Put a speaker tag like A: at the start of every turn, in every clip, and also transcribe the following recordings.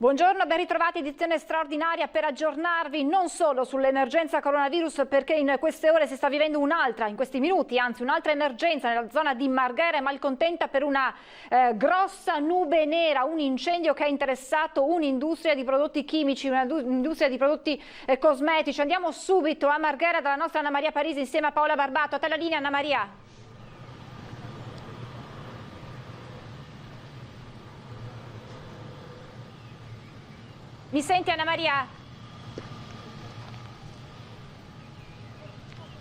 A: Buongiorno, ben ritrovati, edizione straordinaria per aggiornarvi non solo sull'emergenza coronavirus, perché in queste ore si sta vivendo un'altra, in questi minuti anzi un'altra emergenza nella zona di Marghera e Malcontenta per una grossa nube nera, un incendio che ha interessato un'industria di prodotti chimici, un'industria di prodotti cosmetici. Andiamo subito a Marghera dalla nostra Anna Maria Parisi insieme a Paola Barbato. A te la linea, Anna Maria. Mi senti, Anna Maria?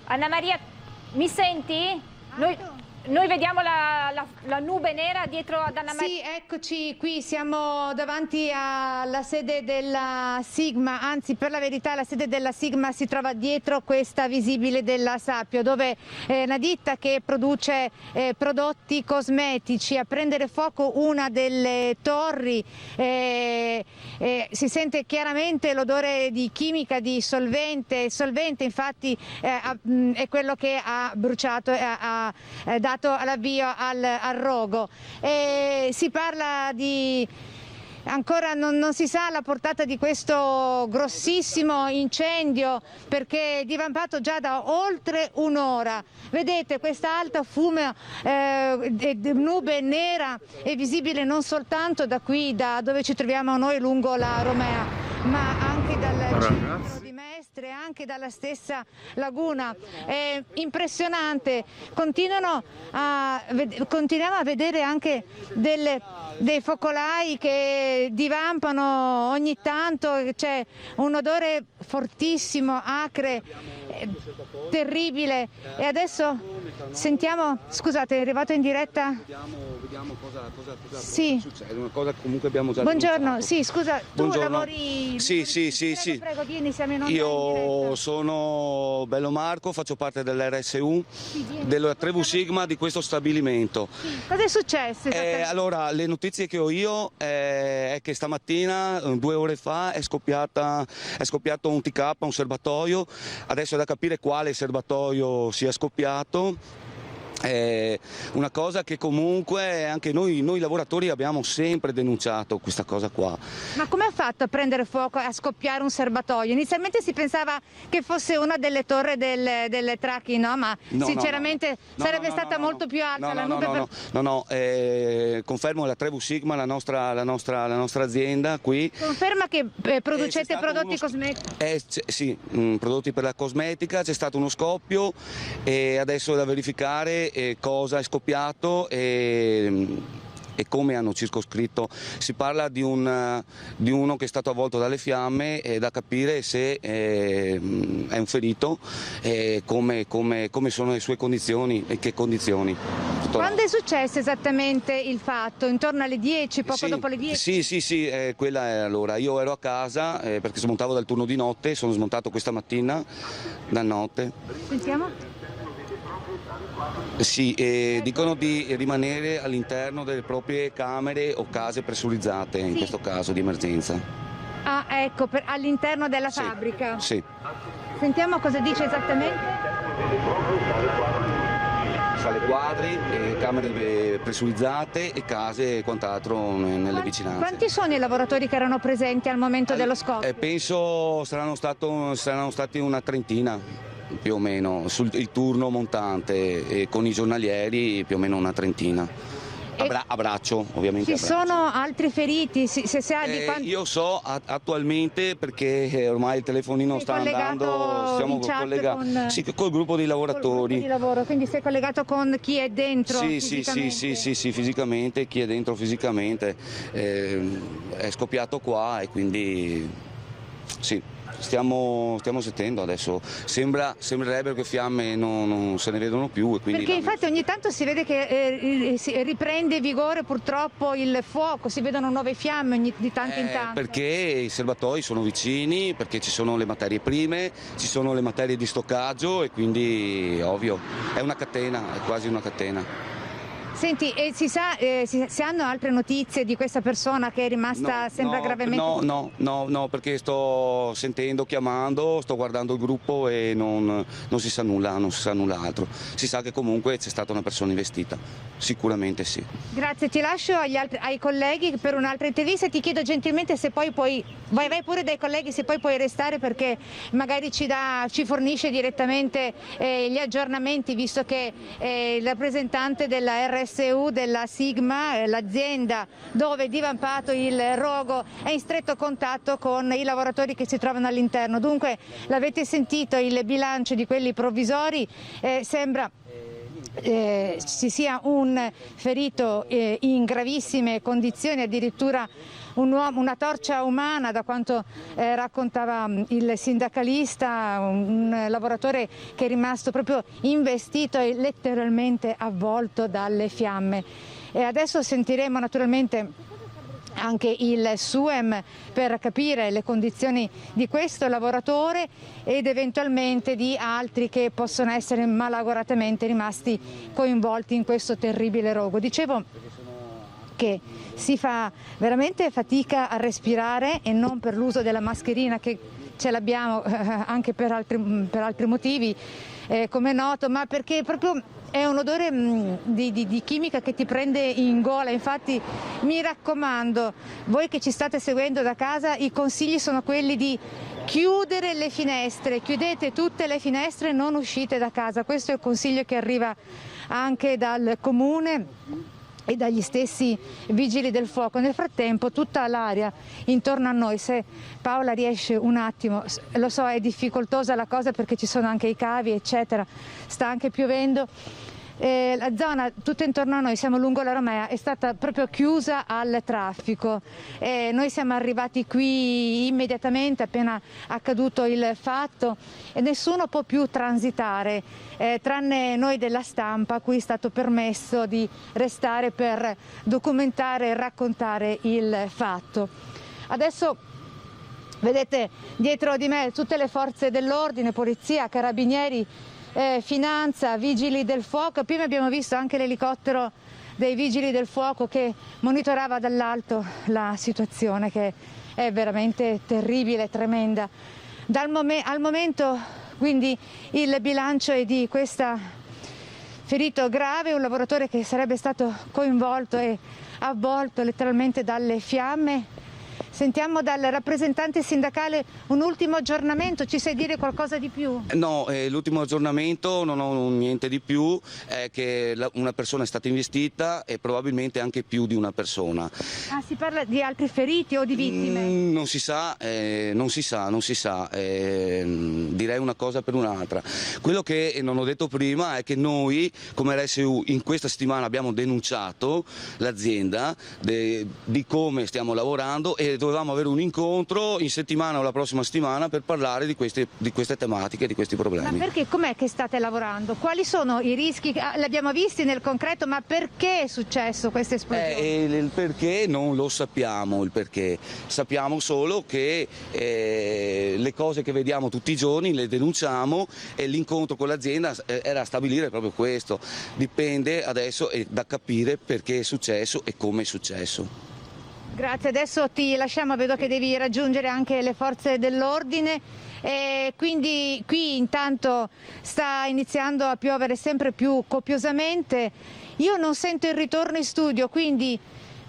A: Anna Maria, mi senti? Noi vediamo la nube nera dietro ad Anna Maria.
B: Sì, eccoci qui, siamo davanti alla sede della Sigma, anzi per la verità la sede della Sigma si trova dietro questa visibile della Sapio, dove una ditta che produce prodotti cosmetici. A prendere fuoco una delle torri, si sente chiaramente l'odore di chimica, di solvente. Il solvente infatti è quello che ha bruciato, ha dato l'avvio al rogo. Si parla di... Ancora non si sa la portata di questo grossissimo incendio, perché è divampato già da oltre un'ora. Vedete questa alta fumo, nube nera è visibile non soltanto da qui, da dove ci troviamo noi lungo la Romea, ma anche dal centro di Mestre, anche dalla stessa laguna. È impressionante, continuiamo a vedere anche dei focolai che divampano ogni tanto, c'è un odore fortissimo, acre, terribile. E adesso sentiamo, scusate, è arrivato in diretta?
C: Vediamo cosa
B: sì.
C: succede, una cosa che comunque abbiamo già
B: Buongiorno,
C: denunciato.
B: sì, scusa,
C: Buongiorno.
B: Tu lavori...
C: Sì.
B: Prego, vieni, siamo in onda in
C: Io
B: diretta.
C: sono Bello Marco, faccio parte dell'RSU, della Tribù Sigma di questo stabilimento.
B: Cosa è successo?
C: Allora, le notizie che ho io è che stamattina, 2 ore fa, è scoppiato un TK, un serbatoio. Adesso è da capire quale serbatoio sia scoppiato. Una cosa che comunque anche noi lavoratori abbiamo sempre denunciato, questa cosa qua.
B: Ma come ha fatto a prendere fuoco e a scoppiare un serbatoio? Inizialmente si pensava che fosse una delle torri delle Tracchi, no? Ma sinceramente sarebbe stata molto più alta la nube.
C: Confermo la Tribù Sigma, la nostra azienda qui.
B: Conferma che producete prodotti cosmetici?
C: Sì, prodotti per la cosmetica, c'è stato uno scoppio e adesso è da verificare cosa è scoppiato e come hanno circoscritto. Si parla di uno che è stato avvolto dalle fiamme, e da capire se è un ferito, come sono le sue condizioni e che condizioni.
B: Quando è successo esattamente il fatto? Intorno alle 10, poco dopo le 10?
C: Sì, quella è l'ora. Io ero a casa perché smontavo dal turno di notte, sono smontato questa mattina da notte.
B: Sentiamo?
C: Sì, dicono di rimanere all'interno delle proprie camere o case pressurizzate, in questo caso di emergenza.
B: Ah, ecco, all'interno della fabbrica?
C: Sì.
B: Sentiamo cosa dice esattamente.
C: Sale quadri, camere pressurizzate e case e quant'altro nelle vicinanze.
B: Quanti sono i lavoratori che erano presenti al momento dello scoppio?
C: Penso saranno stati una trentina. Più o meno, il turno montante e con i giornalieri più o meno una trentina. A braccio, ovviamente.
B: Ci sono altri feriti?
C: Io so attualmente, perché ormai il telefonino sta andando, siamo collegati col gruppo dei lavoratori.
B: Di lavoro, quindi sei collegato con chi è dentro fisicamente?
C: Sì, fisicamente, chi è dentro fisicamente. È scoppiato qua e quindi sì. Stiamo sentendo adesso, sembrerebbe che fiamme non se ne vedono più. E quindi
B: perché infatti ogni tanto si vede che riprende vigore purtroppo il fuoco, si vedono nuove fiamme di tanto in tanto.
C: Perché i serbatoi sono vicini, perché ci sono le materie prime, ci sono le materie di stoccaggio e quindi ovvio, è una catena, è quasi una catena.
B: Senti, si hanno altre notizie di questa persona che è rimasta, sembra gravemente?
C: No, perché sto sentendo, chiamando, sto guardando il gruppo e non si sa nulla, non si sa nulla altro. Si sa che comunque c'è stata una persona investita, sicuramente sì.
B: Grazie, ti lascio ai colleghi per un'altra intervista e ti chiedo gentilmente se poi puoi, vai pure dai colleghi, se poi puoi restare perché magari ci fornisce direttamente gli aggiornamenti, visto che il rappresentante della RSU, della Sigma, l'azienda dove è divampato il rogo, è in stretto contatto con i lavoratori che si trovano all'interno. Dunque l'avete sentito, il bilancio di quelli provvisori sembra ci sia un ferito in gravissime condizioni, addirittura una torcia umana, da quanto raccontava il sindacalista, un lavoratore che è rimasto proprio investito e letteralmente avvolto dalle fiamme. E adesso sentiremo naturalmente anche il SUEM per capire le condizioni di questo lavoratore ed eventualmente di altri che possono essere malauguratamente rimasti coinvolti in questo terribile rogo. Dicevo che si fa veramente fatica a respirare e non per l'uso della mascherina, che ce l'abbiamo anche per altri motivi, come è noto, ma perché proprio è un odore di chimica che ti prende in gola. Infatti mi raccomando, voi che ci state seguendo da casa, i consigli sono quelli di chiudere le finestre, chiudete tutte le finestre e non uscite da casa. Questo è il consiglio che arriva anche dal comune e dagli stessi vigili del fuoco. Nel frattempo tutta l'area intorno a noi, se Paola riesce un attimo, lo so è difficoltosa la cosa perché ci sono anche i cavi eccetera, sta anche piovendo, la zona tutta intorno a noi, siamo lungo la Romea, è stata proprio chiusa al traffico. Noi siamo arrivati qui immediatamente appena accaduto il fatto e nessuno può più transitare, tranne noi della stampa a cui è stato permesso di restare per documentare e raccontare il fatto. Adesso vedete dietro di me tutte le forze dell'ordine, polizia, carabinieri, finanza, vigili del fuoco. Prima abbiamo visto anche l'elicottero dei vigili del fuoco che monitorava dall'alto la situazione, che è veramente terribile, tremenda. Al momento quindi il bilancio è di questo ferito grave, un lavoratore che sarebbe stato coinvolto e avvolto letteralmente dalle fiamme. Sentiamo dal rappresentante sindacale un ultimo aggiornamento, ci sai dire qualcosa di più?
C: No, l'ultimo aggiornamento non ho niente di più, è che una persona è stata investita e probabilmente anche più di una persona.
B: Ah, si parla di altri feriti o di vittime?
C: Non si sa, direi una cosa per un'altra. Quello che non ho detto prima è che noi come RSU in questa settimana abbiamo denunciato l'azienda di come stiamo lavorando e dovevamo avere un incontro in settimana o la prossima settimana per parlare di queste tematiche, di questi problemi.
B: Ma perché? Com'è che state lavorando? Quali sono i rischi? L'abbiamo visti nel concreto, ma perché è successo questa esplosione?
C: Il perché non lo sappiamo, il perché. Sappiamo solo che le cose che vediamo tutti i giorni le denunciamo e l'incontro con l'azienda era a stabilire proprio questo. Dipende adesso da capire perché è successo e come è successo.
B: Grazie, adesso ti lasciamo, vedo che devi raggiungere anche le forze dell'ordine e quindi qui intanto sta iniziando a piovere sempre più copiosamente. Io non sento il ritorno in studio, quindi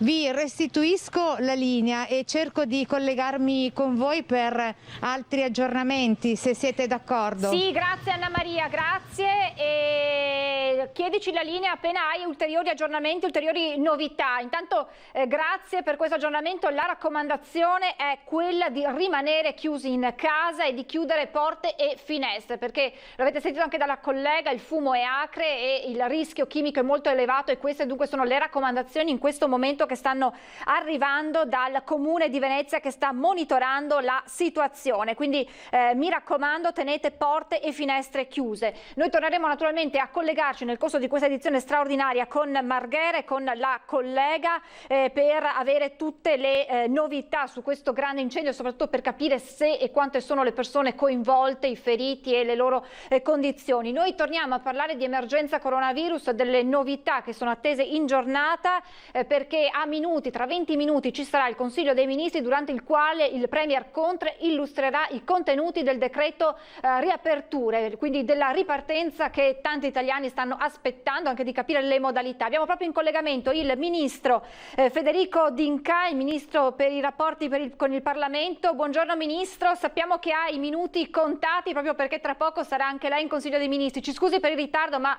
B: vi restituisco la linea e cerco di collegarmi con voi per altri aggiornamenti, se siete d'accordo.
A: Sì, grazie Anna Maria, grazie. E chiedici la linea appena hai ulteriori aggiornamenti, ulteriori novità. Intanto grazie per questo aggiornamento. La raccomandazione è quella di rimanere chiusi in casa e di chiudere porte e finestre, perché l'avete sentito anche dalla collega, il fumo è acre e il rischio chimico è molto elevato e queste dunque sono le raccomandazioni in questo momento che stanno arrivando dal Comune di Venezia, che sta monitorando la situazione. Quindi mi raccomando, tenete porte e finestre chiuse. Noi torneremo naturalmente a collegarci collegarci nel corso di questa edizione straordinaria con Marghera e con la collega per avere tutte le novità su questo grande incendio, soprattutto per capire se e quante sono le persone coinvolte, i feriti e le loro condizioni. Noi torniamo a parlare di emergenza coronavirus, delle novità che sono attese in giornata, perché a minuti, tra 20 minuti, ci sarà il Consiglio dei Ministri durante il quale il Premier Conte illustrerà i contenuti del decreto riaperture, quindi della ripartenza che tanti italiani stanno aspettando, anche di capire le modalità. Abbiamo proprio in collegamento il ministro Federico D'Incà, il ministro per i rapporti con il Parlamento. Buongiorno ministro, sappiamo che ha i minuti contati proprio perché tra poco sarà anche lei in Consiglio dei Ministri. Ci scusi per il ritardo, ma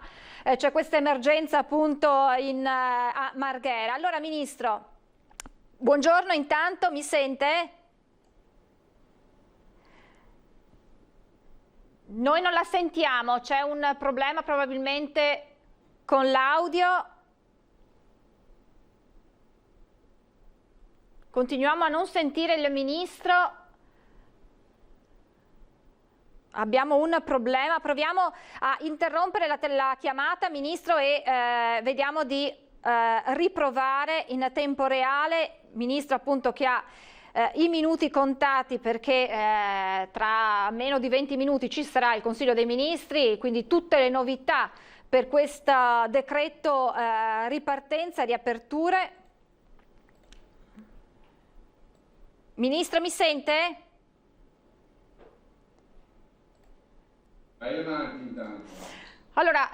A: c'è questa emergenza appunto a Marghera. Allora ministro, buongiorno, intanto mi sente? Noi non la sentiamo, c'è un problema probabilmente con l'audio. Continuiamo a non sentire il ministro. Abbiamo un problema, proviamo a interrompere la chiamata, ministro, e vediamo di riprovare in tempo reale. Ministro appunto che ha i minuti contati perché tra meno di 20 minuti ci sarà il Consiglio dei Ministri, quindi tutte le novità per questo decreto ripartenza e riaperture. Ministro, mi sente?
D: Vai avanti intanto.
A: Allora,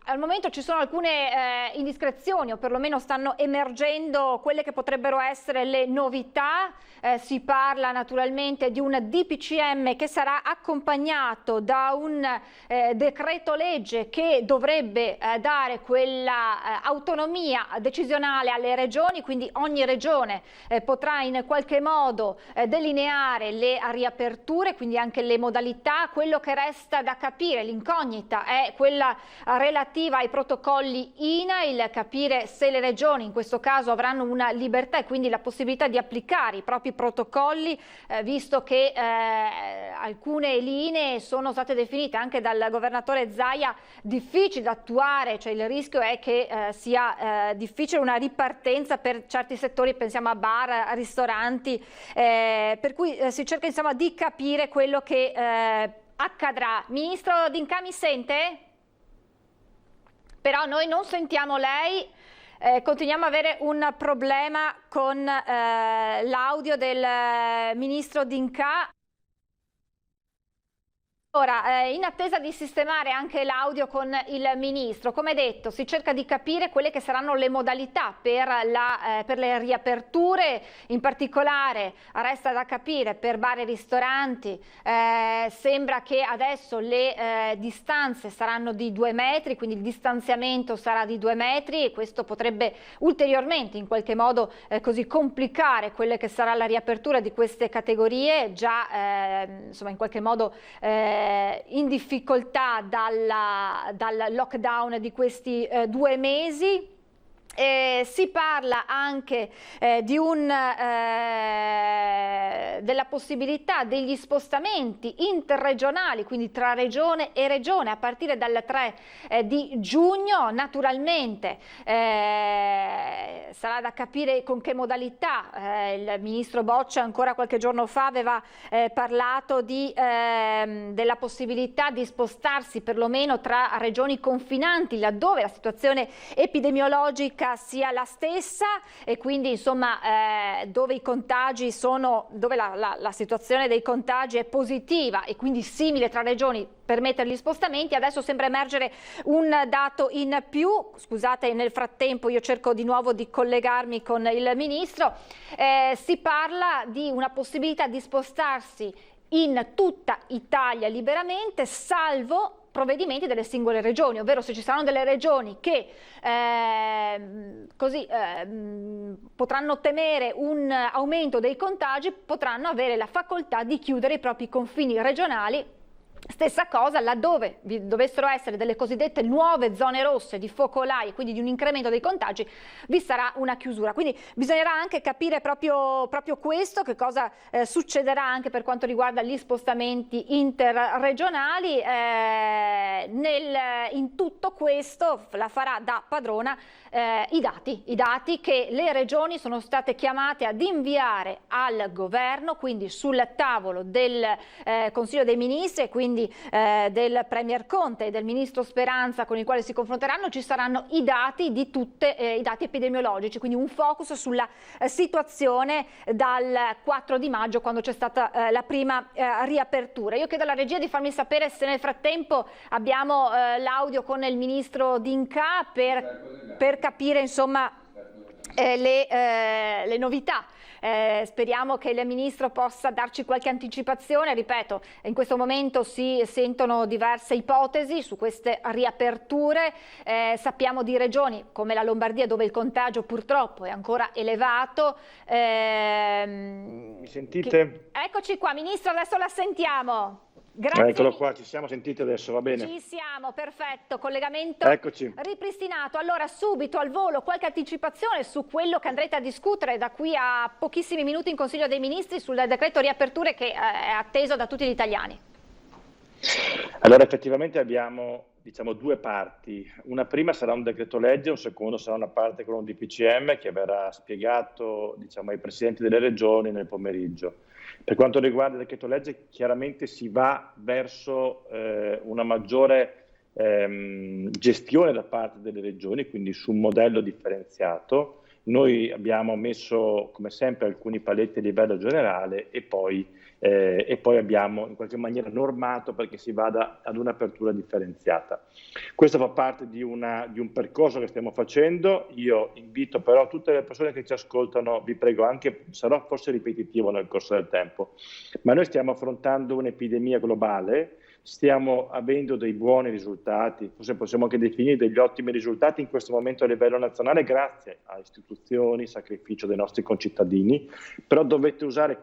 A: al momento ci sono alcune indiscrezioni, o perlomeno stanno emergendo quelle che potrebbero essere le novità. Si parla naturalmente di un DPCM che sarà accompagnato da un decreto legge che dovrebbe dare quella autonomia decisionale alle regioni, quindi ogni regione potrà in qualche modo delineare le riaperture, quindi anche le modalità. Quello che resta da capire, l'incognita, è quella relativa ai protocolli INAIL, capire se le regioni in questo caso avranno una libertà e quindi la possibilità di applicare i propri protocolli, visto che alcune linee sono state definite anche dal governatore Zaia difficili da attuare, cioè il rischio è che sia difficile una ripartenza per certi settori, pensiamo a bar, ristoranti, per cui si cerca insomma di capire quello che accadrà. Ministro D'Incà, mi sente? Però noi non sentiamo lei, continuiamo ad avere un problema con l'audio del ministro D'Incà. Ora, in attesa di sistemare anche l'audio con il ministro, come detto, si cerca di capire quelle che saranno le modalità per le riaperture, in particolare resta da capire per bar e ristoranti, sembra che adesso le distanze saranno di 2 metri, quindi il distanziamento sarà di 2 metri e questo potrebbe ulteriormente in qualche modo così complicare quelle che sarà la riapertura di queste categorie, già insomma in qualche modo in difficoltà dal lockdown di questi 2 mesi. Si parla anche della possibilità degli spostamenti interregionali, quindi tra regione e regione, a partire dal 3 di giugno. Naturalmente sarà da capire con che modalità. Il ministro Boccia ancora qualche giorno fa aveva parlato della possibilità di spostarsi perlomeno tra regioni confinanti, laddove la situazione epidemiologica sia la stessa e quindi insomma dove i contagi dove la situazione dei contagi è positiva e quindi simile tra regioni, permettere gli spostamenti. Adesso sembra emergere un dato in più. Scusate, nel frattempo io cerco di nuovo di collegarmi con il ministro. Si parla di una possibilità di spostarsi in tutta Italia liberamente, salvo provvedimenti delle singole regioni, ovvero se ci saranno delle regioni che potranno temere un aumento dei contagi, potranno avere la facoltà di chiudere i propri confini regionali Stessa cosa laddove vi dovessero essere delle cosiddette nuove zone rosse di focolai, quindi di un incremento dei contagi, vi sarà una chiusura. Quindi bisognerà anche capire proprio questo, che cosa succederà anche per quanto riguarda gli spostamenti interregionali. In tutto questo la farà da padrona i dati che le regioni sono state chiamate ad inviare al governo, quindi sul tavolo del Consiglio dei Ministri e quindi del Premier Conte e del Ministro Speranza, con il quale si confronteranno. Ci saranno i dati di i dati epidemiologici, quindi un focus sulla situazione dal 4 di maggio, quando c'è stata la prima riapertura. Io chiedo alla regia di farmi sapere se nel frattempo abbiamo l'audio con il Ministro D'Incà per capire insomma le novità. Speriamo che il Ministro possa darci qualche anticipazione. Ripeto, in questo momento si sentono diverse ipotesi su queste riaperture. Sappiamo di regioni come la Lombardia, dove il contagio purtroppo è ancora elevato.
E: Mi sentite?
A: Eccoci qua, Ministro, adesso la sentiamo. Grazie.
E: Eccolo qua, ci siamo sentiti adesso, va bene?
A: Ci siamo, perfetto, collegamento
E: Eccoci.
A: Ripristinato. Allora, subito al volo qualche anticipazione su quello che andrete a discutere da qui a pochissimi minuti in Consiglio dei Ministri sul decreto riaperture, che è atteso da tutti gli italiani.
E: Allora, effettivamente abbiamo due parti. Una prima sarà un decreto legge, un secondo sarà una parte con un DPCM che verrà spiegato ai presidenti delle regioni nel pomeriggio. Per quanto riguarda il decreto legge, chiaramente si va verso una maggiore gestione da parte delle regioni, quindi su un modello differenziato. Noi abbiamo messo, come sempre, alcuni paletti a livello generale e poi abbiamo in qualche maniera normato perché si vada ad un'apertura differenziata. Questo fa parte di un percorso che stiamo facendo. Io invito però tutte le persone che ci ascoltano, vi prego, anche sarò forse ripetitivo nel corso del tempo, ma noi stiamo affrontando un'epidemia globale. Stiamo avendo dei buoni risultati, forse possiamo anche definire degli ottimi risultati in questo momento a livello nazionale grazie a istituzioni, sacrificio dei nostri concittadini, però dovete usare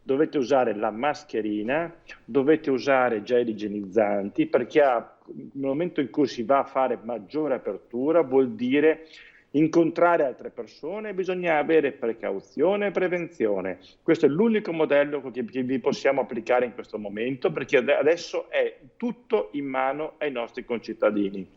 E: dovete usare la mascherina, dovete usare gel igienizzanti, perché nel momento in cui si va a fare maggiore apertura vuol dire incontrare altre persone, bisogna avere precauzione e prevenzione. Questo è l'unico modello che vi possiamo applicare in questo momento, perché adesso è tutto in mano ai nostri concittadini,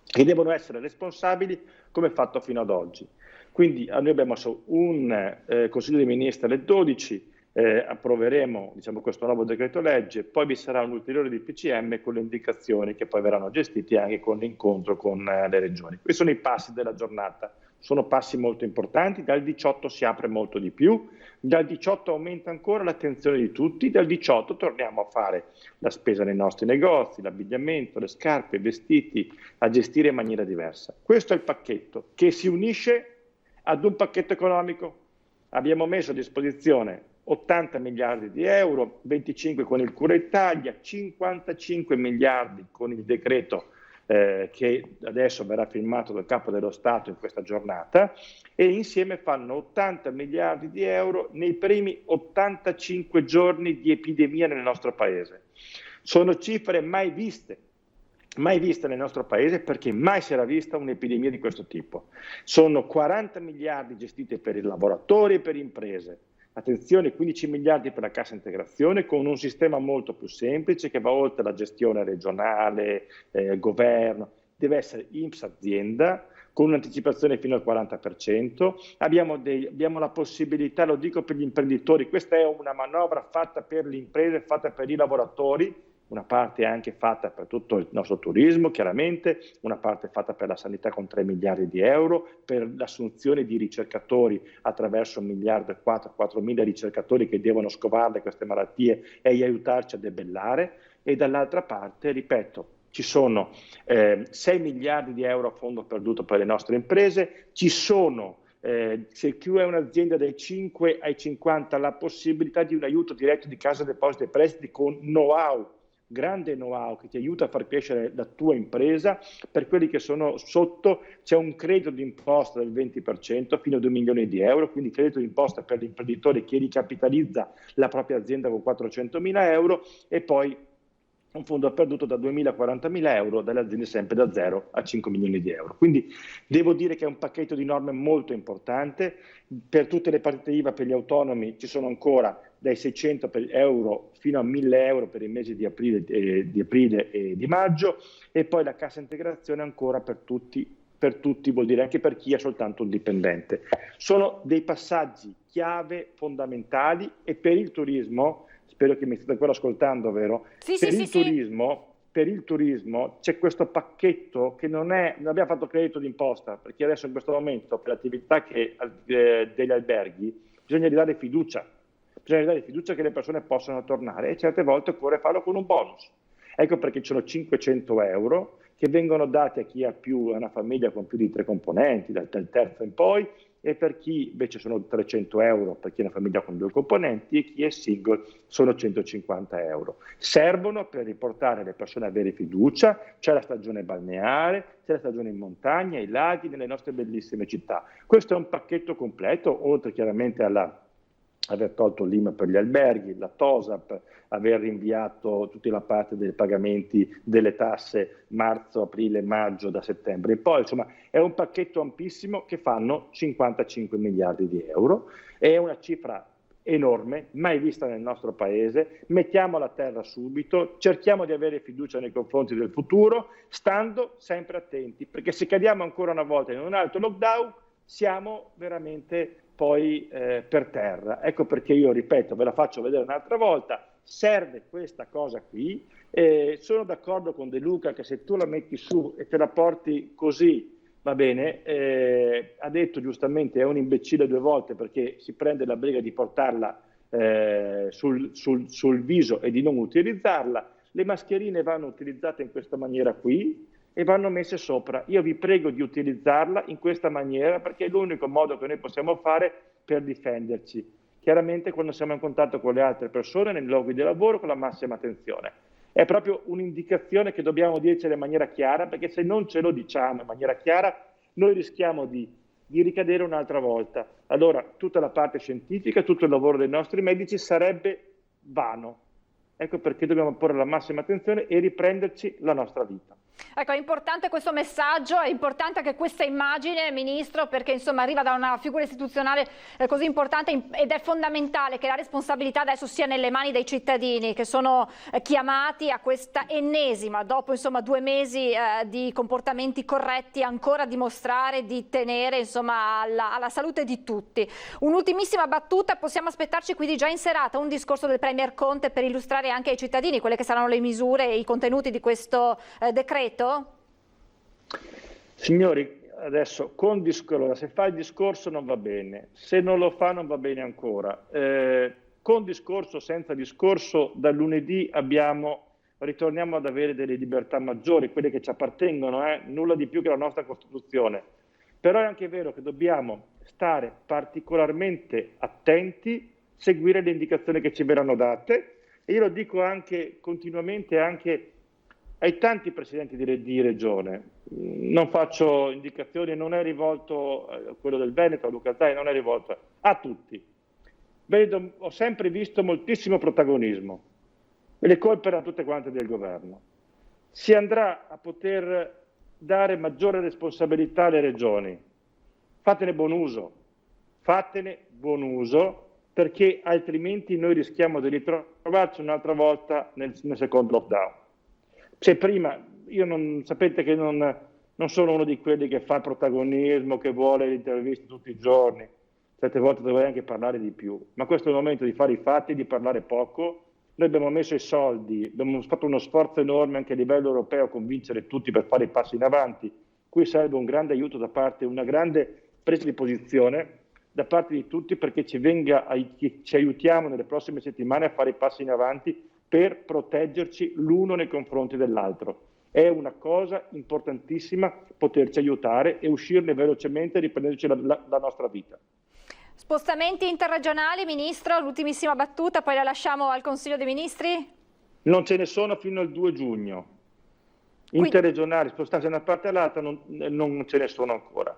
E: che devono essere responsabili come fatto fino ad oggi. Quindi noi abbiamo messo un Consiglio dei Ministri alle 12, approveremo questo nuovo decreto legge, poi vi sarà un ulteriore DPCM con le indicazioni che poi verranno gestiti anche con l'incontro con le regioni. Questi sono i passi della giornata, sono passi molto importanti. Dal 18 si apre molto di più, dal 18 aumenta ancora l'attenzione di tutti, dal 18 torniamo a fare la spesa nei nostri negozi, l'abbigliamento, le scarpe, i vestiti, a gestire in maniera diversa. Questo è il pacchetto che si unisce ad un pacchetto economico. Abbiamo messo a disposizione 80 miliardi di euro, 25 con il Cura Italia, 55 miliardi con il decreto che adesso verrà firmato dal Capo dello Stato in questa giornata, e insieme fanno 80 miliardi di euro nei primi 85 giorni di epidemia nel nostro Paese. Sono cifre mai viste nel nostro Paese, perché mai si era vista un'epidemia di questo tipo. Sono 40 miliardi gestiti per i lavoratori e per le imprese. Attenzione, 15 miliardi per la cassa integrazione, con un sistema molto più semplice che va oltre la gestione regionale, governo. Deve essere INPS azienda, con un'anticipazione fino al 40%. Abbiamo la possibilità, lo dico per gli imprenditori, questa è una manovra fatta per le imprese, fatta per i lavoratori, una parte anche fatta per tutto il nostro turismo, chiaramente, una parte fatta per la sanità con 3 miliardi di euro, per l'assunzione di ricercatori attraverso 1,4 miliardi, 4.000 ricercatori che devono scovarle queste malattie e aiutarci a debellare, e dall'altra parte, ripeto, ci sono 6 miliardi di euro a fondo perduto per le nostre imprese, ci sono se più è un'azienda dai 5 ai 50 la possibilità di un aiuto diretto di Cassa Depositi e Prestiti con know-how, grande know-how che ti aiuta a far crescere la tua impresa. Per quelli che sono sotto c'è un credito d'imposta del 20% fino a 2 milioni di euro, quindi credito d'imposta per l'imprenditore che ricapitalizza la propria azienda con 400.000 euro, e poi un fondo perduto da 2.000 a 40.000 euro, dalle aziende sempre da 0 a 5 milioni di euro. Quindi devo dire che è un pacchetto di norme molto importante. Per tutte le partite IVA per gli autonomi ci sono ancora dai 600 euro fino a 1.000 euro per i mesi di aprile e di maggio, e poi la cassa integrazione ancora per tutti, vuol dire anche per chi è soltanto un dipendente. Sono dei passaggi chiave fondamentali, e per il turismo, spero che mi state ancora ascoltando, vero?
A: Sì,
E: Per il turismo c'è questo pacchetto che non abbiamo fatto credito d'imposta, perché adesso in questo momento per l'attività degli alberghi bisogna ridare fiducia. Bisogna dare fiducia che le persone possano tornare, e certe volte occorre farlo con un bonus. Ecco perché ci sono 500 euro che vengono dati a chi ha una famiglia con più di 3 componenti, dal terzo in poi, e per chi invece sono 300 euro per chi è una famiglia con 2 componenti, e chi è single sono 150 euro. Servono per riportare le persone a avere fiducia. C'è la stagione balneare, c'è la stagione in montagna, ai laghi, nelle nostre bellissime città. Questo è un pacchetto completo, oltre chiaramente aver tolto l'IMA per gli alberghi, la TOSAP, aver rinviato tutta la parte dei pagamenti delle tasse marzo, aprile, maggio, da settembre in poi. Insomma, è un pacchetto ampissimo che fanno 55 miliardi di euro. È una cifra enorme, mai vista nel nostro paese. Mettiamola a terra subito, cerchiamo di avere fiducia nei confronti del futuro, stando sempre attenti, perché se cadiamo ancora una volta in un altro lockdown siamo veramente poi per terra. Ecco perché io ripeto, ve la faccio vedere un'altra volta, serve questa cosa qui. Sono d'accordo con De Luca che se tu la metti su e te la porti così, va bene, ha detto giustamente è un imbecille 2 volte, perché si prende la briga di portarla sul viso e di non utilizzarla. Le mascherine vanno utilizzate in questa maniera qui e vanno messe sopra. Io vi prego di utilizzarla in questa maniera, perché è l'unico modo che noi possiamo fare per difenderci. Chiaramente quando siamo in contatto con le altre persone, nei luoghi di lavoro, con la massima attenzione. È proprio un'indicazione che dobbiamo dircela in maniera chiara, perché se non ce lo diciamo in maniera chiara, noi rischiamo di ricadere un'altra volta. Allora tutta la parte scientifica, tutto il lavoro dei nostri medici sarebbe vano. Ecco perché dobbiamo porre la massima attenzione e riprenderci la nostra vita.
A: Ecco, è importante questo messaggio, è importante anche questa immagine, Ministro, perché insomma arriva da una figura istituzionale così importante, ed è fondamentale che la responsabilità adesso sia nelle mani dei cittadini, che sono chiamati a questa ennesima, dopo insomma 2 mesi di comportamenti corretti, ancora dimostrare di tenere insomma alla salute di tutti. Un'ultimissima battuta: possiamo aspettarci quindi già in serata un discorso del Premier Conte per illustrare anche ai cittadini quelle che saranno le misure e i contenuti di questo decreto?
E: Signori, adesso se fa il discorso non va bene, se non lo fa non va bene ancora. Con discorso, senza discorso, da lunedì ritorniamo ad avere delle libertà maggiori, quelle che ci appartengono, nulla di più che la nostra Costituzione. Però è anche vero che dobbiamo stare particolarmente attenti, seguire le indicazioni che ci verranno date, e io lo dico anche continuamente anche ai tanti presidenti di regione. Non faccio indicazioni, non è rivolto a quello del Veneto, a Luca Zaia, non è rivolto a tutti. Ho sempre visto moltissimo protagonismo e le colpe erano tutte quante del governo. Si andrà a poter dare maggiore responsabilità alle regioni. Fatene buon uso, perché altrimenti noi rischiamo di ritrovarci un'altra volta nel secondo lockdown. Se prima, sapete che non sono uno di quelli che fa protagonismo, che vuole le interviste tutti i giorni, certe volte dovrei anche parlare di più, ma questo è il momento di fare i fatti, di parlare poco. Noi abbiamo messo i soldi, abbiamo fatto uno sforzo enorme anche a livello europeo a convincere tutti per fare i passi in avanti. Qui serve un grande aiuto una grande presa di posizione da parte di tutti, perché ci aiutiamo nelle prossime settimane a fare i passi in avanti per proteggerci l'uno nei confronti dell'altro. È una cosa importantissima poterci aiutare e uscirne velocemente e riprenderci la nostra vita.
A: Spostamenti interregionali, Ministro, l'ultimissima battuta, poi la lasciamo al Consiglio dei Ministri?
E: Non ce ne sono fino al 2 giugno. Interregionali, spostarsi da una parte all'altra non ce ne sono ancora.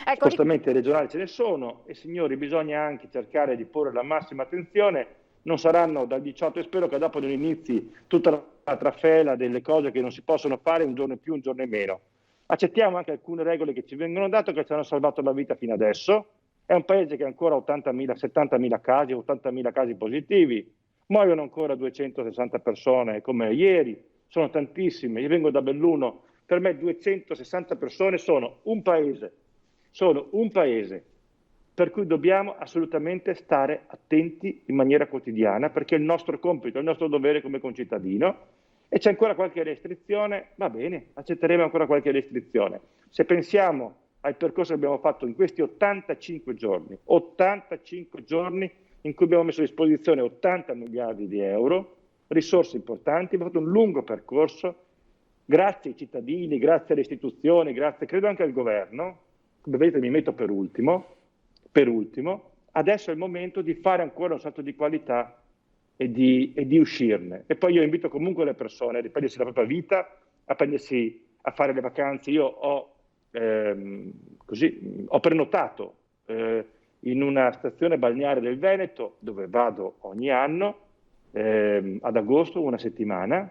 A: Ecco,
E: Spostamenti regionali ce ne sono, e signori, bisogna anche cercare di porre la massima attenzione non saranno dal 18 e spero che dopo non inizi tutta la trafela delle cose che non si possono fare un giorno in più, un giorno in meno. Accettiamo anche alcune regole che ci vengono date, che ci hanno salvato la vita fino adesso. È un paese che ha ancora 70.000 casi, 80.000 casi positivi, muoiono ancora 260 persone come ieri, sono tantissime. Io vengo da Belluno, per me 260 persone sono un paese, per cui dobbiamo assolutamente stare attenti in maniera quotidiana, perché è il nostro compito, è il nostro dovere come concittadino. E c'è ancora qualche restrizione, va bene, accetteremo ancora qualche restrizione. Se pensiamo al percorso che abbiamo fatto in questi 85 giorni in cui abbiamo messo a disposizione 80 miliardi di euro, risorse importanti, abbiamo fatto un lungo percorso, grazie ai cittadini, grazie alle istituzioni, grazie credo anche al governo, come vedete mi metto per ultimo, adesso è il momento di fare ancora un salto di qualità e di uscirne. E poi io invito comunque le persone a riprendersi la propria vita, a fare le vacanze. Io ho prenotato in una stazione balneare del Veneto, dove vado ogni anno, ad agosto, una settimana.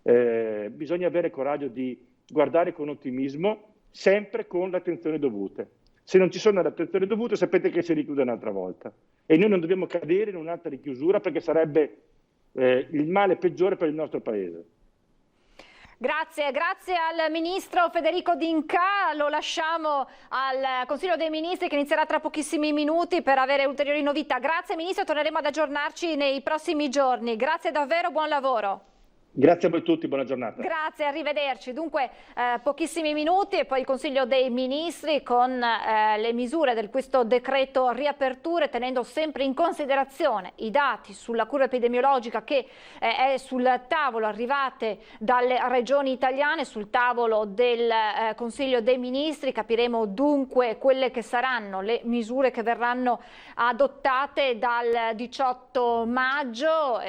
E: Bisogna avere coraggio di guardare con ottimismo, sempre con le attenzioni dovute. Se non ci sono le attenzioni dovute, sapete che si richiude un'altra volta. E noi non dobbiamo cadere in un'altra richiusura, perché sarebbe il male peggiore per il nostro Paese.
A: Grazie al Ministro Federico D'Incà, lo lasciamo al Consiglio dei Ministri che inizierà tra pochissimi minuti per avere ulteriori novità. Grazie Ministro, torneremo ad aggiornarci nei prossimi giorni. Grazie davvero, buon lavoro.
E: Grazie a voi tutti, buona giornata.
A: Grazie, arrivederci. Dunque pochissimi minuti e poi il Consiglio dei Ministri con le misure di questo decreto riaperture, tenendo sempre in considerazione i dati sulla curva epidemiologica che è sul tavolo, arrivate dalle regioni italiane, sul tavolo del Consiglio dei Ministri. Capiremo dunque quelle che saranno le misure che verranno adottate dal 18 maggio,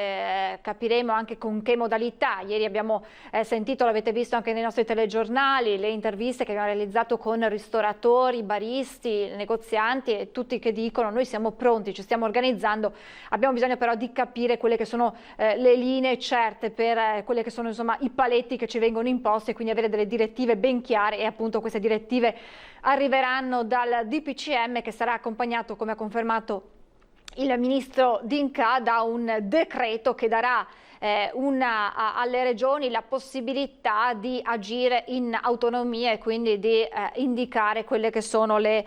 A: capiremo anche con che modalità. Ieri abbiamo sentito, l'avete visto anche nei nostri telegiornali, le interviste che abbiamo realizzato con ristoratori, baristi, negozianti e tutti che dicono noi siamo pronti, ci stiamo organizzando, abbiamo bisogno però di capire quelle che sono le linee certe per quelli che sono insomma i paletti che ci vengono imposti e quindi avere delle direttive ben chiare, e appunto queste direttive arriveranno dal DPCM che sarà accompagnato, come ha confermato il Ministro D'Incà, da un decreto che darà alle regioni la possibilità di agire in autonomia e quindi di indicare quelle che sono le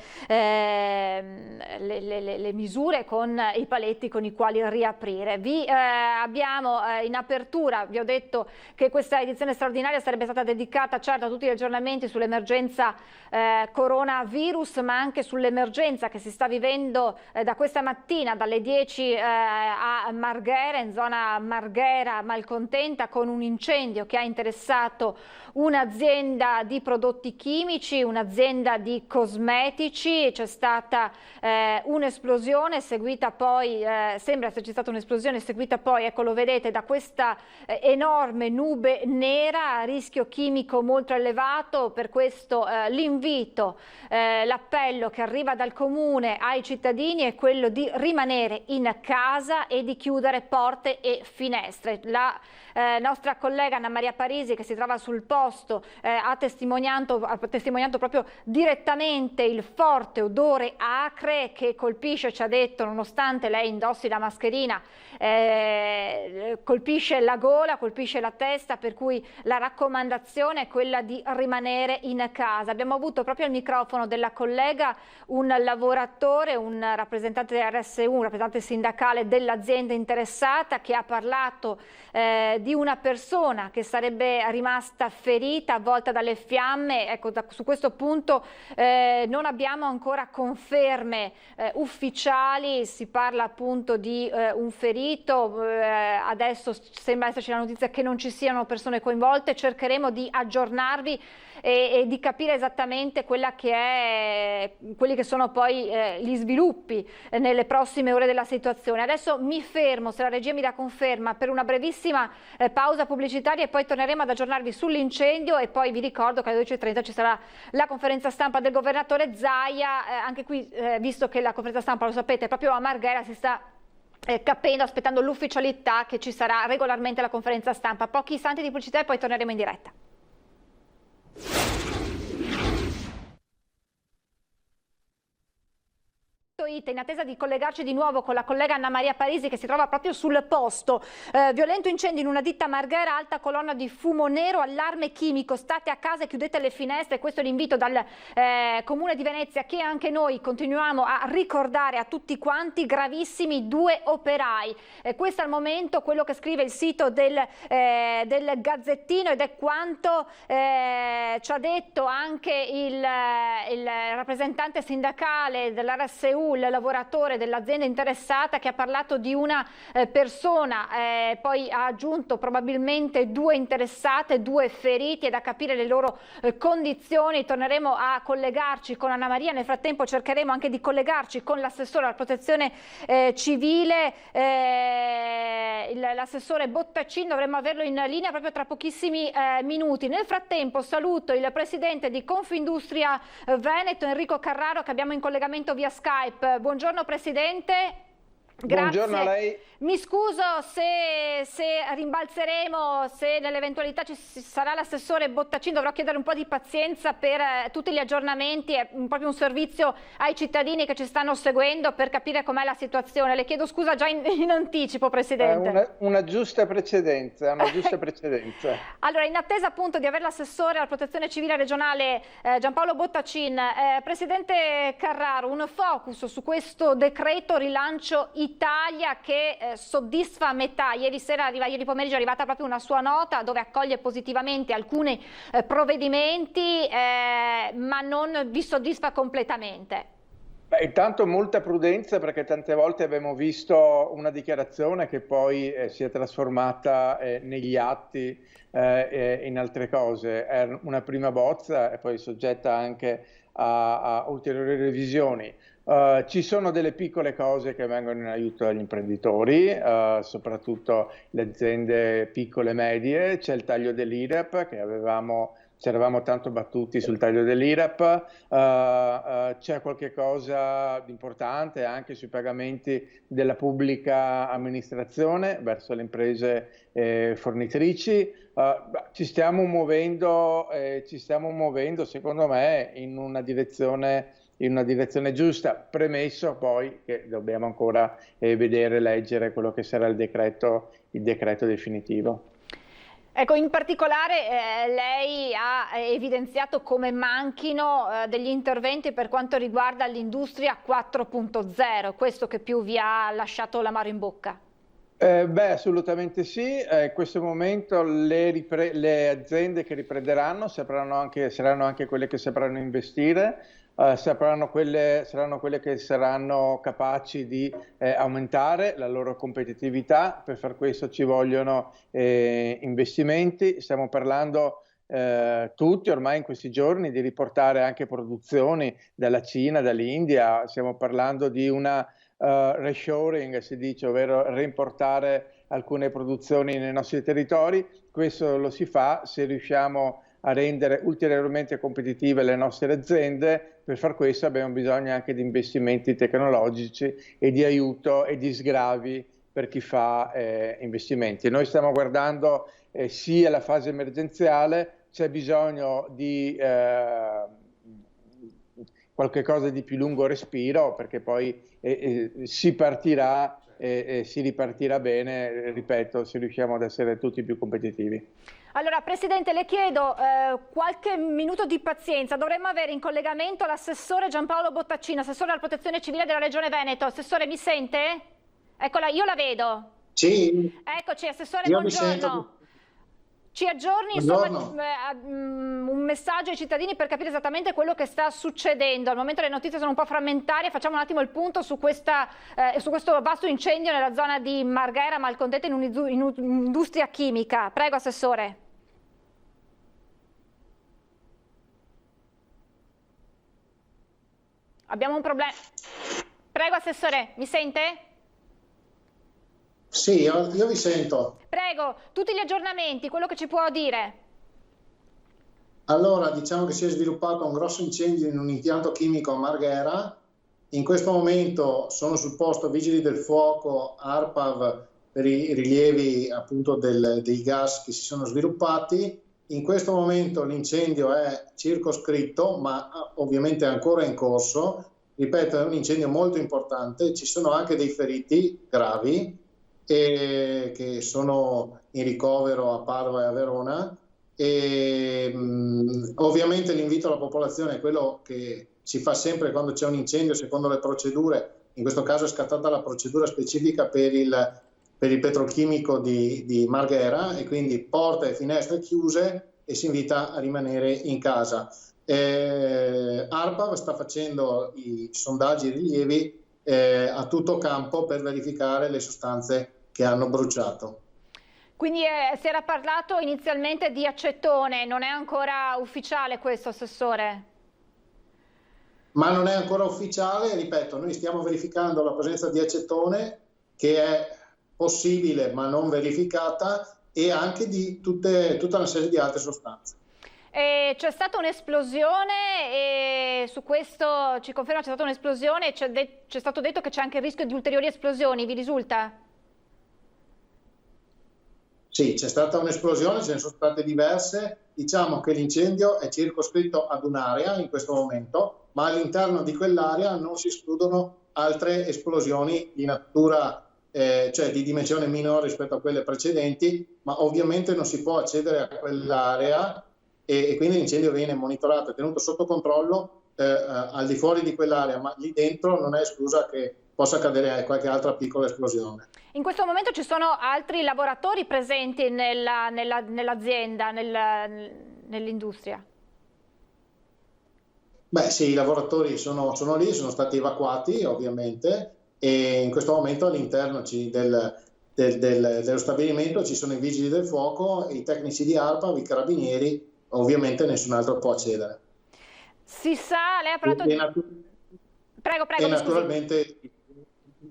A: misure con i paletti con i quali riaprire. Abbiamo in apertura, vi ho detto che questa edizione straordinaria sarebbe stata dedicata certo a tutti gli aggiornamenti sull'emergenza coronavirus, ma anche sull'emergenza che si sta vivendo da questa mattina dalle 10 a Marghera, in zona Marghera Malcontenta, con un incendio che ha interessato un'azienda di prodotti chimici, un'azienda di cosmetici. C'è stata un'esplosione seguita poi, sembra esserci stata un'esplosione seguita poi, ecco lo vedete, da questa enorme nube nera a rischio chimico molto elevato. Per questo l'invito, l'appello che arriva dal Comune ai cittadini è quello di rimanere in casa e di chiudere porte e finestre. La nostra collega Anna Maria Parisi, che si trova sul posto, ha testimoniato proprio direttamente il forte odore acre che colpisce, ci ha detto, nonostante lei indossi la mascherina, colpisce la gola, colpisce la testa, per cui la raccomandazione è quella di rimanere in casa. Abbiamo avuto proprio al microfono della collega un lavoratore, un rappresentante dell'RSU, un rappresentante sindacale dell'azienda interessata, che ha parlato di una persona che sarebbe rimasta ferita, avvolta dalle fiamme. Ecco, su questo punto non abbiamo ancora conferme ufficiali, si parla appunto di un ferito, adesso sembra esserci la notizia che non ci siano persone coinvolte. Cercheremo di aggiornarvi e di capire esattamente quelli che sono poi gli sviluppi nelle prossime ore della situazione. Adesso mi fermo, se la regia mi dà conferma, per una brevissima pausa pubblicitaria e poi torneremo ad aggiornarvi sull'incendio, e poi vi ricordo che alle 12:30 ci sarà la conferenza stampa del governatore Zaia. Anche qui, visto che la conferenza stampa, lo sapete, proprio a Marghera si sta capendo, aspettando l'ufficialità che ci sarà regolarmente la conferenza stampa. Pochi istanti di pubblicità e poi torneremo in diretta. In attesa di collegarci di nuovo con la collega Anna Maria Parisi, che si trova proprio sul posto. Violento incendio in una ditta Marghera, alta colonna di fumo nero, allarme chimico, state a casa e chiudete le finestre. Questo è l'invito dal Comune di Venezia, che anche noi continuiamo a ricordare a tutti quanti. Gravissimi 2 operai. Questo è al momento quello che scrive il sito del Gazzettino, ed è quanto ci ha detto anche il rappresentante sindacale dell'RSU, il lavoratore dell'azienda interessata, che ha parlato di una persona, poi ha aggiunto probabilmente 2 interessate, 2 feriti, e da capire le loro condizioni. Torneremo a collegarci con Anna Maria, nel frattempo cercheremo anche di collegarci con l'assessore alla protezione civile, l'assessore Bottacin. Dovremmo averlo in linea proprio tra pochissimi minuti. Nel frattempo saluto il presidente di Confindustria Veneto, Enrico Carraro, che abbiamo in collegamento via Skype. Buongiorno Presidente. Grazie.
F: Buongiorno a lei.
A: Mi scuso se rimbalzeremo, se nell'eventualità ci sarà l'assessore Bottacin, dovrò chiedere un po' di pazienza per tutti gli aggiornamenti. È proprio un servizio ai cittadini che ci stanno seguendo per capire com'è la situazione. Le chiedo scusa già in anticipo, Presidente.
F: Una giusta precedenza,
A: Allora, in attesa appunto di avere l'assessore alla protezione civile regionale Giampaolo Bottacin, Presidente Carraro, un focus su questo decreto rilancio Italia che soddisfa a metà. Ieri pomeriggio è arrivata proprio una sua nota dove accoglie positivamente alcuni provvedimenti, ma non vi soddisfa completamente.
F: Intanto molta prudenza, perché tante volte abbiamo visto una dichiarazione che poi si è trasformata negli atti in altre cose. È una prima bozza e poi soggetta anche a ulteriori revisioni. Ci sono delle piccole cose che vengono in aiuto agli imprenditori, soprattutto le aziende piccole e medie. C'è il taglio dell'IRAP, che ci eravamo tanto battuti sul taglio dell'IRAP, c'è qualche cosa di importante anche sui pagamenti della pubblica amministrazione verso le imprese fornitrici. Ci stiamo muovendo secondo me in una direzione giusta, premesso poi che dobbiamo ancora leggere quello che sarà il decreto definitivo.
A: Ecco, in particolare lei ha evidenziato come manchino degli interventi per quanto riguarda l'industria 4.0, questo che più vi ha lasciato l'amaro in bocca.
F: Assolutamente sì. In questo momento le aziende che riprenderanno saranno anche quelle che sapranno investire. Saranno quelle che saranno capaci di aumentare la loro competitività. Per far questo ci vogliono investimenti. Stiamo parlando tutti ormai in questi giorni di riportare anche produzioni dalla Cina, dall'India. Stiamo parlando di una reshoring, si dice, ovvero reimportare alcune produzioni nei nostri territori. Questo lo si fa se riusciamo a rendere ulteriormente competitive le nostre aziende. Per far questo abbiamo bisogno anche di investimenti tecnologici e di aiuto e di sgravi per chi fa investimenti. Noi stiamo guardando sia la fase emergenziale, c'è bisogno di qualche cosa di più lungo respiro, perché poi si partirà e si ripartirà bene, ripeto, se riusciamo ad essere tutti più competitivi.
A: Allora, Presidente, le chiedo qualche minuto di pazienza. Dovremmo avere in collegamento l'assessore Giampaolo Bottacin, assessore alla protezione civile della Regione Veneto. Assessore, mi sente? Eccola, io la vedo.
G: Sì.
A: Eccoci, Assessore,
G: io
A: buongiorno. Ci aggiorni insomma, un messaggio ai cittadini per capire esattamente quello che sta succedendo. Al momento le notizie sono un po' frammentarie, facciamo un attimo il punto su questo vasto incendio nella zona di Marghera, Malcontente, in un'industria chimica. Prego, Assessore. Abbiamo un problema. Prego, Assessore, mi sente?
G: Sì, io vi sento.
A: Prego, tutti gli aggiornamenti, quello che ci può dire.
G: Allora, diciamo che si è sviluppato un grosso incendio in un impianto chimico a Marghera, In questo momento sono sul posto Vigili del Fuoco, ARPAV per i rilievi appunto dei gas che si sono sviluppati. In questo momento l'incendio è circoscritto, ma ovviamente è ancora in corso. Ripeto, è un incendio molto importante, ci sono anche dei feriti gravi che sono in ricovero a Padova e a Verona. Ovviamente l'invito alla popolazione è quello che si fa sempre quando c'è un incendio secondo le procedure. In questo caso è scattata la procedura specifica per il petrolchimico di Marghera, e quindi porte e finestre chiuse e si invita a rimanere in casa. ARPAV sta facendo i sondaggi e rilievi a tutto campo per verificare le sostanze che hanno bruciato.
A: Quindi si era parlato inizialmente di acetone, non è ancora ufficiale questo, Assessore?
G: Ma non è ancora ufficiale, ripeto, noi stiamo verificando la presenza di acetone, che è possibile ma non verificata, e anche di tutta una serie di altre sostanze.
A: C'è stata un'esplosione e su questo ci conferma c'è stata un'esplosione e c'è stato detto che c'è anche il rischio di ulteriori esplosioni, vi risulta?
G: Sì, c'è stata un'esplosione, ce ne sono state diverse. Diciamo che l'incendio è circoscritto ad un'area in questo momento, ma all'interno di quell'area non si escludono altre esplosioni di natura, cioè di dimensione minore rispetto a quelle precedenti, ma ovviamente non si può accedere a quell'area e quindi l'incendio viene monitorato e tenuto sotto controllo al di fuori di quell'area, ma lì dentro non è esclusa che possa accadere qualche altra piccola esplosione.
A: In questo momento ci sono altri lavoratori presenti nell'azienda, nell'industria?
G: Beh sì, i lavoratori sono lì, sono stati evacuati ovviamente, e in questo momento all'interno dello stabilimento ci sono i vigili del fuoco, i tecnici di ARPA, i carabinieri, ovviamente nessun altro può accedere.
A: Si sa, lei ha parlato di... Prego,
G: e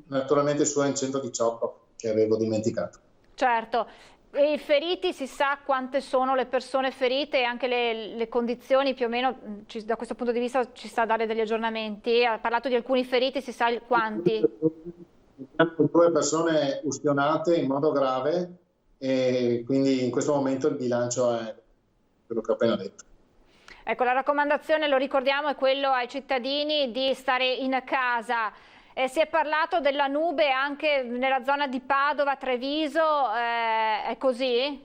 G: naturalmente su N118 che avevo dimenticato.
A: Certo, e i feriti, si sa quante sono le persone ferite e anche le condizioni più o meno, da questo punto di vista ci sa dare degli aggiornamenti? Ha parlato di alcuni feriti, si sa quanti?
G: 2 persone ustionate in modo grave, e quindi in questo momento il bilancio è quello che ho appena detto.
A: Ecco, la raccomandazione, lo ricordiamo, è quello ai cittadini di stare in casa. Si è parlato della nube anche nella zona di Padova, Treviso, è così?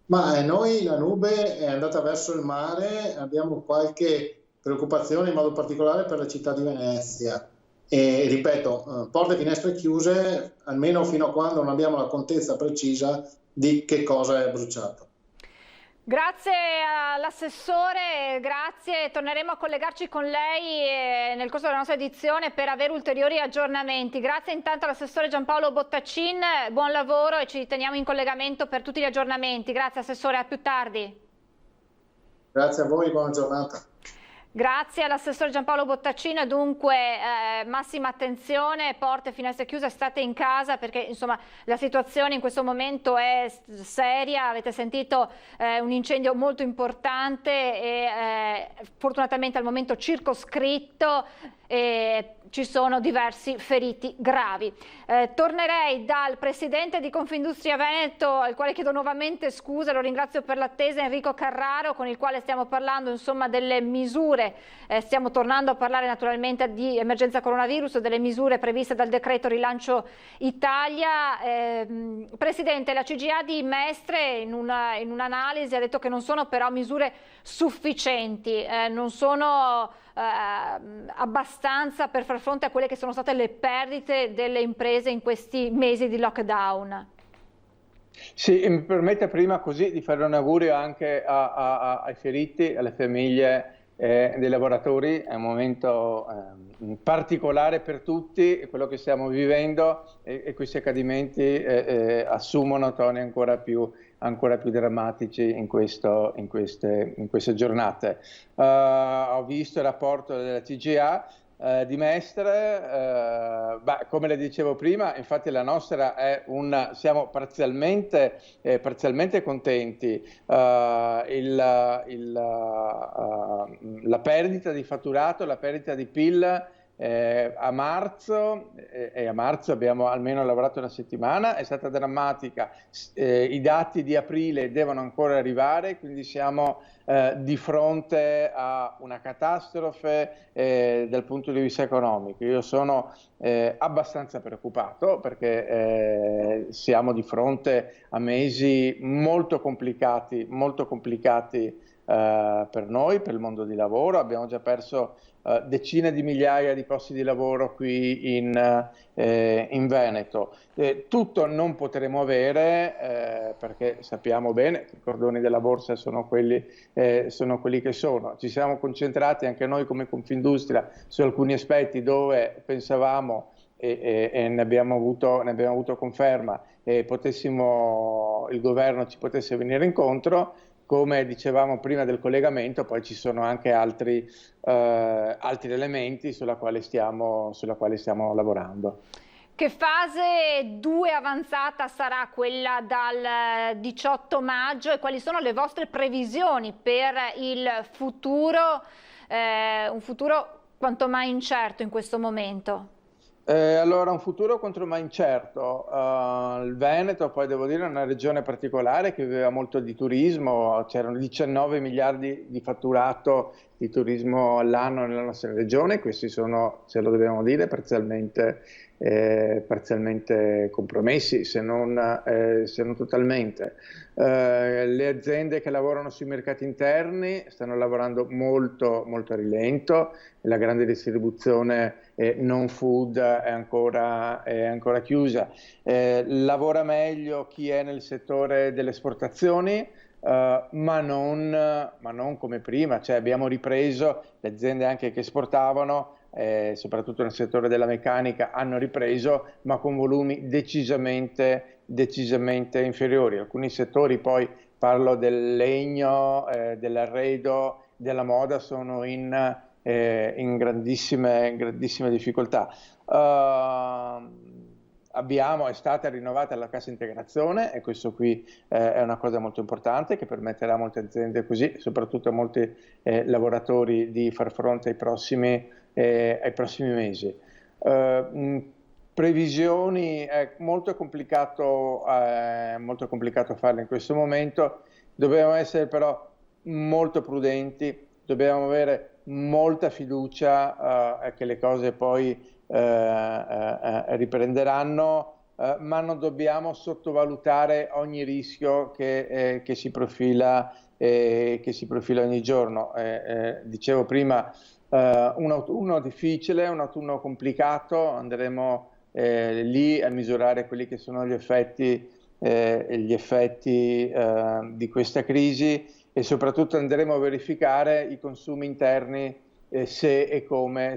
G: Ma noi la nube è andata verso il mare, abbiamo qualche preoccupazione in modo particolare per la città di Venezia. E ripeto, porte e finestre chiuse, almeno fino a quando non abbiamo la contezza precisa di che cosa è bruciato.
A: Grazie all'assessore, grazie, torneremo a collegarci con lei nel corso della nostra edizione per avere ulteriori aggiornamenti. Grazie intanto all'assessore Giampaolo Bottacin, buon lavoro e ci teniamo in collegamento per tutti gli aggiornamenti. Grazie assessore, a più tardi.
G: Grazie a voi, buona giornata.
A: Grazie all'assessore Giampaolo Bottacin. Dunque massima attenzione, porte e finestre chiuse, state in casa perché insomma la situazione in questo momento è seria. Avete sentito un incendio molto importante e fortunatamente al momento circoscritto. Ci sono diversi feriti gravi. Tornerei dal presidente di Confindustria Veneto, al quale chiedo nuovamente scusa, lo ringrazio per l'attesa, Enrico Carraro, con il quale stiamo parlando insomma delle misure, stiamo tornando a parlare naturalmente di emergenza coronavirus, delle misure previste dal decreto Rilancio Italia. Presidente, la CGIA di Mestre in un'analisi ha detto che non sono però misure sufficienti, non sono abbastanza per far fronte a quelle che sono state le perdite delle imprese in questi mesi di lockdown.
F: Sì, mi permette prima così di fare un augurio anche ai feriti, alle famiglie dei lavoratori. È un momento particolare per tutti, quello che stiamo vivendo, e questi accadimenti assumono toni ancora più drammatici in queste giornate. Ho visto il rapporto della CGIA, di Mestre, come le dicevo prima, infatti la nostra è siamo parzialmente contenti. La perdita di fatturato, la perdita di PIL a marzo abbiamo almeno lavorato una settimana, è stata drammatica. I dati di aprile devono ancora arrivare, quindi siamo di fronte a una catastrofe dal punto di vista economico. Io sono abbastanza preoccupato perché siamo di fronte a mesi molto complicati per noi, per il mondo di lavoro. Abbiamo già perso decine di migliaia di posti di lavoro qui in Veneto. Tutto non potremo avere perché sappiamo bene che i cordoni della borsa sono quelli che sono. Ci siamo concentrati anche noi come Confindustria su alcuni aspetti dove pensavamo e ne abbiamo avuto conferma e il governo ci potesse venire incontro. Come dicevamo prima del collegamento, poi ci sono anche altri elementi sulla quale stiamo lavorando.
A: Che fase 2 avanzata sarà quella dal 18 maggio e quali sono le vostre previsioni per il futuro, un futuro quanto mai incerto in questo momento?
F: Allora, un futuro quanto mai incerto. Il Veneto, poi devo dire, è una regione particolare che viveva molto di turismo, c'erano 19 miliardi di fatturato di turismo all'anno nella nostra regione, questi sono, se lo dobbiamo dire, parzialmente compromessi, se non totalmente. Le aziende che lavorano sui mercati interni stanno lavorando molto a rilento, la grande distribuzione non food è ancora chiusa. Lavora meglio chi è nel settore delle esportazioni, ma non come prima, cioè abbiamo ripreso, le aziende anche che esportavano, soprattutto nel settore della meccanica, hanno ripreso, ma con volumi decisamente inferiori. Alcuni settori, poi parlo del legno, dell'arredo, della moda, sono in grandissime difficoltà. È stata rinnovata la cassa integrazione e questo qui è una cosa molto importante che permetterà a molte aziende così, soprattutto a molti lavoratori, di far fronte ai prossimi mesi. Previsioni è molto complicato farle in questo momento. Dobbiamo essere però molto prudenti, dobbiamo avere molta fiducia che le cose poi riprenderanno, ma non dobbiamo sottovalutare ogni rischio che si profila ogni giorno. Dicevo prima, un autunno difficile, un autunno complicato, andremo lì a misurare quelli che sono gli effetti di questa crisi e soprattutto andremo a verificare i consumi interni se e come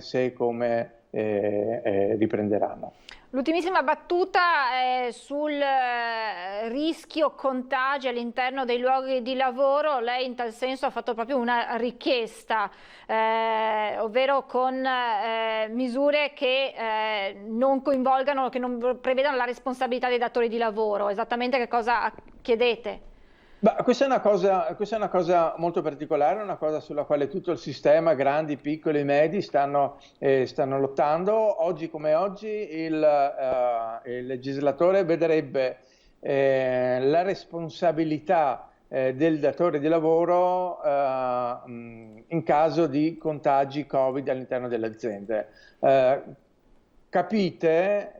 F: riprenderanno.
A: L'ultimissima battuta è sul rischio contagi all'interno dei luoghi di lavoro. Lei in tal senso ha fatto proprio una richiesta, ovvero con misure che non coinvolgano, che non prevedano la responsabilità dei datori di lavoro. Esattamente che cosa chiedete?
F: Questa è una cosa molto particolare, una cosa sulla quale tutto il sistema, grandi, piccoli, medi, stanno lottando. Oggi come oggi il legislatore vedrebbe la responsabilità del datore di lavoro in caso di contagi Covid all'interno delle aziende.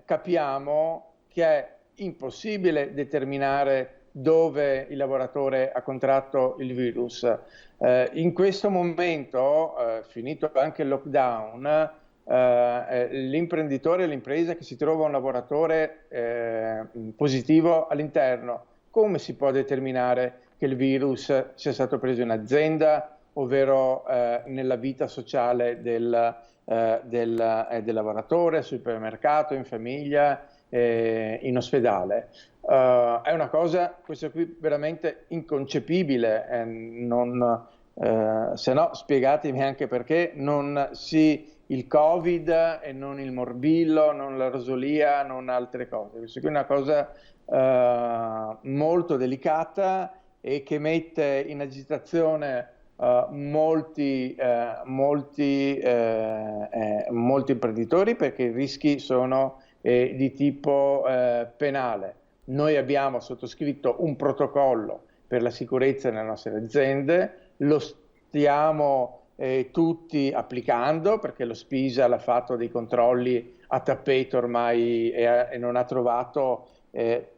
F: Capiamo che è impossibile determinare dove il lavoratore ha contratto il virus. In questo momento, finito anche il lockdown, l'imprenditore e l'impresa che si trova un lavoratore positivo all'interno, come si può determinare che il virus sia stato preso in azienda, ovvero nella vita sociale del lavoratore, al supermercato, in famiglia, in ospedale? È una cosa, questo qui, veramente inconcepibile, se no spiegatemi anche perché non si il Covid e non il morbillo, non la rosolia, non altre cose. Questa qui è una cosa molto delicata e che mette in agitazione molti imprenditori, perché i rischi sono di tipo penale. Noi abbiamo sottoscritto un protocollo per la sicurezza nelle nostre aziende, lo stiamo tutti applicando, perché lo Spisa l'ha fatto dei controlli a tappeto ormai e non ha trovato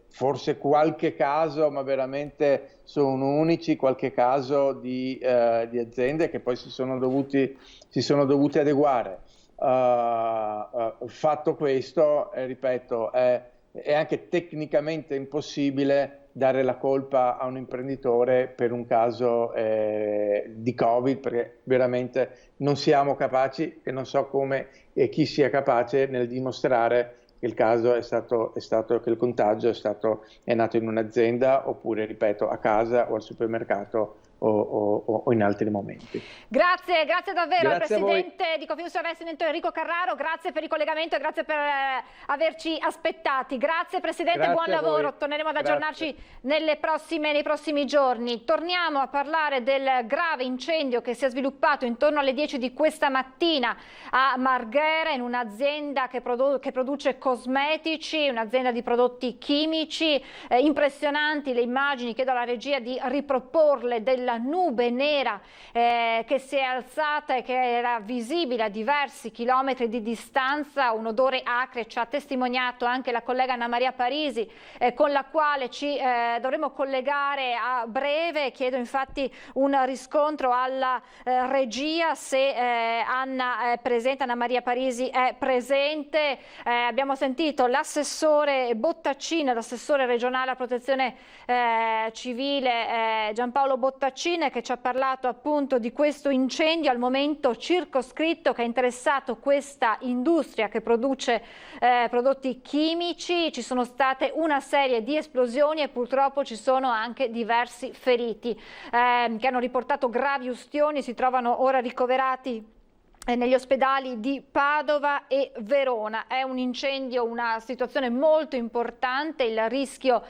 F: forse qualche caso, ma veramente sono unici, qualche caso di aziende che poi si sono dovute adeguare. Fatto questo, ripeto, è anche tecnicamente impossibile dare la colpa a un imprenditore per un caso di Covid, perché veramente non siamo capaci, e non so come e chi sia capace nel dimostrare che il caso è stato che il contagio è nato in un'azienda, oppure, ripeto, a casa o al supermercato o in altri momenti.
A: Grazie davvero al
F: Presidente
A: Presidente di Confindustria Investimento Enrico Carraro, grazie per il collegamento e grazie per averci aspettati. Grazie Presidente,
F: grazie,
A: buon lavoro, torneremo ad aggiornarci nei prossimi giorni. Torniamo a parlare del grave incendio che si è sviluppato intorno alle 10 di questa mattina a Marghera, in un'azienda che produce cosmetici, un'azienda di prodotti chimici. Impressionanti le immagini, chiedo alla regia di riproporle, della nube nera che si è alzata e che era visibile a diversi chilometri di distanza, un odore acre, ci ha testimoniato anche la collega Anna Maria Parisi, con la quale ci dovremo collegare a breve. Chiedo infatti un riscontro alla regia, se Anna è presente, Anna Maria Parisi è presente. Abbiamo sentito l'assessore Bottaccina, l'assessore regionale a protezione civile Giampaolo Bottaccina, che ci ha parlato appunto di questo incendio al momento circoscritto che ha interessato questa industria che produce prodotti chimici. Ci sono state una serie di esplosioni e purtroppo ci sono anche diversi feriti che hanno riportato gravi ustioni, si trovano ora ricoverati negli ospedali di Padova e Verona. È un incendio, una situazione molto importante, il rischio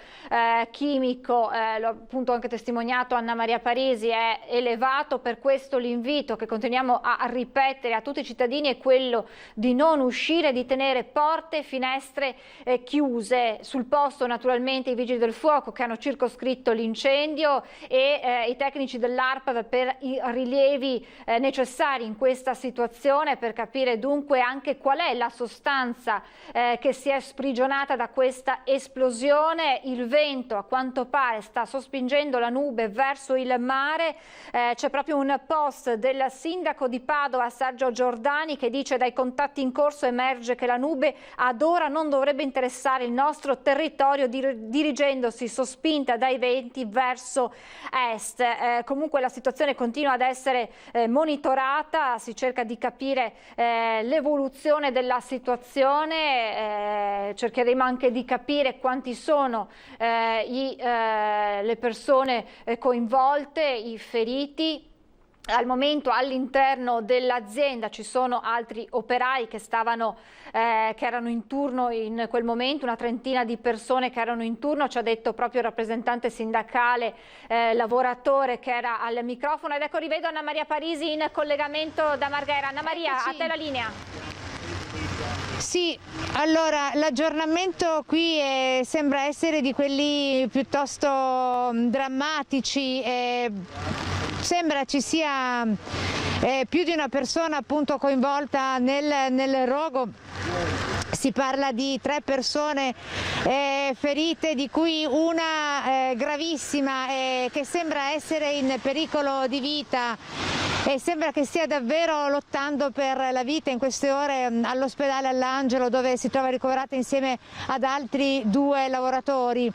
A: chimico, l'ho appunto anche testimoniato Anna Maria Parisi, è elevato. Per questo l'invito che continuiamo a ripetere a tutti i cittadini è quello di non uscire, di tenere porte e finestre chiuse. Sul posto naturalmente i vigili del fuoco che hanno circoscritto l'incendio e i tecnici dell'ARPAV per i rilievi necessari in questa situazione, per capire dunque anche qual è la sostanza che si è sprigionata da questa esplosione. Il vento a quanto pare sta sospingendo la nube verso il mare. C'è proprio un post del sindaco di Padova Sergio Giordani che dice: dai contatti in corso emerge che la nube ad ora non dovrebbe interessare il nostro territorio, dirigendosi sospinta dai venti verso est. Comunque la situazione continua ad essere monitorata, si cerca di capire l'evoluzione della situazione, cercheremo anche di capire quanti sono le persone coinvolte, i feriti. Al momento all'interno dell'azienda ci sono altri operai che erano in turno in quel momento, una trentina di persone che erano in turno, ci ha detto proprio il rappresentante sindacale lavoratore che era al microfono. Ed ecco, rivedo Anna Maria Parisi in collegamento da Marghera. Anna Maria, a te la linea.
B: Sì, allora l'aggiornamento qui sembra essere di quelli piuttosto drammatici. Sembra ci sia più di una persona appunto coinvolta nel rogo. Si parla di 3 persone ferite, di cui una gravissima che sembra essere in pericolo di vita e sembra che stia davvero lottando per la vita in queste ore all'ospedale All'Angelo, dove si trova ricoverata insieme ad altri 2 lavoratori.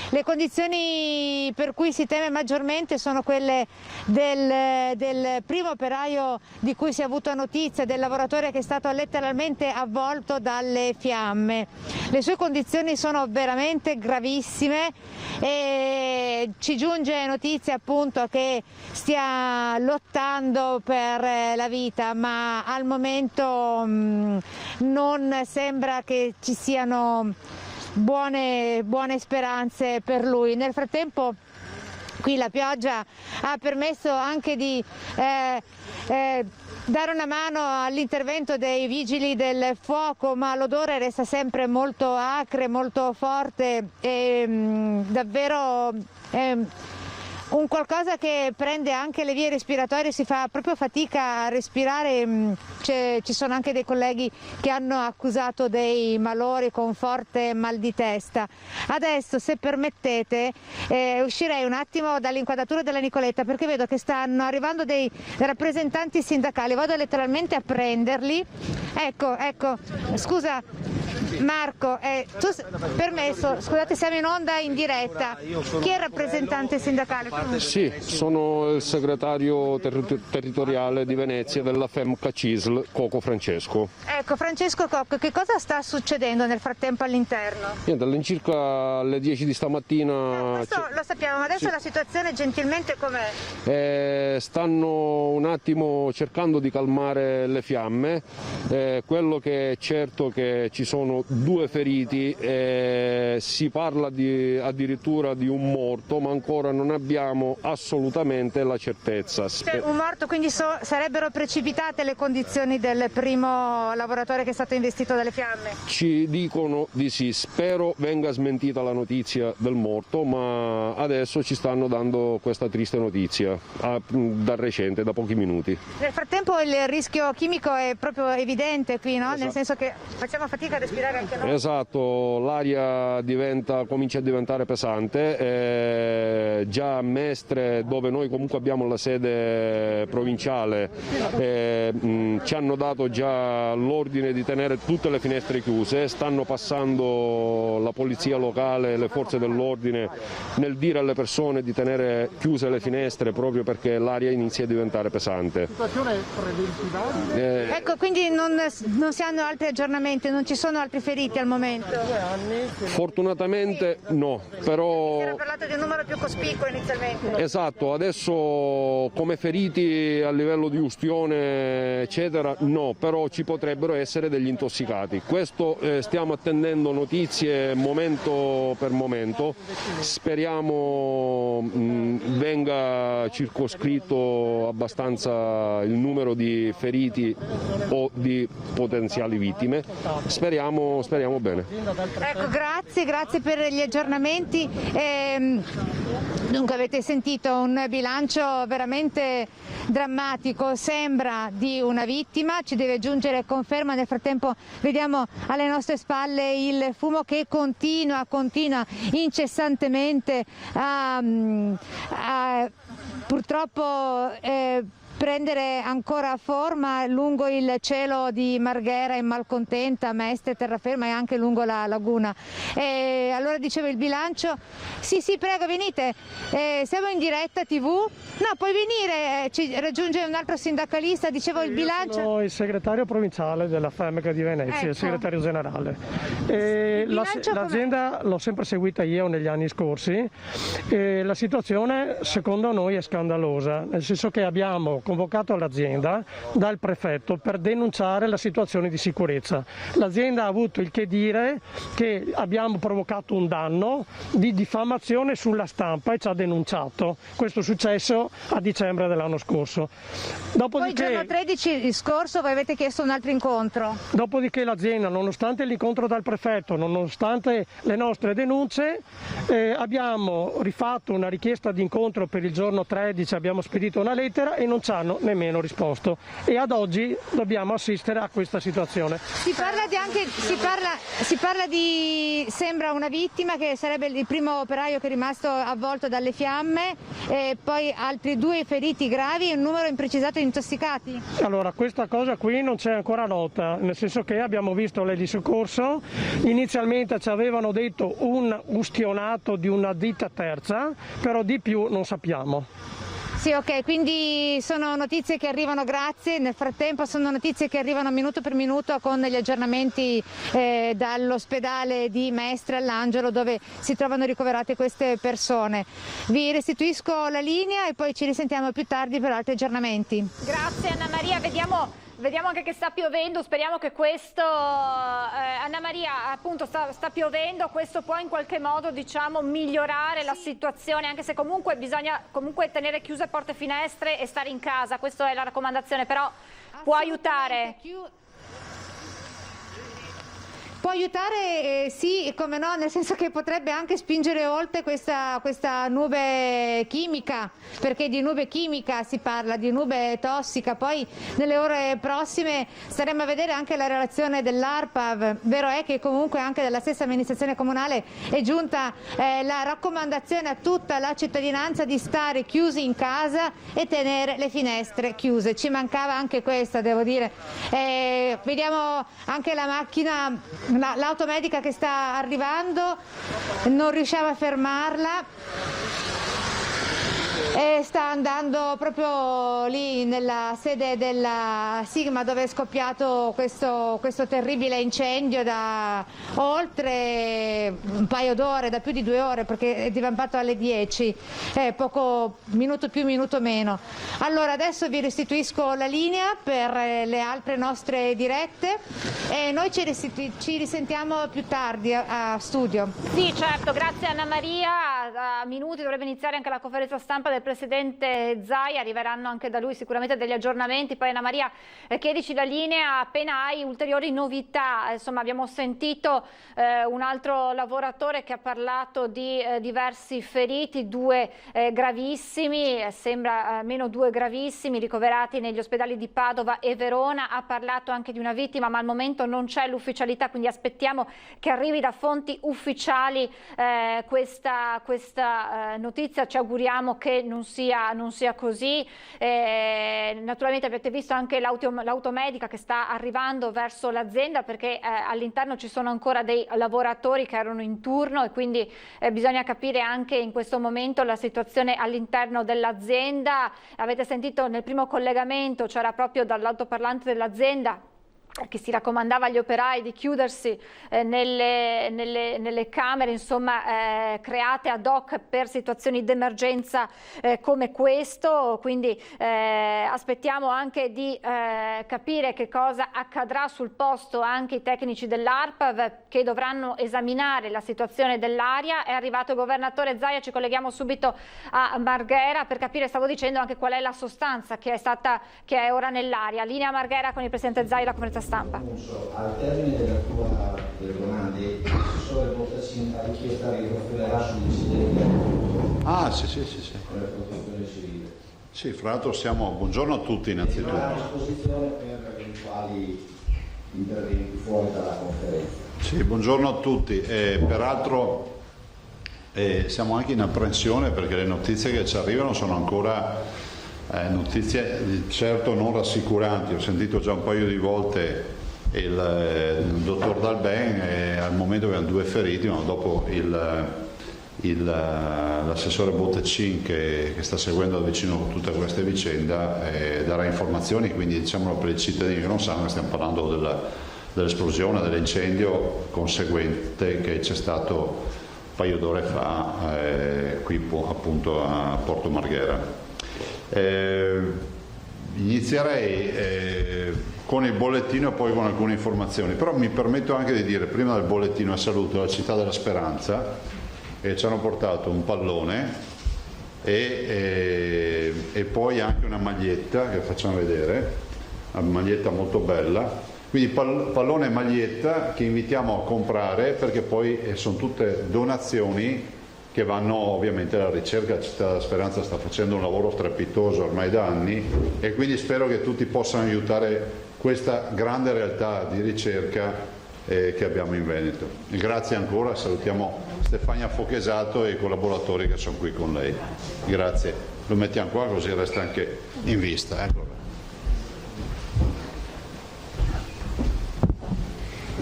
B: Le condizioni per cui si teme maggiormente sono quelle del primo operaio di cui si è avuto notizia, del lavoratore che è stato letteralmente avvolto dalle fiamme. Le sue condizioni sono veramente gravissime e ci giunge notizia appunto che stia lottando per la vita, ma al momento non sembra che ci siano buone speranze per lui. Nel frattempo qui la pioggia ha permesso anche di dare una mano all'intervento dei vigili del fuoco, ma l'odore resta sempre molto acre, molto forte e davvero un qualcosa che prende anche le vie respiratorie, si fa proprio fatica a respirare. Ci sono anche dei colleghi che hanno accusato dei malori con forte mal di testa. Adesso, se permettete, uscirei un attimo dall'inquadratura della Nicoletta, perché vedo che stanno arrivando dei rappresentanti sindacali. Vado letteralmente a prenderli. Ecco, scusa Marco, tu permesso, scusate, siamo in onda in diretta. Chi è il rappresentante sindacale?
H: Sì, sono il segretario territoriale di Venezia della FEMCA CISL, Coco Francesco.
B: Ecco, Francesco Coco, che cosa sta succedendo nel frattempo all'interno?
H: Niente, all'incirca alle 10 di stamattina...
B: questo lo sappiamo, ma adesso sì. La situazione gentilmente com'è?
H: Stanno un attimo cercando di calmare le fiamme, quello che è certo che ci sono 2 feriti, si parla addirittura di un morto, ma ancora non abbiamo assolutamente la certezza.
B: Cioè, un morto, quindi sarebbero precipitate le condizioni del primo lavoratore che è stato investito dalle fiamme?
H: Ci dicono di sì, spero venga smentita la notizia del morto, ma adesso ci stanno dando questa triste notizia, da recente, da pochi minuti.
B: Nel frattempo il rischio chimico è proprio evidente qui, no? Esatto. Nel senso che facciamo fatica a respirare anche noi.
H: Esatto, l'aria comincia a diventare pesante, già a Mestre, dove noi comunque abbiamo la sede provinciale, ci hanno dato già l'ordine di tenere tutte le finestre chiuse, stanno passando la polizia locale, le forze dell'ordine nel dire alle persone di tenere chiuse le finestre proprio perché l'aria inizia a diventare pesante.
I: Situazione preventiva?
B: Ecco, quindi non si hanno altri aggiornamenti, non ci sono altri feriti al momento?
H: Fortunatamente no, però...
B: Si era parlato di un numero più cospicuo inizialmente.
H: Esatto, adesso come feriti a livello di ustione eccetera no, però ci potrebbero essere degli intossicati. Questo stiamo attendendo notizie momento per momento, speriamo venga circoscritto abbastanza il numero di feriti o di potenziali vittime, speriamo bene.
B: Ecco, grazie per gli aggiornamenti. Dunque avete sentito un bilancio veramente drammatico, sembra di una vittima, ci deve giungere conferma. Nel frattempo vediamo alle nostre spalle il fumo che continua incessantemente a purtroppo prendere ancora forma lungo il cielo di Marghera e Malcontenta, Mestre, Terraferma e anche lungo la laguna. Allora dicevo il bilancio, sì prego venite, siamo in diretta TV, no puoi venire, ci raggiunge un altro sindacalista, dicevo il bilancio.
I: Sono il segretario provinciale della FEMCA di Venezia, ecco. Il segretario generale. L'azienda l'ho sempre seguita io negli anni scorsi e la situazione secondo noi è scandalosa, nel senso che abbiamo convocato l'azienda dal prefetto per denunciare la situazione di sicurezza. L'azienda ha avuto il che dire che abbiamo provocato un danno di diffamazione sulla stampa e ci ha denunciato. Questo è successo a dicembre dell'anno scorso.
B: Poi il giorno 13 scorso voi avete chiesto un altro incontro.
I: Dopodiché l'azienda, nonostante l'incontro dal prefetto, nonostante le nostre denunce, abbiamo rifatto una richiesta di incontro per il giorno 13, abbiamo spedito una lettera e non ci ha hanno nemmeno risposto, e ad oggi dobbiamo assistere a questa situazione.
B: Si parla di sembra una vittima che sarebbe il primo operaio che è rimasto avvolto dalle fiamme, e poi altri 2 feriti gravi e un numero imprecisato di intossicati.
I: Allora, questa cosa qui non c'è ancora nota, nel senso che abbiamo visto le di soccorso, inizialmente ci avevano detto un ustionato di una ditta terza, però di più non sappiamo.
B: Sì, ok, quindi sono notizie che arrivano, grazie. Nel frattempo sono notizie che arrivano minuto per minuto con gli aggiornamenti dall'ospedale di Mestre all'Angelo, dove si trovano ricoverate queste persone. Vi restituisco la linea e poi ci risentiamo più tardi per altri aggiornamenti.
A: Grazie Anna Maria, vediamo anche che sta piovendo, speriamo che questo, Anna Maria, appunto sta piovendo, questo può in qualche modo, diciamo, migliorare la situazione, anche se comunque bisogna tenere chiuse porte e finestre e stare in casa, questa è la raccomandazione, però può aiutare.
B: Può aiutare, sì, come no, nel senso che potrebbe anche spingere oltre questa nube chimica, perché di nube chimica si parla, di nube tossica. Poi nelle ore prossime staremo a vedere anche la relazione dell'ARPAV. Vero è che comunque anche dalla stessa amministrazione comunale è giunta la raccomandazione a tutta la cittadinanza di stare chiusi in casa e tenere le finestre chiuse. Ci mancava anche questa, devo dire. Vediamo anche la macchina, l'automedica che sta arrivando, non riusciamo a fermarla e sta andando proprio lì nella sede della Sigma, dove è scoppiato questo terribile incendio da oltre un paio d'ore, da più di 2 ore, perché è divampato alle 10, poco, minuto più, minuto meno. Allora adesso vi restituisco la linea per le altre nostre dirette e noi ci risentiamo più tardi a studio.
A: Sì, certo, grazie Anna Maria. A minuti dovrebbe iniziare anche la conferenza stampa del Presidente Zaia, arriveranno anche da lui sicuramente degli aggiornamenti. Poi Anna Maria, chiedici la linea appena hai ulteriori novità. Insomma, abbiamo sentito un altro lavoratore che ha parlato di diversi feriti, 2 gravissimi, sembra almeno 2 gravissimi ricoverati negli ospedali di Padova e Verona. Ha parlato anche di una vittima, ma al momento non c'è l'ufficialità, quindi aspettiamo che arrivi da fonti ufficiali questa notizia. Ci auguriamo che non sia così. Naturalmente avete visto anche l'automedica che sta arrivando verso l'azienda, perché all'interno ci sono ancora dei lavoratori che erano in turno e quindi bisogna capire anche in questo momento la situazione all'interno dell'azienda. Avete sentito nel primo collegamento, c'era proprio dall'altoparlante dell'azienda che si raccomandava agli operai di chiudersi nelle camere, insomma, create ad hoc per situazioni d'emergenza come questo. Quindi aspettiamo anche di capire che cosa accadrà sul posto. Anche i tecnici dell'ARPAV che dovranno esaminare la situazione dell'aria. È arrivato il governatore Zaia, ci colleghiamo subito a Marghera per capire, stavo dicendo, anche qual è la sostanza che è ora nell'aria. Linea Marghera con il Presidente Zaia e la conferenza stampa.
J: Al termine delle domande, l'assessore Bottacin ha richiesto che confermerà sull'incidente.
K: Ah, sì. Con la protezione civile. Sì, fra l'altro buongiorno a tutti innanzitutto.
J: A disposizione per eventuali interventi fuori dalla conferenza.
K: Sì, buongiorno a tutti. Peraltro siamo anche in apprensione perché le notizie che ci arrivano sono ancora notizie certo non rassicuranti. Ho sentito già un paio di volte il dottor Dalben e al momento abbiamo 2 feriti, ma dopo l'assessore Bottacin che sta seguendo da vicino tutte queste vicende darà informazioni, quindi diciamolo per i cittadini che non sanno che stiamo parlando dell'esplosione, dell'incendio conseguente che c'è stato un paio d'ore fa qui appunto a Porto Marghera. Inizierei con il bollettino e poi con alcune informazioni, però mi permetto anche di dire prima del bollettino a saluto la Città della Speranza, che ci hanno portato un pallone e poi anche una maglietta che facciamo vedere, una maglietta molto bella, quindi pallone e maglietta che invitiamo a comprare perché poi sono tutte donazioni che vanno ovviamente alla ricerca. Città della Speranza sta facendo un lavoro strepitoso ormai da anni e quindi spero che tutti possano aiutare questa grande realtà di ricerca che abbiamo in Veneto. E grazie ancora, salutiamo Stefania Fochesato e i collaboratori che sono qui con lei. Grazie. Lo mettiamo qua così resta anche in vista. Eccolo.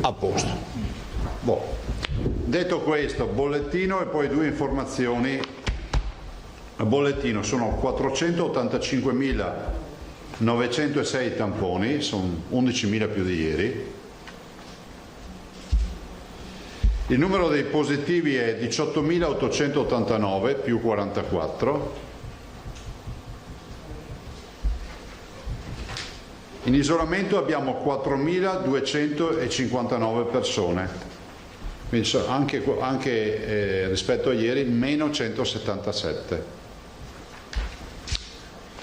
K: A posto. Boh. Detto questo, bollettino e poi due informazioni. A bollettino sono 485.906 tamponi, sono 11.000 più di ieri. Il numero dei positivi è 18.889 più 44. In isolamento abbiamo 4.259 persone, quindi anche rispetto a ieri meno 177.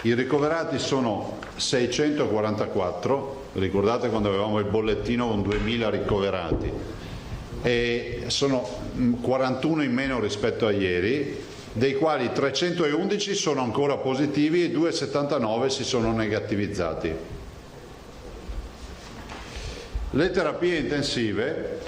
K: I ricoverati sono 644, ricordate quando avevamo il bollettino con 2.000 ricoverati, e sono 41 in meno rispetto a ieri, dei quali 311 sono ancora positivi e 279 si sono negativizzati. Le terapie intensive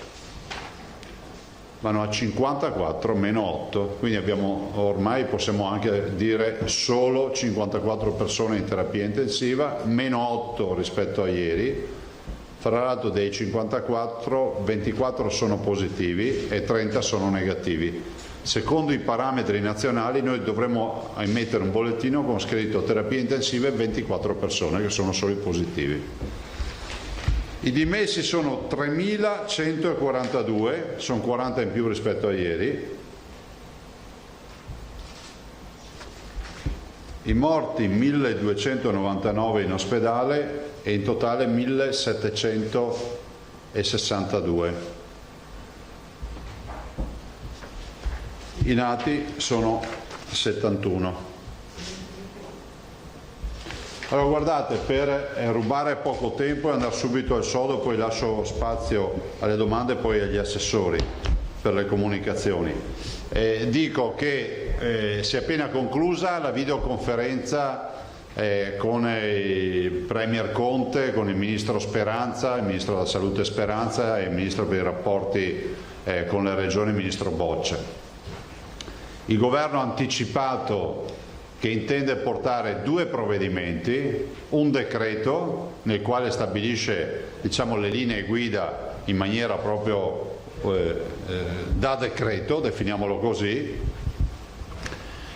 K: vanno a 54 meno 8, quindi ormai possiamo anche dire solo 54 persone in terapia intensiva, meno 8 rispetto a ieri. Fra l'altro dei 54, 24 sono positivi e 30 sono negativi. Secondo i parametri nazionali noi dovremmo emettere un bollettino con scritto terapie intensive 24 persone che sono solo i positivi. I dimessi sono 3.142, sono 40 in più rispetto a ieri. I morti 1.299 in ospedale e in totale 1.762. I nati sono 71. Allora guardate, per rubare poco tempo e andare subito al sodo, poi lascio spazio alle domande e poi agli assessori per le comunicazioni. Dico che si è appena conclusa la videoconferenza con il Premier Conte, con il Ministro Speranza, il Ministro della Salute Speranza e il Ministro per i rapporti con le regioni, il Ministro Boccia. Il Governo ha anticipato che intende portare due provvedimenti, un decreto nel quale stabilisce le linee guida in maniera proprio da decreto, definiamolo così,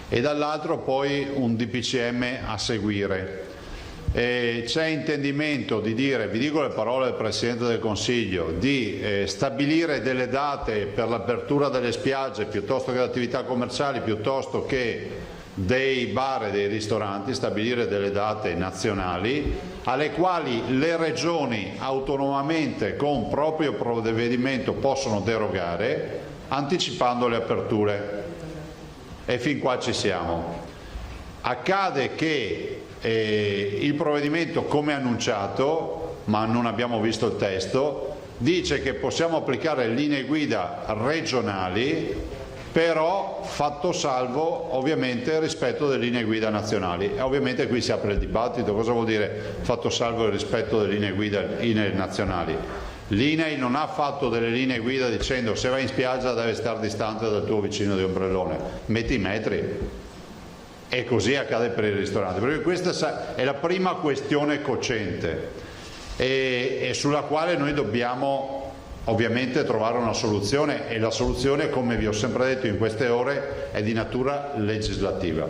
K: e dall'altro poi un DPCM a seguire. C'è intendimento di dire, vi dico le parole del Presidente del Consiglio, di stabilire delle date per l'apertura delle spiagge piuttosto che le attività commerciali, piuttosto che dei bar e dei ristoranti, stabilire delle date nazionali alle quali le regioni autonomamente con proprio provvedimento possono derogare anticipando le aperture, e fin qua ci siamo. Accade che il provvedimento, come annunciato, ma non abbiamo visto il testo, dice che possiamo applicare linee guida regionali, però fatto salvo ovviamente il rispetto delle linee guida nazionali. E ovviamente qui si apre il dibattito, cosa vuol dire fatto salvo il rispetto delle linee guida nazionali? L'INAIL non ha fatto delle linee guida dicendo se vai in spiaggia deve stare distante dal tuo vicino di ombrellone, metti i metri, e così accade per i ristoranti. Perché questa è la prima questione cocente e sulla quale noi dobbiamo ovviamente trovare una soluzione, e la soluzione, come vi ho sempre detto in queste ore, è di natura legislativa.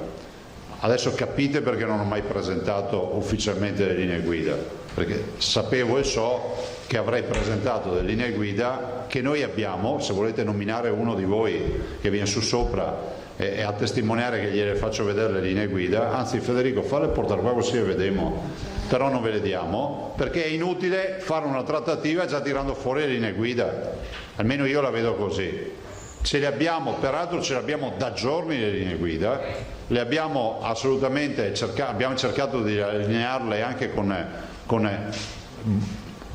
K: Adesso capite perché non ho mai presentato ufficialmente le linee guida, perché sapevo e so che avrei presentato delle linee guida che noi abbiamo. Se volete nominare uno di voi che viene su sopra e a testimoniare che gliele faccio vedere le linee guida, anzi Federico falle portare qua così le vediamo, però non ve le diamo perché è inutile fare una trattativa già tirando fuori le linee guida, almeno io la vedo così. Ce le abbiamo, peraltro ce le abbiamo da giorni le linee guida, le abbiamo assolutamente abbiamo cercato di allinearle anche con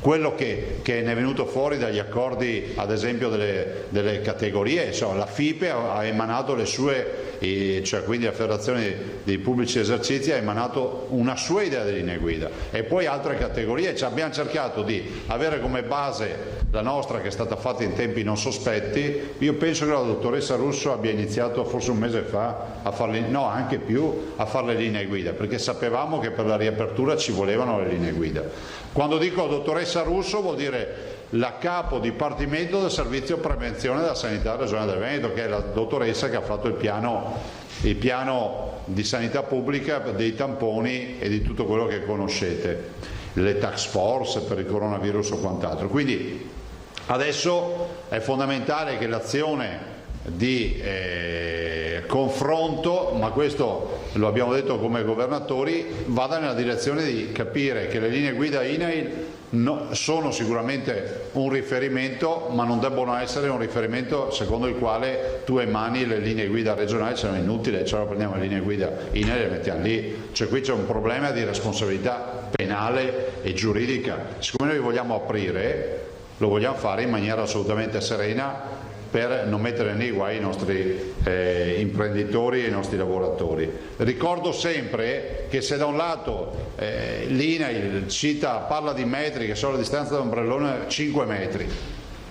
K: quello che ne è venuto fuori dagli accordi, ad esempio delle categorie, insomma, la FIPE ha emanato le sue, cioè quindi la Federazione dei Pubblici Esercizi ha emanato una sua idea di linee guida, e poi altre categorie. Cioè, abbiamo cercato di avere come base la nostra, che è stata fatta in tempi non sospetti. Io penso che la dottoressa Russo abbia iniziato forse un mese fa a farle, no, anche più, a fare le linee guida, perché sapevamo che per la riapertura ci volevano le linee guida. Quando dico dottoressa Russo vuol dire la capo dipartimento del servizio prevenzione della sanità regionale del Veneto, che è la dottoressa che ha fatto il piano di sanità pubblica dei tamponi e di tutto quello che conoscete, le task force per il coronavirus o quant'altro. Quindi adesso è fondamentale che l'azione di confronto, ma questo lo abbiamo detto come governatori, vada nella direzione di capire che le linee guida INAIL sono sicuramente un riferimento, ma non debbono essere un riferimento secondo il quale tu emani le linee guida regionali, sono inutili, cioè prendiamo le linee guida INAIL e le mettiamo lì. Cioè qui c'è un problema di responsabilità penale e giuridica. Siccome noi vogliamo aprire, lo vogliamo fare in maniera assolutamente serena, per non mettere nei guai i nostri imprenditori e i nostri lavoratori. Ricordo sempre che se da un lato l'INAIL parla di metri, che sono la distanza da ombrellone 5 metri,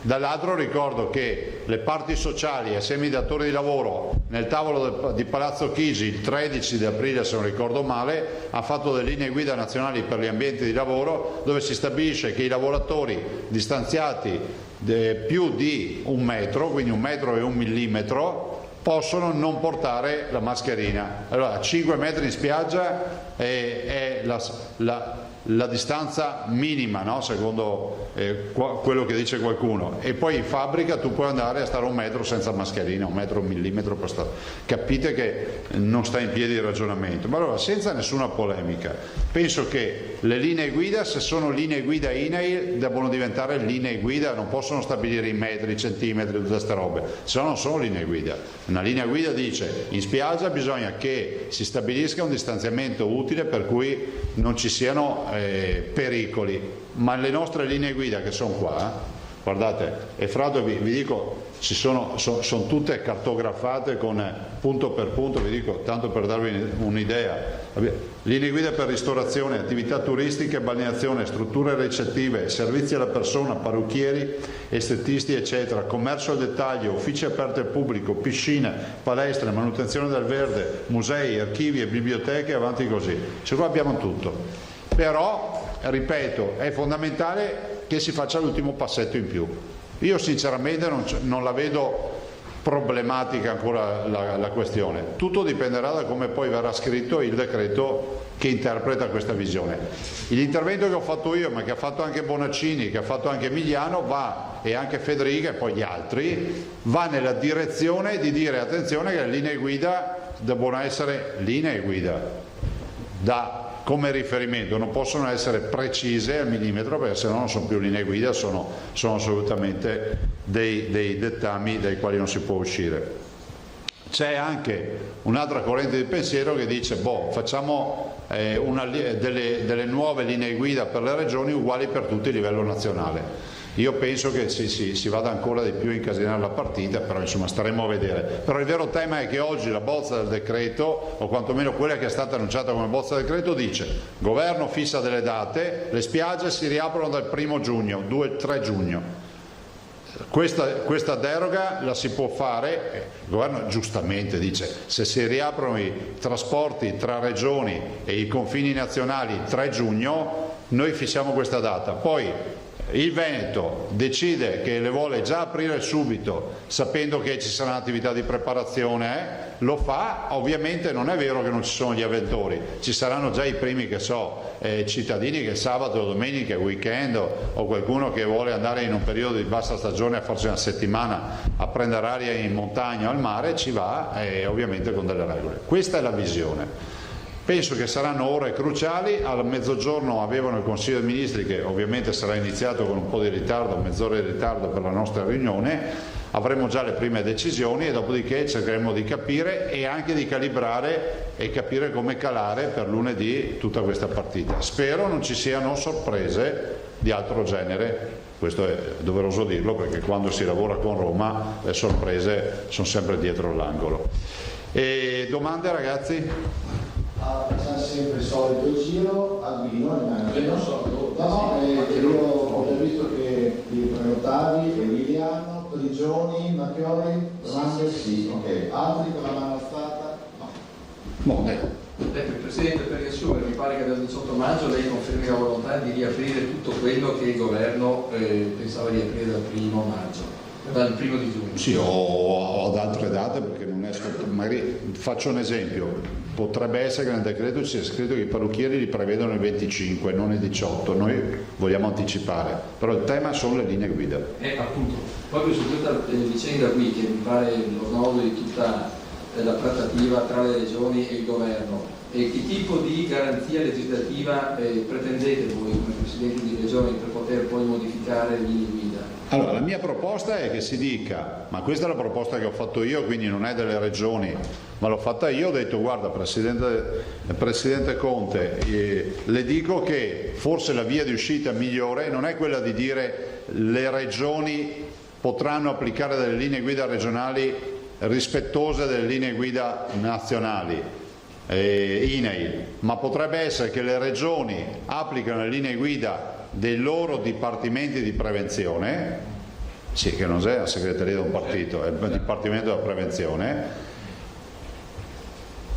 K: dall'altro ricordo che le parti sociali e semidatori di lavoro nel tavolo di Palazzo Chigi il 13 di aprile, se non ricordo male, ha fatto delle linee guida nazionali per gli ambienti di lavoro, dove si stabilisce che i lavoratori distanziati più di 1 metro, quindi 1 metro e 1 millimetro, possono non portare la mascherina. Allora 5 metri in spiaggia è la distanza minima, no? Secondo quello che dice qualcuno, e poi in fabbrica tu puoi andare a stare 1 metro senza mascherina, 1 metro, 1 millimetro per stare. Capite che non sta in piedi il ragionamento. Ma allora, senza nessuna polemica, penso che le linee guida, se sono linee guida INAIL, devono diventare linee guida, non possono stabilire i metri, i centimetri, tutte queste robe, se no non sono linee guida. Una linea guida dice: in spiaggia bisogna che si stabilisca un distanziamento utile per cui non ci siano pericoli, ma le nostre linee guida che sono qua, guardate, e fra l'altro vi dico, sono tutte cartografate con punto per punto, vi dico, tanto per darvi un'idea. Linee guida per ristorazione, attività turistiche, balneazione, strutture ricettive, servizi alla persona, parrucchieri, estetisti eccetera, commercio al dettaglio, uffici aperti al pubblico, piscine, palestre, manutenzione del verde, musei, archivi e biblioteche, avanti così. Cioè qua abbiamo tutto. Però, ripeto, è fondamentale che si faccia l'ultimo passetto in più. Io sinceramente non la vedo problematica ancora la questione. Tutto dipenderà da come poi verrà scritto il decreto che interpreta questa visione. L'intervento che ho fatto io, ma che ha fatto anche Bonaccini, che ha fatto anche Emiliano, e anche Federica e poi gli altri, va nella direzione di dire attenzione che le linee guida devono essere linee guida come riferimento, non possono essere precise al millimetro, perché se no non sono più linee guida, sono assolutamente dei dettami dai quali non si può uscire. C'è anche un'altra corrente di pensiero che dice facciamo delle nuove linee guida per le regioni uguali per tutti a livello nazionale. Io penso che si vada ancora di più a incasinare la partita, però insomma staremo a vedere. Però il vero tema è che oggi la bozza del decreto, o quantomeno quella che è stata annunciata come bozza del decreto, dice: governo fissa delle date, le spiagge si riaprono dal 1° giugno, 2-3 giugno. Questa deroga la si può fare, il governo giustamente dice: se si riaprono i trasporti tra regioni e i confini nazionali 3 giugno, noi fissiamo questa data. Poi il Veneto decide che le vuole già aprire subito, sapendo che ci sarà un'attività di preparazione, lo fa. Ovviamente non è vero che non ci sono gli avventori, ci saranno già i primi cittadini che sabato, domenica, weekend o qualcuno che vuole andare in un periodo di bassa stagione a farsi una settimana a prendere aria in montagna o al mare, ci va, ovviamente con delle regole. Questa è la visione. Penso che saranno ore cruciali. Al mezzogiorno avevano il Consiglio dei Ministri, che ovviamente sarà iniziato con un po' di ritardo, mezz'ora di ritardo per la nostra riunione. Avremo già le prime decisioni e dopodiché cercheremo di capire e anche di calibrare e capire come calare per lunedì tutta questa partita. Spero non ci siano sorprese di altro genere. Questo è doveroso dirlo, perché quando si lavora con Roma le sorprese sono sempre dietro l'angolo. E domande, ragazzi?
J: C'è sempre il solito giro, Albino, io ho visto che ti prenotavi, Emiliano, Prigioni, Macchioli, domande? Sì, ok. Altri con la mano alzata? No.
L: Presidente, per riassumere, mi pare che dal 18 maggio lei confermi la volontà di riaprire tutto quello che il governo pensava di aprire dal 1° maggio, dal 1° di giugno.
K: Sì, o ad altre date, perché non è magari faccio un esempio, potrebbe essere che nel decreto ci sia scritto che i parrucchieri li prevedono il 25, non il 18, noi vogliamo anticipare, però il tema sono le linee guida.
L: Appunto, proprio su questa vicenda qui, che mi pare lo snodo di tutta la trattativa tra le regioni e il governo, e che tipo di garanzia legislativa pretendete voi come Presidenti di Regione per poter poi modificare le linee guida?
K: Allora, la mia proposta è che si dica, ma questa è la proposta che ho fatto io, quindi non è delle regioni, ma l'ho fatta io, ho detto guarda Presidente Conte, le dico che forse la via di uscita migliore non è quella di dire le regioni potranno applicare delle linee guida regionali rispettose delle linee guida nazionali, INAIL, ma potrebbe essere che le regioni applicano le linee guida dei loro dipartimenti di prevenzione, sì, che non è la segreteria di un partito, è il dipartimento della prevenzione,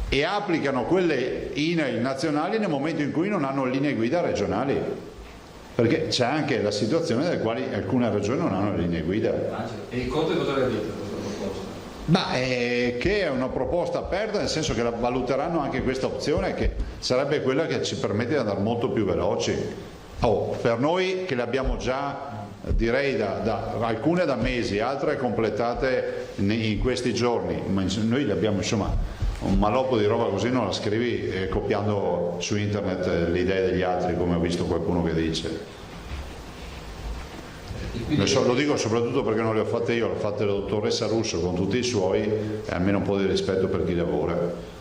K: e applicano quelle INAIL nazionali nel momento in cui non hanno linee guida regionali, perché c'è anche la situazione nella quale alcune regioni non hanno linee guida.
L: E il Conte cosa le ha detto?
K: Che è una proposta aperta, nel senso che la valuteranno anche questa opzione, che sarebbe quella che ci permette di andare molto più veloci. Per noi che le abbiamo già, direi alcune da mesi, altre completate in questi giorni, ma noi le abbiamo, insomma, un maloppo di roba così non la scrivi copiando su internet le idee degli altri, come ho visto qualcuno che dice. Lo dico soprattutto perché non le ho fatte io, le ho fatte la dottoressa Russo con tutti i suoi, e almeno un po' di rispetto per chi lavora.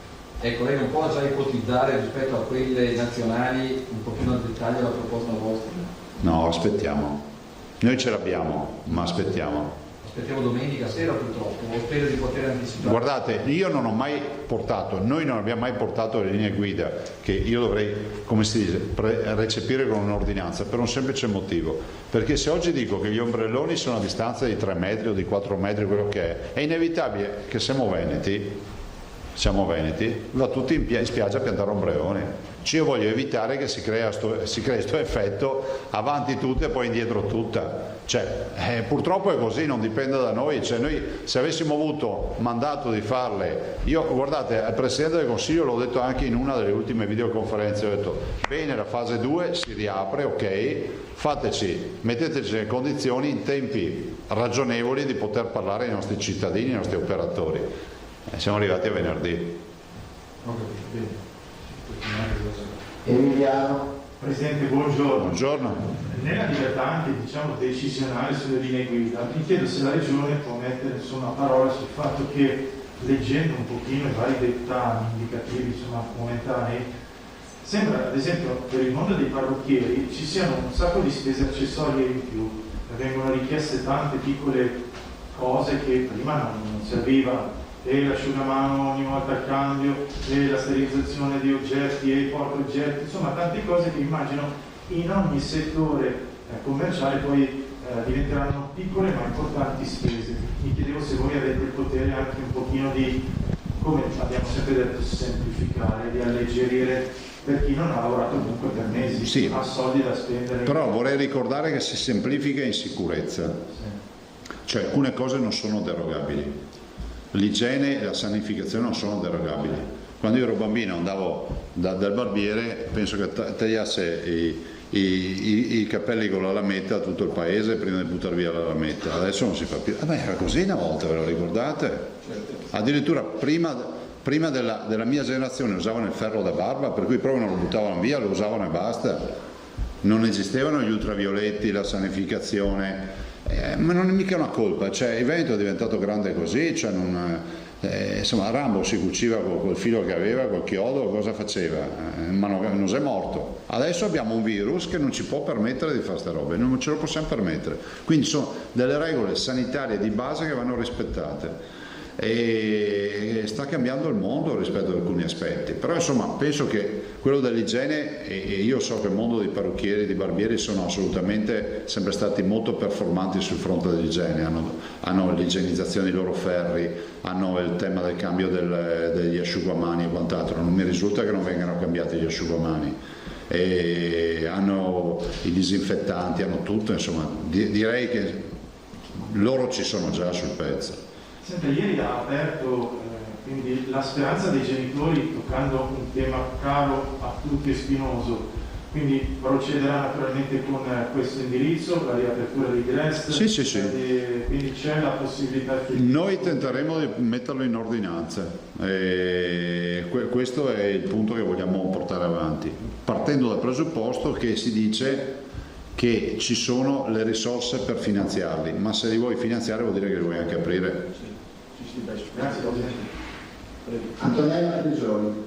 L: Ecco, lei non può già ipotizzare rispetto a quelle nazionali un po' più nel dettaglio la proposta vostra?
K: No, aspettiamo. Noi ce l'abbiamo, ma aspettiamo.
L: Aspettiamo domenica sera purtroppo, spero di poter anticipare.
K: Guardate, io non ho mai portato, noi non abbiamo mai portato le linee guida che io dovrei, come si dice, recepire con un'ordinanza, per un semplice motivo, perché se oggi dico che gli ombrelloni sono a distanza di 3 metri o di 4 metri, quello che è inevitabile che siamo veneti, va tutti in spiaggia a piantare ombrelloni. Io voglio evitare che si crei questo effetto avanti tutta e poi indietro tutta. Purtroppo è così, non dipende da noi. Noi se avessimo avuto mandato di farle, guardate, al Presidente del Consiglio l'ho detto anche in una delle ultime videoconferenze, ho detto bene, la fase 2 si riapre, ok, metteteci le condizioni in tempi ragionevoli di poter parlare ai nostri cittadini, ai nostri operatori. Siamo arrivati a venerdì.
J: Emiliano.
M: Presidente, buongiorno.
K: Buongiorno.
M: Nella libertà anche decisionale sulle linee guida, mi chiedo se la Regione può mettere una parola sul fatto che, leggendo un pochino i vari dettami indicativi momentanei, sembra ad esempio per il mondo dei parrucchieri ci siano un sacco di spese accessorie in più, vengono richieste tante piccole cose che prima non servivano, e l'asciugamano ogni volta al cambio, e la sterilizzazione di oggetti e i portaoggetti, insomma tante cose che immagino in ogni settore commerciale poi diventeranno piccole ma importanti spese. Mi chiedevo se voi avete il potere anche un pochino di, come abbiamo sempre detto, semplificare, di alleggerire per chi non ha lavorato comunque per mesi,
K: sì,
M: ha soldi da spendere.
K: Però vorrei ricordare che si semplifica in sicurezza, cioè alcune cose non sono derogabili. L'igiene e la sanificazione non sono derogabili. Quando io ero bambino andavo dal barbiere, penso che tagliasse i capelli con la lametta a tutto il paese prima di buttare via la lametta. Adesso non si fa più. Ma era così una volta, ve lo ricordate? Addirittura prima della mia generazione usavano il ferro da barba, per cui proprio non lo buttavano via, lo usavano e basta. Non esistevano gli ultravioletti, la sanificazione. Ma non è mica una colpa, il Veneto è diventato grande così, insomma Rambo si cuciva col filo che aveva, col chiodo, cosa faceva? Ma non si è morto. Adesso abbiamo un virus che non ci può permettere di fare queste robe, non ce lo possiamo permettere. Quindi sono delle regole sanitarie di base che vanno rispettate. E sta cambiando il mondo rispetto ad alcuni aspetti, però insomma penso che quello dell'igiene, e io so che il mondo dei parrucchieri, dei barbieri sono assolutamente sempre stati molto performanti sul fronte dell'igiene, hanno l'igienizzazione dei loro ferri, hanno il tema del cambio degli asciugamani e quant'altro. Non mi risulta che non vengano cambiati gli asciugamani, e hanno i disinfettanti, hanno tutto, insomma direi che loro ci sono già sul pezzo.
M: Senta, ieri ha aperto quindi la speranza dei genitori, toccando un tema caro a tutti e spinoso, quindi procederà naturalmente con questo indirizzo, la riapertura di Grest.
K: Sì.
M: Quindi c'è la possibilità che...
K: Noi tenteremo di metterlo in ordinanza, questo è il punto che vogliamo portare avanti, partendo dal presupposto che si dice che ci sono le risorse per finanziarli, ma se li vuoi finanziare vuol dire che li vuoi anche aprire.
M: Grazie.
J: Antonella Prigioni.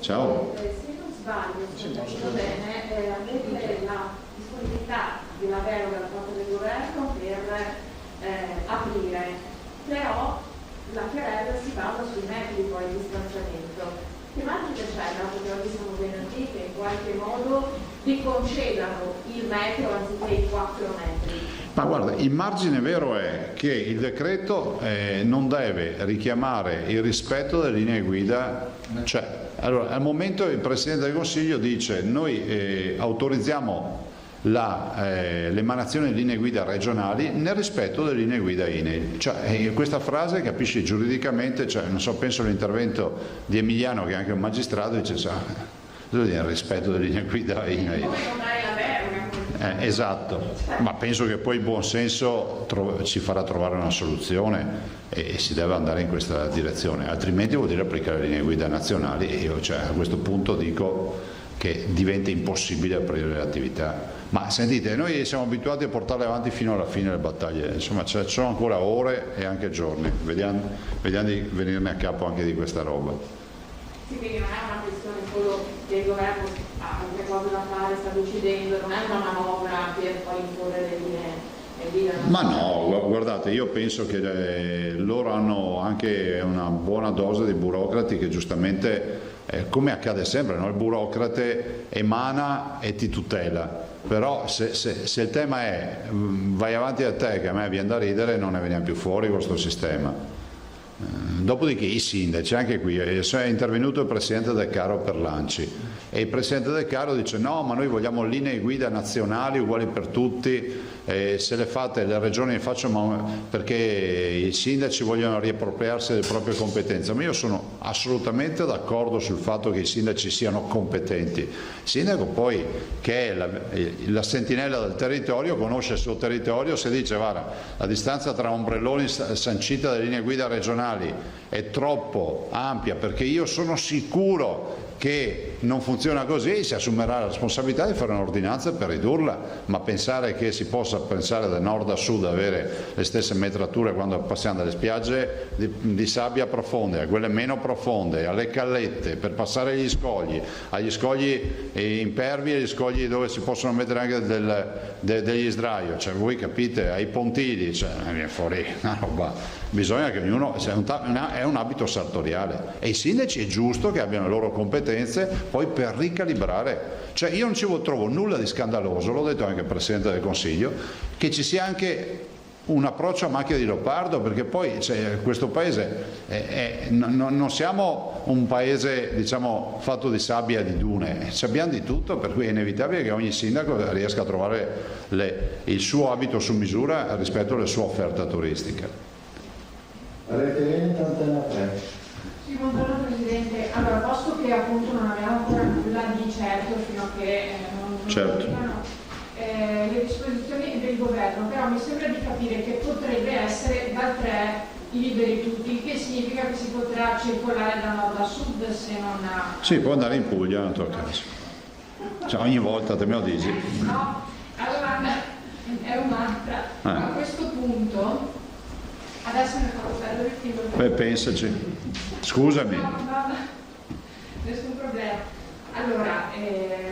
K: Ciao.
N: Se non sbaglio, se ho capito bene, avete la disponibilità di una deroga da parte del governo per aprire, però la querela si basa sui metodi poi di distanziamento. Che margine c'è, dato che oggi siamo venerdì, che in qualche modo vi concedano il metro anziché i 4 metri?
K: Ma guarda, il margine vero è che il decreto non deve richiamare il rispetto delle linee guida, cioè allora, al momento il Presidente del Consiglio dice noi autorizziamo l'emanazione di linee guida regionali nel rispetto delle linee guida INAIL, cioè, questa frase capisci giuridicamente, cioè, non so, penso all'intervento di Emiliano che è anche un magistrato, dice il rispetto delle linee guida INAIL. Esatto, ma penso che poi il buon senso ci farà trovare una soluzione e si deve andare in questa direzione, altrimenti vuol dire applicare le linee guida nazionali e io a questo punto dico che diventa impossibile aprire le attività. Ma sentite, noi siamo abituati a portarle avanti fino alla fine delle battaglie, insomma ci sono ancora ore e anche giorni, vediamo di venirne a capo anche di questa roba.
N: Sì, quindi non è una questione solo del governo ha altre cose da fare, sta decidendo, non è una manovra per poi imporre le linee.
K: Ma no, guardate, io penso che loro hanno anche una buona dose di burocrati che giustamente, come accade sempre, no? Il burocrate emana e ti tutela, però se il tema è vai avanti a te che a me viene da ridere, non ne veniamo più fuori con questo sistema. Dopodiché i sindaci, anche qui è intervenuto il Presidente Del Caro per l'Anci e il Presidente Del Caro dice no, ma noi vogliamo linee guida nazionali uguali per tutti, se le fate le regioni le facciano perché i sindaci vogliono riappropriarsi delle proprie competenze, ma io sono assolutamente d'accordo sul fatto che i sindaci siano competenti. Il sindaco poi, che è la sentinella del territorio, conosce il suo territorio, se dice guarda la distanza tra ombrelloni sancita dalle linee guida regionali è troppo ampia perché io sono sicuro che non funziona così, si assumerà la responsabilità di fare un'ordinanza per ridurla, ma pensare che si possa pensare da nord a sud avere le stesse metrature quando passiamo dalle spiagge di sabbia profonde a quelle meno profonde, alle callette per passare agli scogli impervi e agli scogli dove si possono mettere anche degli sdraio, cioè voi capite, ai pontili, cioè viene fuori una roba, bisogna che ognuno, è un abito sartoriale e i sindaci è giusto che abbiano le loro competenze poi per ricalibrare, cioè io non ci trovo nulla di scandaloso, l'ho detto anche al Presidente del Consiglio, che ci sia anche un approccio a macchia di leopardo, perché poi questo paese non siamo un paese diciamo fatto di sabbia e di dune, abbiamo di tutto, per cui è inevitabile che ogni sindaco riesca a trovare il suo abito su misura rispetto alla sua offerta turistica.
J: Referente Antena 3.
N: Sì, buongiorno Presidente. Allora, posto che appunto non abbiamo ancora nulla di certo fino a che non arrivano le disposizioni del governo, però mi sembra di capire che potrebbe essere dal 3 i liberi tutti, che significa che si potrà circolare da nord a sud se non ha...
K: Sì, può andare in Puglia nel tuo caso. Cioè, ogni volta te me lo dici.
N: No, allora è un'altra. A questo punto Adesso ne farò perdere il filo.
K: Beh, pensaci. Scusami.
N: No, nessun problema. Allora,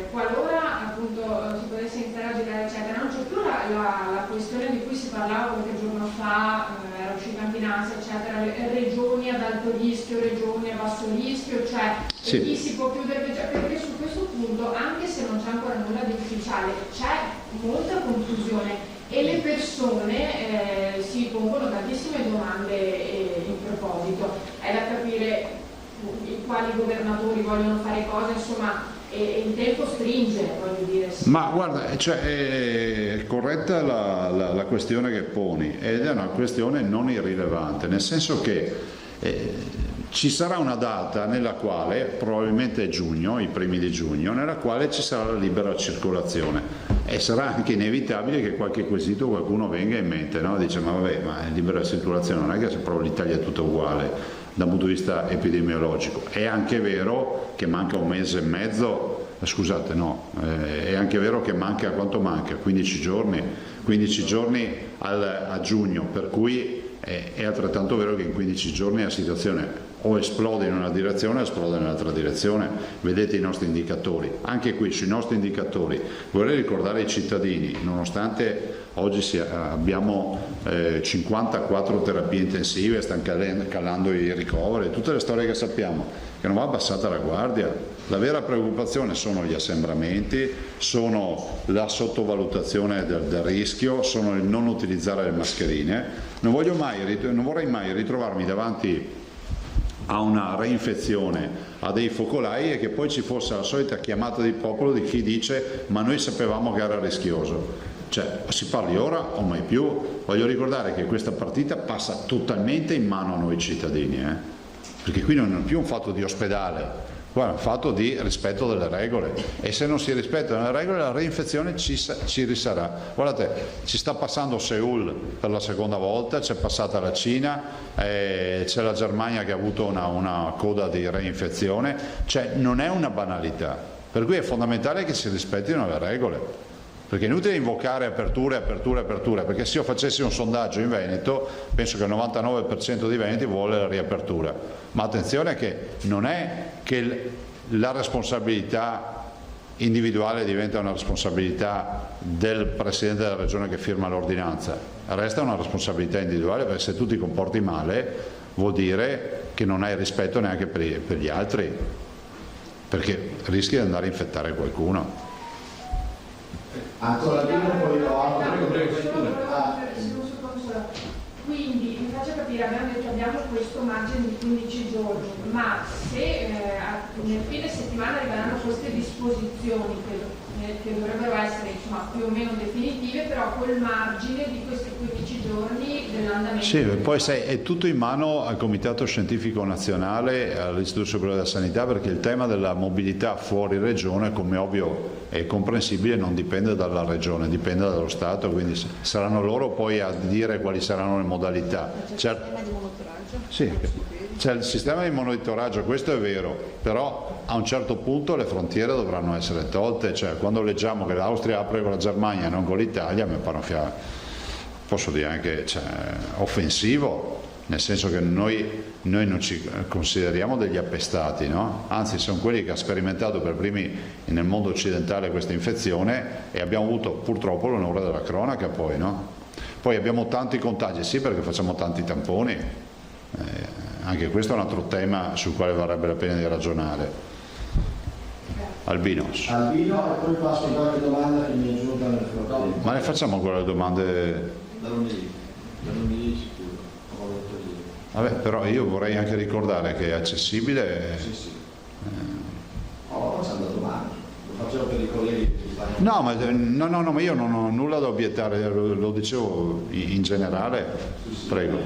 N: qualora appunto si potesse iniziare a girare eccetera, non c'è più la questione di cui si parlava qualche giorno fa, era uscita anche in ANSA eccetera, le regioni ad alto rischio, regioni a basso rischio, cioè
K: sì.
N: Chi si può chiudere, perché su questo punto, anche se non c'è ancora nulla di ufficiale, c'è molta confusione e le persone si pongono tantissime domande in proposito. È da capire quali governatori vogliono fare cosa, insomma, e il tempo stringe, voglio dire. Sì.
K: Ma guarda, cioè, è corretta la questione che poni, ed è una questione non irrilevante, nel senso che ci sarà una data nella quale, probabilmente è giugno, i primi di giugno, nella quale ci sarà la libera circolazione, e sarà anche inevitabile che qualche quesito qualcuno venga in mente, no? Dice ma vabbè, ma libera circolazione non è che proprio l'Italia è tutta uguale dal punto di vista epidemiologico. È anche vero che manca un mese e mezzo, scusate no, è anche vero che manca, quanto manca? 15 giorni a giugno, per cui è altrettanto vero che in 15 giorni la situazione o esplode in una direzione o esplode nell'altra direzione. Vedete i nostri indicatori, anche qui sui nostri indicatori vorrei ricordare ai cittadini, nonostante oggi abbiamo 54 terapie intensive, stanno calando i ricoveri, tutte le storie che sappiamo, che non va abbassata la guardia. La vera preoccupazione sono gli assembramenti, sono la sottovalutazione del rischio, sono il non utilizzare le mascherine. Non vorrei mai ritrovarmi davanti a una reinfezione, a dei focolai, e che poi ci fosse la solita chiamata di popolo di chi dice ma noi sapevamo che era rischioso. Cioè, si parli ora o mai più. Voglio ricordare che questa partita passa totalmente in mano a noi cittadini, perché qui non è più un fatto di ospedale, qua è un fatto di rispetto delle regole, e se non si rispettano le regole la reinfezione ci risarà. Guardate, ci sta passando Seul per la seconda volta, c'è passata la Cina, c'è la Germania che ha avuto una coda di reinfezione, cioè non è una banalità, per cui è fondamentale che si rispettino le regole. Perché è inutile invocare aperture, perché se io facessi un sondaggio in Veneto, penso che il 99% dei veneti vuole la riapertura. Ma attenzione che non è che la responsabilità individuale diventa una responsabilità del Presidente della Regione che firma l'ordinanza, resta una responsabilità individuale, perché se tu ti comporti male vuol dire che non hai rispetto neanche per gli altri, perché rischi di andare a infettare qualcuno.
J: Ancora prima poi
N: quindi mi faccia capire, abbiamo detto abbiamo questo margine di 15 giorni, ma se nel fine settimana arriveranno queste disposizioni che dovrebbero essere insomma più o meno definitive, però quel margine di questi 15 giorni dell'andamento.
K: Sì, poi è tutto in mano al Comitato Scientifico Nazionale, all'Istituto Superiore della Sanità, perché il tema della mobilità fuori regione, come ovvio è comprensibile, non dipende dalla regione, dipende dallo Stato, quindi saranno loro poi a dire quali saranno le modalità.
O: C'è il sistema di monitoraggio?
K: Sì, c'è il sistema di monitoraggio, questo è vero, però a un certo punto le frontiere dovranno essere tolte, cioè quando leggiamo che l'Austria apre con la Germania e non con l'Italia, mi pare posso dire anche offensivo, nel senso che noi non ci consideriamo degli appestati, no? Anzi sono quelli che hanno sperimentato per primi nel mondo occidentale questa infezione, e abbiamo avuto purtroppo l'onore della cronaca poi, no? Poi abbiamo tanti contagi, sì, perché facciamo tanti tamponi, anche questo è un altro tema sul quale varrebbe la pena di ragionare. Albino,
J: e poi passo a qualche domanda che mi è giunta nel frattempo.
K: Ma ne facciamo ancora le domande?
J: Da lunedì sicuro.
K: Vabbè, però io vorrei anche ricordare che è accessibile.
J: Sì. Facciamo da domani, lo facevo per i colleghi che si fanno.
K: No, ma io non ho nulla da obiettare, lo dicevo in generale. Sì. Prego.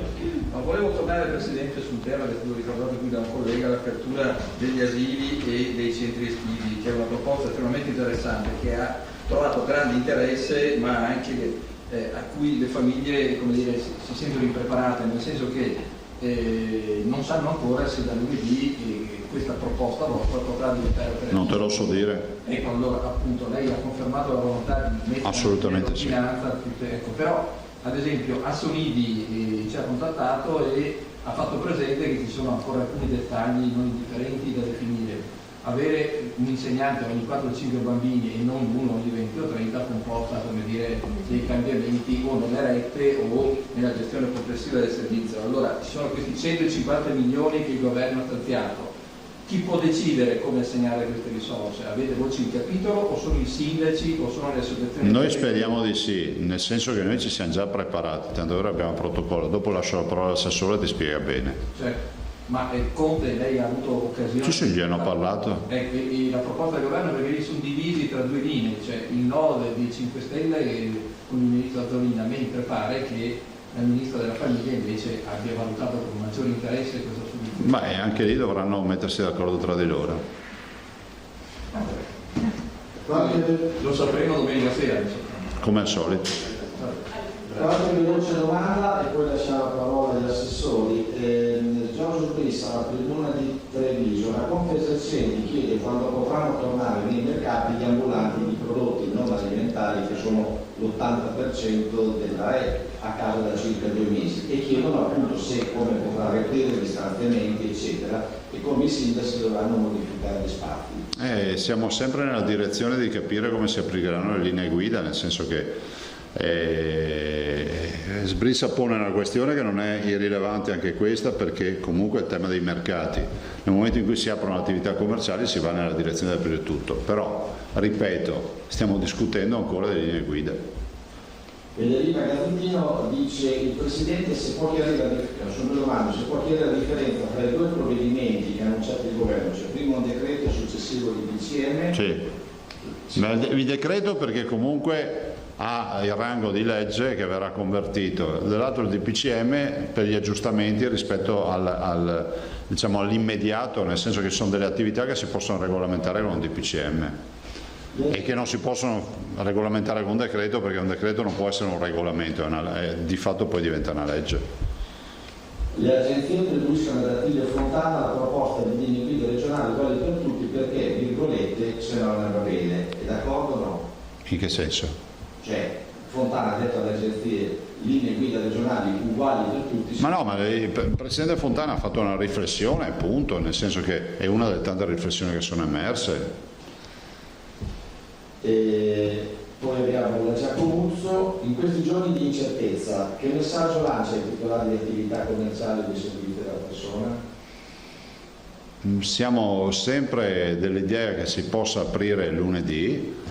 L: Ma volevo tornare, Presidente, sul tema che è stato ricordato qui da un collega, l'apertura degli asili e dei centri estivi, che è una proposta estremamente interessante, che ha trovato grande interesse, ma anche a cui le famiglie, come dire, si sentono impreparate, nel senso che non sanno ancora se da lunedì questa proposta vostra potrà diventare operativa.
K: Non te lo so dire.
L: Ecco, allora appunto lei ha confermato la volontà di mettere
K: assolutamente
L: in finanza, ecco, però Ad esempio Assolidi ci ha contattato e ha fatto presente che ci sono ancora alcuni dettagli non indifferenti da definire. Avere un insegnante ogni 4-5 bambini e non uno ogni 20 o 30 comporta, come dire, dei cambiamenti o nelle rette o nella gestione complessiva del servizio. Allora ci sono questi 150 milioni che il governo ha stanziato. Chi può decidere come assegnare queste risorse? Avete voce in capitolo o sono i sindaci o sono le associazioni?
K: Noi speriamo di sì, nel senso che noi ci siamo già preparati, tanto ora abbiamo un protocollo, dopo lascio la parola all'assessore e ti spiega bene.
L: Certo. Ma Conte, lei ha avuto occasione?
K: Sì, gli hanno parlato.
L: E la proposta del governo, perché lì sono divisi tra due linee, cioè il no dei 5 Stelle con il ministro Azzolina, mentre pare che il ministro della famiglia invece abbia valutato con maggiore interesse questa soluzione.
K: Ma anche lì dovranno mettersi d'accordo tra di loro.
L: Lo sapremo domenica sera.
K: Come al solito.
J: Qualche veloce domanda e poi lasciamo la parola agli assessori. Giorgio Brissa, alla tribuna di Treviso, la Confesercenti chiede quando potranno tornare nei mercati gli ambulanti di prodotti non alimentari, che sono l'80% della RE, a casa da circa 2 mesi, e chiedono appunto se come potrà riaprire gli stanziamenti eccetera e come i sindaci dovranno modificare gli spazi.
K: Siamo sempre nella direzione di capire come si applicheranno le linee guida, nel senso che Sbrissa pone una questione che non è irrilevante anche questa, perché comunque il tema dei mercati, nel momento in cui si aprono attività commerciali si va nella direzione di aprire tutto, però ripeto, stiamo discutendo ancora delle linee guida.
J: Federica Gazzantino dice: il Presidente se può chiarire la differenza tra i due provvedimenti che ha annunciato il Governo, cioè prima un decreto e successivo il DPCM.
K: Sì, ma il decreto perché comunque ha il rango di legge che verrà convertito, dall'altro il DPCM per gli aggiustamenti rispetto diciamo, all'immediato, nel senso che ci sono delle attività che si possono regolamentare con un DPCM e che non si possono regolamentare con un decreto, perché un decreto non può essere un regolamento, di fatto poi diventa una legge.
J: Le agenzie attribuiscono ad Attilio Fontana la proposta di linee guida regionali uguali per tutti perché, virgolette, se no non va bene. È d'accordo o no?
K: In che senso?
J: Cioè, Fontana ha detto alle agenzie linee guida regionali uguali per tutti.
K: Ma no, ma il Presidente Fontana ha fatto una riflessione, punto, nel senso che è una delle tante riflessioni che sono emerse.
J: Poi abbiamo la Giacomuzzo. In questi giorni di incertezza, che messaggio lancia ai titolari di attività commerciali e di servizi della persona?
K: Siamo sempre dell'idea che si possa aprire lunedì.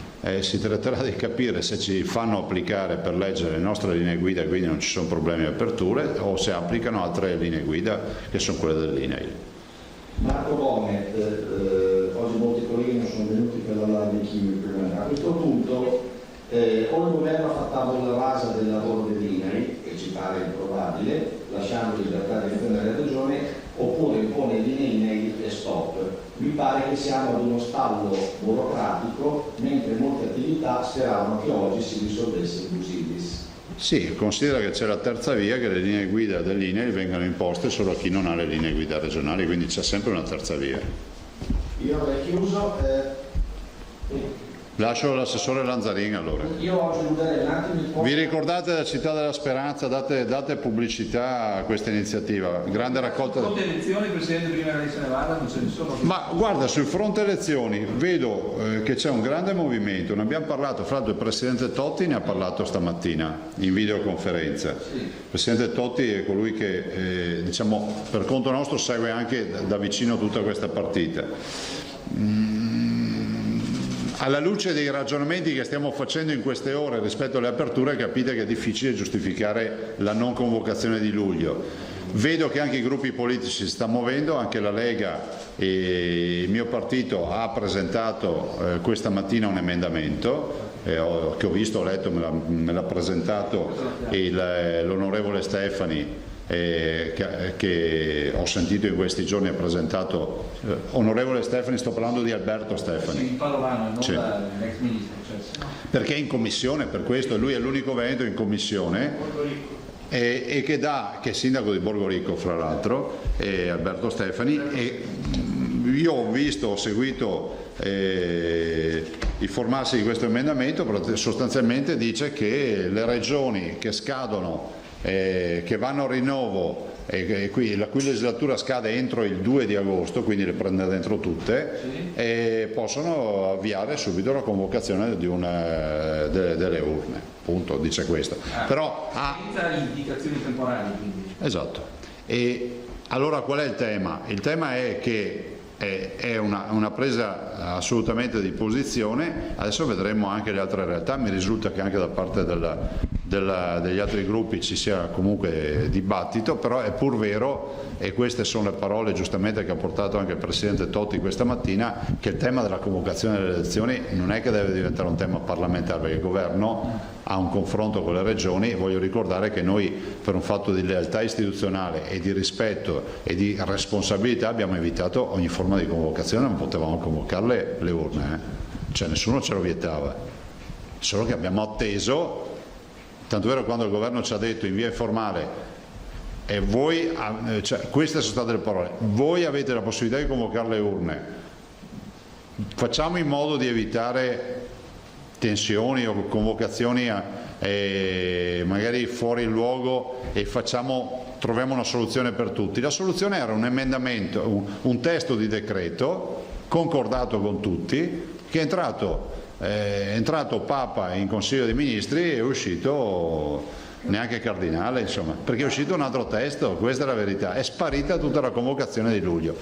K: Si tratterà di capire se ci fanno applicare per legge le nostre linee guida, quindi non ci sono problemi di aperture, o se applicano altre linee guida che sono quelle dell'INAIL.
J: Marco Bonet, oggi molti colleghi non sono venuti per parlare di chimico. A questo punto o il governo fa tavola rasa del lavoro dell'INAIL, che ci pare improbabile, lasciando libertà di azione alla regione, oppure impone linee INAIL e stop. Mi pare che siamo ad uno stallo burocratico, mentre molte attività speravano che oggi si risolvesse il busidis.
K: Sì, considera che c'è la terza via, che le linee guida dell'INAIL vengano imposte solo a chi non ha le linee guida regionali, quindi c'è sempre una terza via.
J: Io avrei chiuso.
K: Lascio l'assessore Lanzarin allora.
J: Io aggiungerei un attimo.
K: Vi ricordate della Città della Speranza? Date pubblicità a questa iniziativa. Grande raccolta.
L: Sul fronte elezioni, Presidente, prima che lei se ne vada, non ce ne sono.
K: Ma guarda, sul fronte elezioni vedo che c'è un grande movimento. Ne abbiamo parlato, fra l'altro il Presidente Totti ne ha parlato stamattina in videoconferenza. Sì. Il Presidente Totti è colui che diciamo, per conto nostro segue anche da vicino tutta questa partita. Alla luce dei ragionamenti che stiamo facendo in queste ore rispetto alle aperture, capite che è difficile giustificare la non convocazione di luglio. Vedo che anche i gruppi politici si stanno muovendo, anche la Lega e il mio partito ha presentato questa mattina un emendamento che ho visto, ho letto, me l'ha presentato l'onorevole Stefani, che ho sentito in questi giorni ha presentato. Onorevole Stefani, sto parlando di Alberto Stefani.
L: Sì, Padovano, non
K: sì.
L: Dall'ex ministro. Cioè.
K: Perché è in commissione, per questo lui è l'unico veneto in commissione e che è sindaco di Borgorico fra l'altro, Alberto Stefani, e io ho seguito il formarsi di questo emendamento, però sostanzialmente dice che le regioni che scadono, che vanno a rinnovo, e qui la cui legislatura scade entro il 2 di agosto, quindi le prende dentro tutte, e possono avviare subito la convocazione di delle urne, punto, dice questo. Però
L: senza indicazioni temporali, quindi.
K: Esatto. E allora qual è il tema? Il tema è che è una presa assolutamente di posizione. Adesso vedremo anche le altre realtà. Mi risulta che anche da parte degli altri gruppi ci sia comunque dibattito, però è pur vero, e queste sono le parole giustamente che ha portato anche il Presidente Totti questa mattina, che il tema della convocazione delle elezioni non è che deve diventare un tema parlamentare, perché il Governo ha un confronto con le regioni, e voglio ricordare che noi, per un fatto di lealtà istituzionale e di rispetto e di responsabilità, abbiamo evitato ogni forma di convocazione, non potevamo convocarle le urne, cioè nessuno ce lo vietava, solo che abbiamo atteso, tanto vero quando il Governo ci ha detto in via informale, e voi, cioè, queste sono state le parole, voi avete la possibilità di convocare le urne, facciamo in modo di evitare tensioni o convocazioni magari fuori luogo, e troviamo una soluzione per tutti. La soluzione era un emendamento, un testo di decreto concordato con tutti, che è entrato Papa in Consiglio dei Ministri e è uscito neanche cardinale, insomma, perché è uscito un altro testo, questa è la verità, è sparita tutta la convocazione di luglio.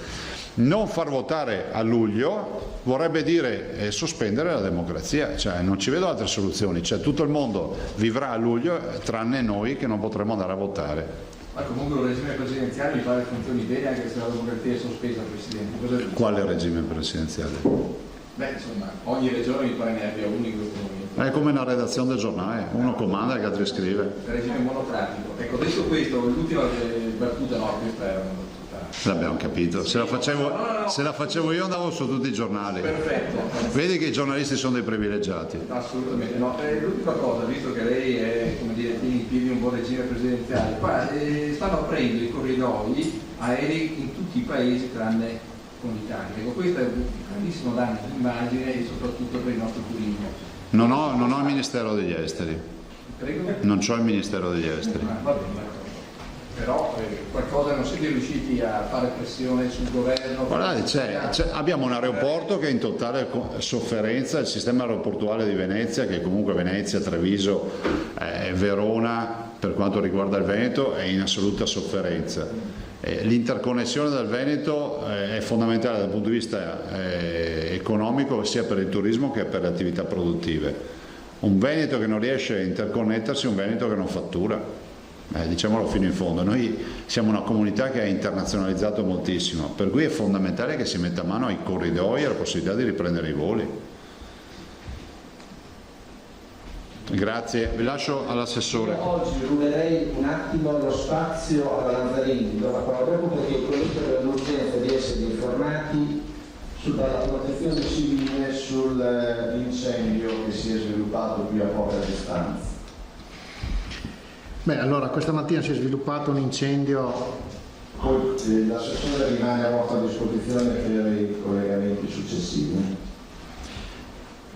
K: Non far votare a luglio vorrebbe dire sospendere la democrazia, cioè non ci vedo altre soluzioni, cioè tutto il mondo vivrà a luglio tranne noi che non potremo andare a votare.
L: Ma comunque un regime presidenziale mi pare funzioni bene anche se la democrazia è sospesa, Presidente.
K: Quale regime presidenziale?
L: Beh, insomma, ogni regione mi pare ne abbia uno in questo momento.
K: È come una redazione del giornale, uno comanda e gli altri scrive.
L: Regime monocratico. Ecco, detto questo, l'ultima battuta, no, questa è una battuta.
K: L'abbiamo capito, se la facevo io andavo su tutti i giornali.
L: Perfetto.
K: Vedi che i giornalisti sono dei privilegiati.
L: Assolutamente no. L'ultima cosa, visto che lei è, come dire, tiene in piedi un buon regime presidenziale, qua stanno aprendo i corridoi aerei in tutti i paesi tranne con l'Italia. Ecco, questo è un grandissimo danno di immagine e soprattutto per il nostro turismo.
K: Non ho il Ministero degli Esteri.
L: Prego?
K: Non c'ho il Ministero degli Esteri.
L: Va bene. Però qualcosa non siete riusciti a fare pressione sul governo?
K: Guardate, abbiamo un aeroporto che è in totale sofferenza, il sistema aeroportuale di Venezia, che comunque Venezia, Treviso, Verona, per quanto riguarda il Veneto, è in assoluta sofferenza. L'interconnessione del Veneto è fondamentale dal punto di vista economico, sia per il turismo che per le attività produttive. Un Veneto che non riesce a interconnettersi è un Veneto che non fattura. Diciamolo fino in fondo, noi siamo una comunità che ha internazionalizzato moltissimo, per cui è fondamentale che si metta mano ai corridoi e alla possibilità di riprendere i voli. Grazie, vi lascio all'assessore.
J: Oggi ruberei un attimo lo spazio alla Lanzarini, do la parola dopo, perché quello per l'urgenza di essere informati sulla protezione civile sull'incendio che si è sviluppato qui a poca distanza.
O: Beh, allora questa mattina si è sviluppato un incendio.
J: L'assessore rimane a vostra disposizione per i collegamenti successivi.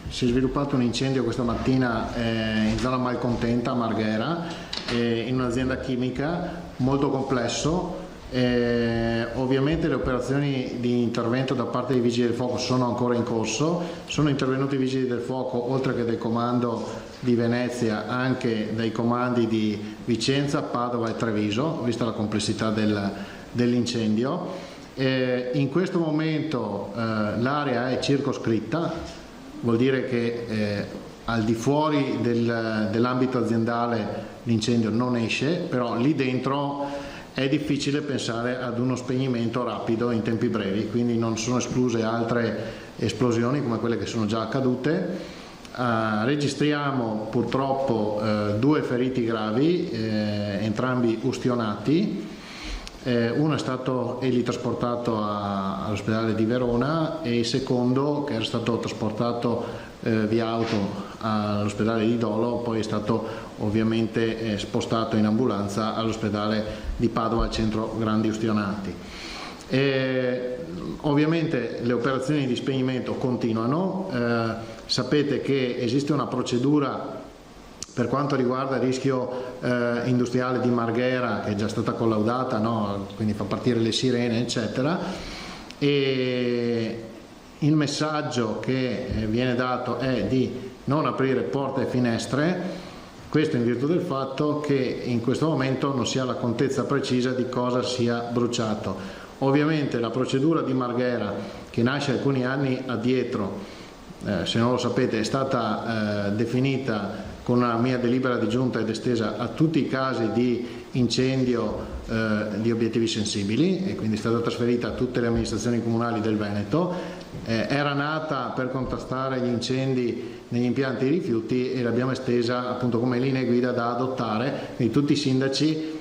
O: Si è sviluppato un incendio questa mattina in zona Malcontenta a Marghera, in un'azienda chimica molto complesso. Ovviamente le operazioni di intervento da parte dei vigili del fuoco sono ancora in corso, sono intervenuti i vigili del fuoco oltre che del comando di Venezia anche dai comandi di Vicenza, Padova e Treviso, vista la complessità dell'incendio. In questo momento l'area è circoscritta, vuol dire che al di fuori dell'ambito aziendale l'incendio non esce, però lì dentro è difficile pensare ad uno spegnimento rapido in tempi brevi, quindi non sono escluse altre esplosioni come quelle che sono già accadute. Registriamo purtroppo 2 feriti gravi, entrambi ustionati. Uno è stato elitrasportato all'ospedale di Verona e il secondo, che era stato trasportato via auto all'ospedale di Dolo, poi è stato ovviamente spostato in ambulanza all'ospedale di Padova al centro grandi ustionati. Ovviamente le operazioni di spegnimento continuano, sapete che esiste una procedura per quanto riguarda il rischio industriale di Marghera, che è già stata collaudata, no? Quindi fa partire le sirene eccetera, e il messaggio che viene dato è di non aprire porte e finestre, questo in virtù del fatto che in questo momento non si ha la contezza precisa di cosa sia bruciato. Ovviamente la procedura di Marghera, che nasce alcuni anni addietro, se non lo sapete, è stata definita con una mia delibera di giunta ed estesa a tutti i casi di incendio di obiettivi sensibili, e quindi è stata trasferita a tutte le amministrazioni comunali del Veneto. Era nata per contrastare gli incendi negli impianti di rifiuti e l'abbiamo estesa appunto come linee guida da adottare, quindi tutti i sindaci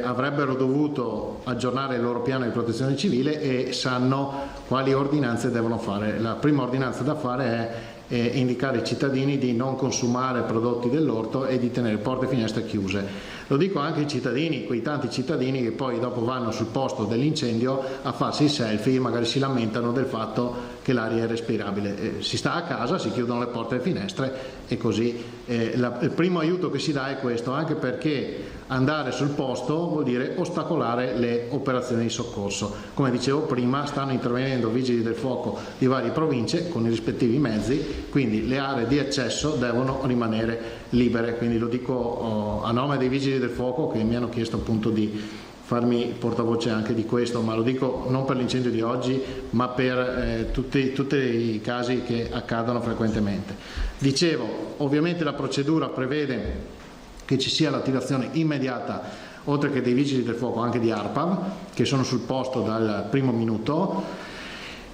O: avrebbero dovuto aggiornare il loro piano di protezione civile e sanno quali ordinanze devono fare. La prima ordinanza da fare è indicare ai cittadini di non consumare prodotti dell'orto e di tenere porte e finestre chiuse. Lo dico anche ai cittadini, quei tanti cittadini che poi dopo vanno sul posto dell'incendio a farsi i selfie, magari si lamentano del fatto che l'aria è respirabile. Si sta a casa, si chiudono le porte e le finestre e così. Il primo aiuto che si dà è questo, anche perché andare sul posto vuol dire ostacolare le operazioni di soccorso. Come dicevo prima, stanno intervenendo vigili del fuoco di varie province con i rispettivi mezzi, quindi le aree di accesso devono rimanere libere. Quindi lo dico a nome dei vigili del fuoco, che mi hanno chiesto appunto di farmi portavoce anche di questo, ma lo dico non per l'incendio di oggi, ma per tutti i casi che accadono frequentemente. Dicevo, ovviamente la procedura prevede che ci sia l'attivazione immediata, oltre che dei vigili del fuoco, anche di ARPAV, che sono sul posto dal primo minuto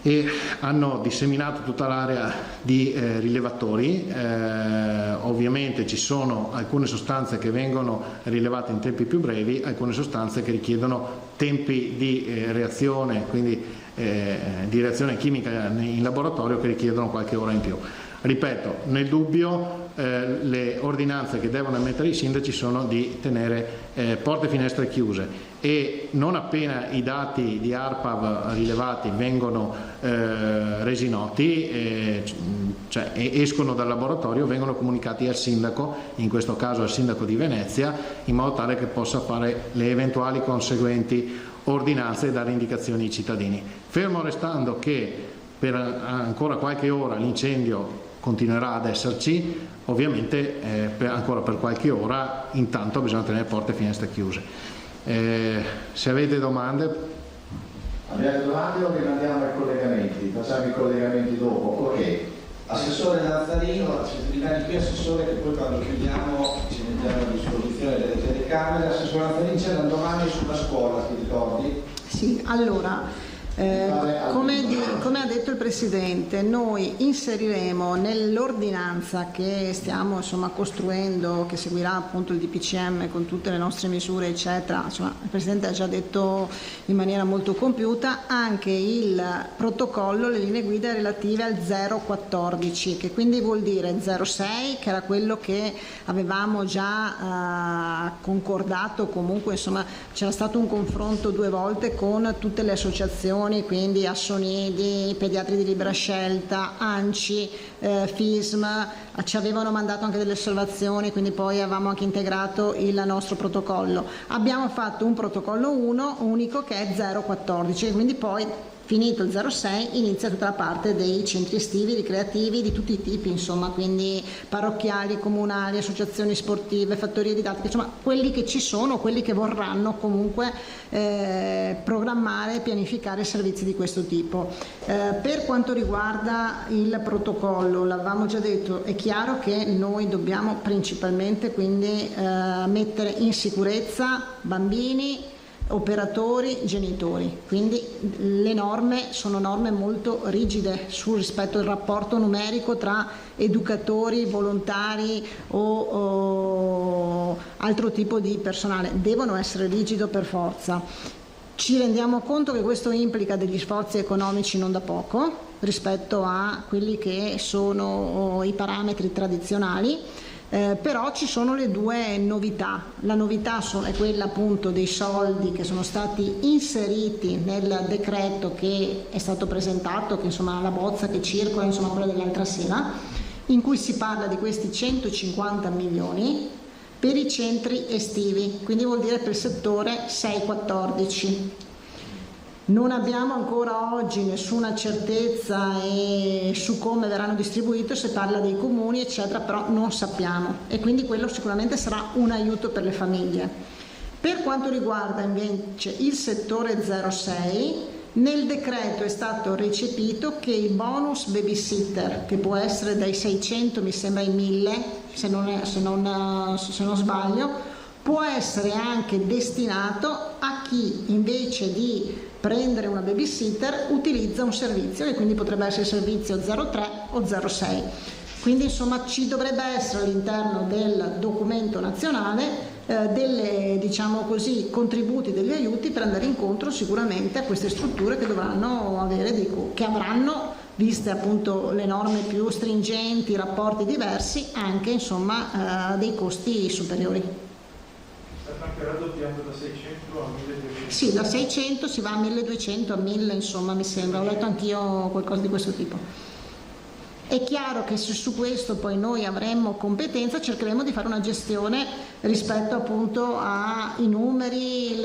O: e hanno disseminato tutta l'area di rilevatori. Ovviamente ci sono alcune sostanze che vengono rilevate in tempi più brevi, alcune sostanze che richiedono tempi di reazione, quindi di reazione chimica in laboratorio, che richiedono qualche ora in più. Ripeto, nel dubbio le ordinanze che devono emettere i sindaci sono di tenere porte e finestre chiuse, e non appena i dati di ARPAV rilevati vengono resi noti, cioè escono dal laboratorio, vengono comunicati al sindaco, in questo caso al sindaco di Venezia, in modo tale che possa fare le eventuali conseguenti ordinanze e dare indicazioni ai cittadini. Fermo restando che per ancora qualche ora l'incendio continuerà ad esserci, ovviamente ancora per qualche ora, intanto bisogna tenere porte e finestre chiuse. Se avete domande.
J: Abbiamo domande o rimandiamo ai collegamenti? Facciamo i collegamenti dopo. Ok. Assessore Lazzarino, rimane qui assessore, che poi quando chiudiamo ci mettiamo a disposizione delle telecamere. Assessore Lazzarino, c'è una domanda sulla scuola, ti ricordi?
P: Sì, allora come ha detto il Presidente, noi inseriremo nell'ordinanza che stiamo costruendo, che seguirà appunto il DPCM con tutte le nostre misure eccetera, il Presidente ha già detto in maniera molto compiuta, anche il protocollo, le linee guida relative al 014, che quindi vuol dire 06, che era quello che avevamo già concordato, comunque c'era stato un confronto 2 volte con tutte le associazioni, quindi Assonidi, Pediatri di Libera Scelta, ANCI, FISM, ci avevano mandato anche delle osservazioni, quindi poi avevamo anche integrato il nostro protocollo. Abbiamo fatto un protocollo unico che è 014, quindi poi finito il 06 inizia tutta la parte dei centri estivi, ricreativi di tutti i tipi, quindi parrocchiali, comunali, associazioni sportive, fattorie didattiche, quelli che ci sono, quelli che vorranno comunque programmare e pianificare servizi di questo tipo. Per quanto riguarda il protocollo, l'avevamo già detto, è chiaro che noi dobbiamo principalmente quindi mettere in sicurezza bambini, operatori, genitori, quindi le norme sono norme molto rigide rispetto al rapporto numerico tra educatori, volontari o altro tipo di personale, devono essere rigido per forza. Ci rendiamo conto che questo implica degli sforzi economici non da poco rispetto a quelli che sono i parametri tradizionali. Però ci sono le due novità. La novità è quella appunto dei soldi che sono stati inseriti nel decreto che è stato presentato, che insomma la bozza che circola, insomma quella dell'altra sera, in cui si parla di questi 150 milioni per i centri estivi, quindi vuol dire per il settore 6-14. Non abbiamo ancora oggi nessuna certezza su come verranno distribuiti, se parla dei comuni eccetera, però non sappiamo, e quindi quello sicuramente sarà un aiuto per le famiglie. Per quanto riguarda invece il settore 06, nel decreto è stato recepito che il bonus babysitter, che può essere dai 600 mi sembra ai 1000 se non sbaglio, può essere anche destinato a chi invece di prendere una babysitter utilizza un servizio, e quindi potrebbe essere servizio 03 o 06. Quindi insomma ci dovrebbe essere all'interno del documento nazionale delle, diciamo così, contributi, degli aiuti per andare incontro sicuramente a queste strutture che dovranno avere che avranno, viste appunto le norme più stringenti, i rapporti diversi, anche insomma dei costi superiori.
M: Anche raddoppiando da 600 a 1200.
P: Sì, da 600 si va a 1200, a 1000 insomma, mi sembra, ho letto anch'io qualcosa di questo tipo. È chiaro che se su questo poi noi avremmo competenza, cercheremo di fare una gestione rispetto appunto ai numeri,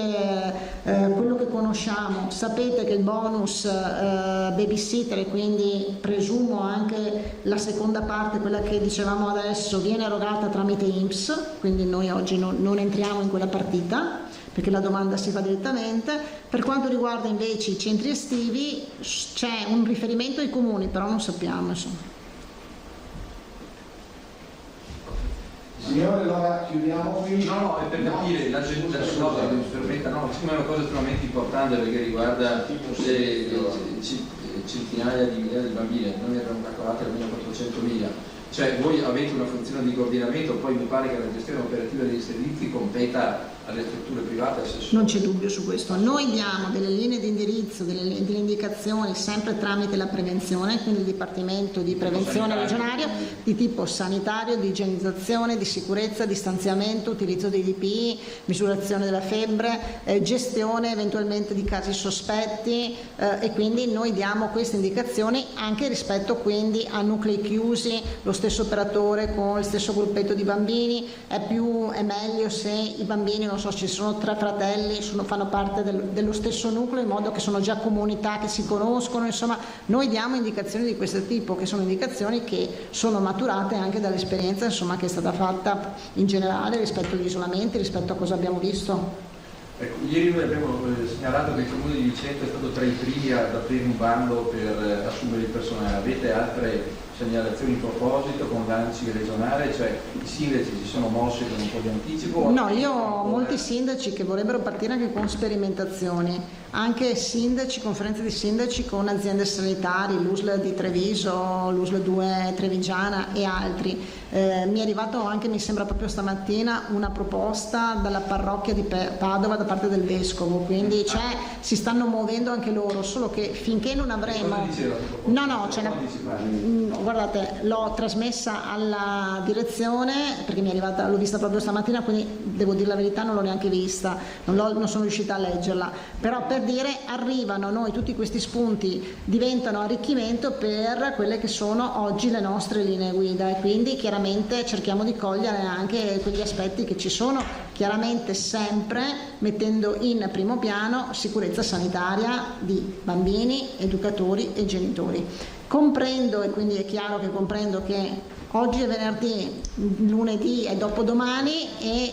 P: quello che conosciamo. Sapete che il bonus babysitter, e quindi presumo anche la seconda parte, quella che dicevamo adesso, viene erogata tramite INPS, quindi noi oggi non entriamo in quella partita perché la domanda si fa direttamente. Per quanto riguarda invece i centri estivi c'è un riferimento ai comuni, però non sappiamo insomma.
J: Signore, allora chiudiamo qui.
L: No, è per capire la cosa che mi permetta, no, siccome è una cosa estremamente importante perché riguarda centinaia di migliaia di bambini, noi abbiamo calcolato almeno 400.000. Cioè voi avete una funzione di coordinamento, poi mi pare che la gestione operativa dei servizi competa alle strutture private.
P: Non c'è dubbio su questo. Noi diamo delle linee di indirizzo, delle indicazioni sempre tramite la prevenzione, quindi il Dipartimento di Prevenzione regionale di tipo sanitario, di igienizzazione, di sicurezza, distanziamento, utilizzo dei DPI, misurazione della febbre, gestione eventualmente di casi sospetti, e quindi noi diamo queste indicazioni anche rispetto quindi a nuclei chiusi, lo stesso operatore con il stesso gruppetto di bambini. È meglio se i bambini, non so, ci sono 3 fratelli, fanno parte dello stesso nucleo, in modo che sono già comunità che si conoscono. Insomma, noi diamo indicazioni di questo tipo, che sono indicazioni che sono maturate anche dall'esperienza insomma che è stata fatta in generale rispetto agli isolamenti, rispetto a cosa abbiamo visto.
L: Ecco, ieri noi abbiamo segnalato che il Comune di Vicenza è stato tra i primi ad aprire un bando per assumere il personale. Avete altre segnalazioni in proposito con l'ANCI regionale, cioè i sindaci si sono mossi con un po' di anticipo?
P: No, io ho molti sindaci che vorrebbero partire anche con sperimentazioni, anche sindaci, conferenze di sindaci con aziende sanitarie, l'USL di Treviso, l'USL 2 Trevigiana e altri. Mi è arrivato anche, mi sembra proprio stamattina, una proposta dalla parrocchia di Padova da parte del Vescovo, quindi si stanno muovendo anche loro, solo che finché non avremo... Guardate, l'ho trasmessa alla direzione perché mi è arrivata, l'ho vista proprio stamattina, quindi devo dire la verità, non l'ho neanche vista, non sono riuscita a leggerla, però per dire, arrivano a noi tutti questi spunti, diventano arricchimento per quelle che sono oggi le nostre linee guida, e quindi chiaramente cerchiamo di cogliere anche quegli aspetti che ci sono, chiaramente sempre mettendo in primo piano sicurezza sanitaria di bambini, educatori e genitori. Comprendo, e quindi è chiaro che comprendo che oggi è venerdì, lunedì è dopodomani e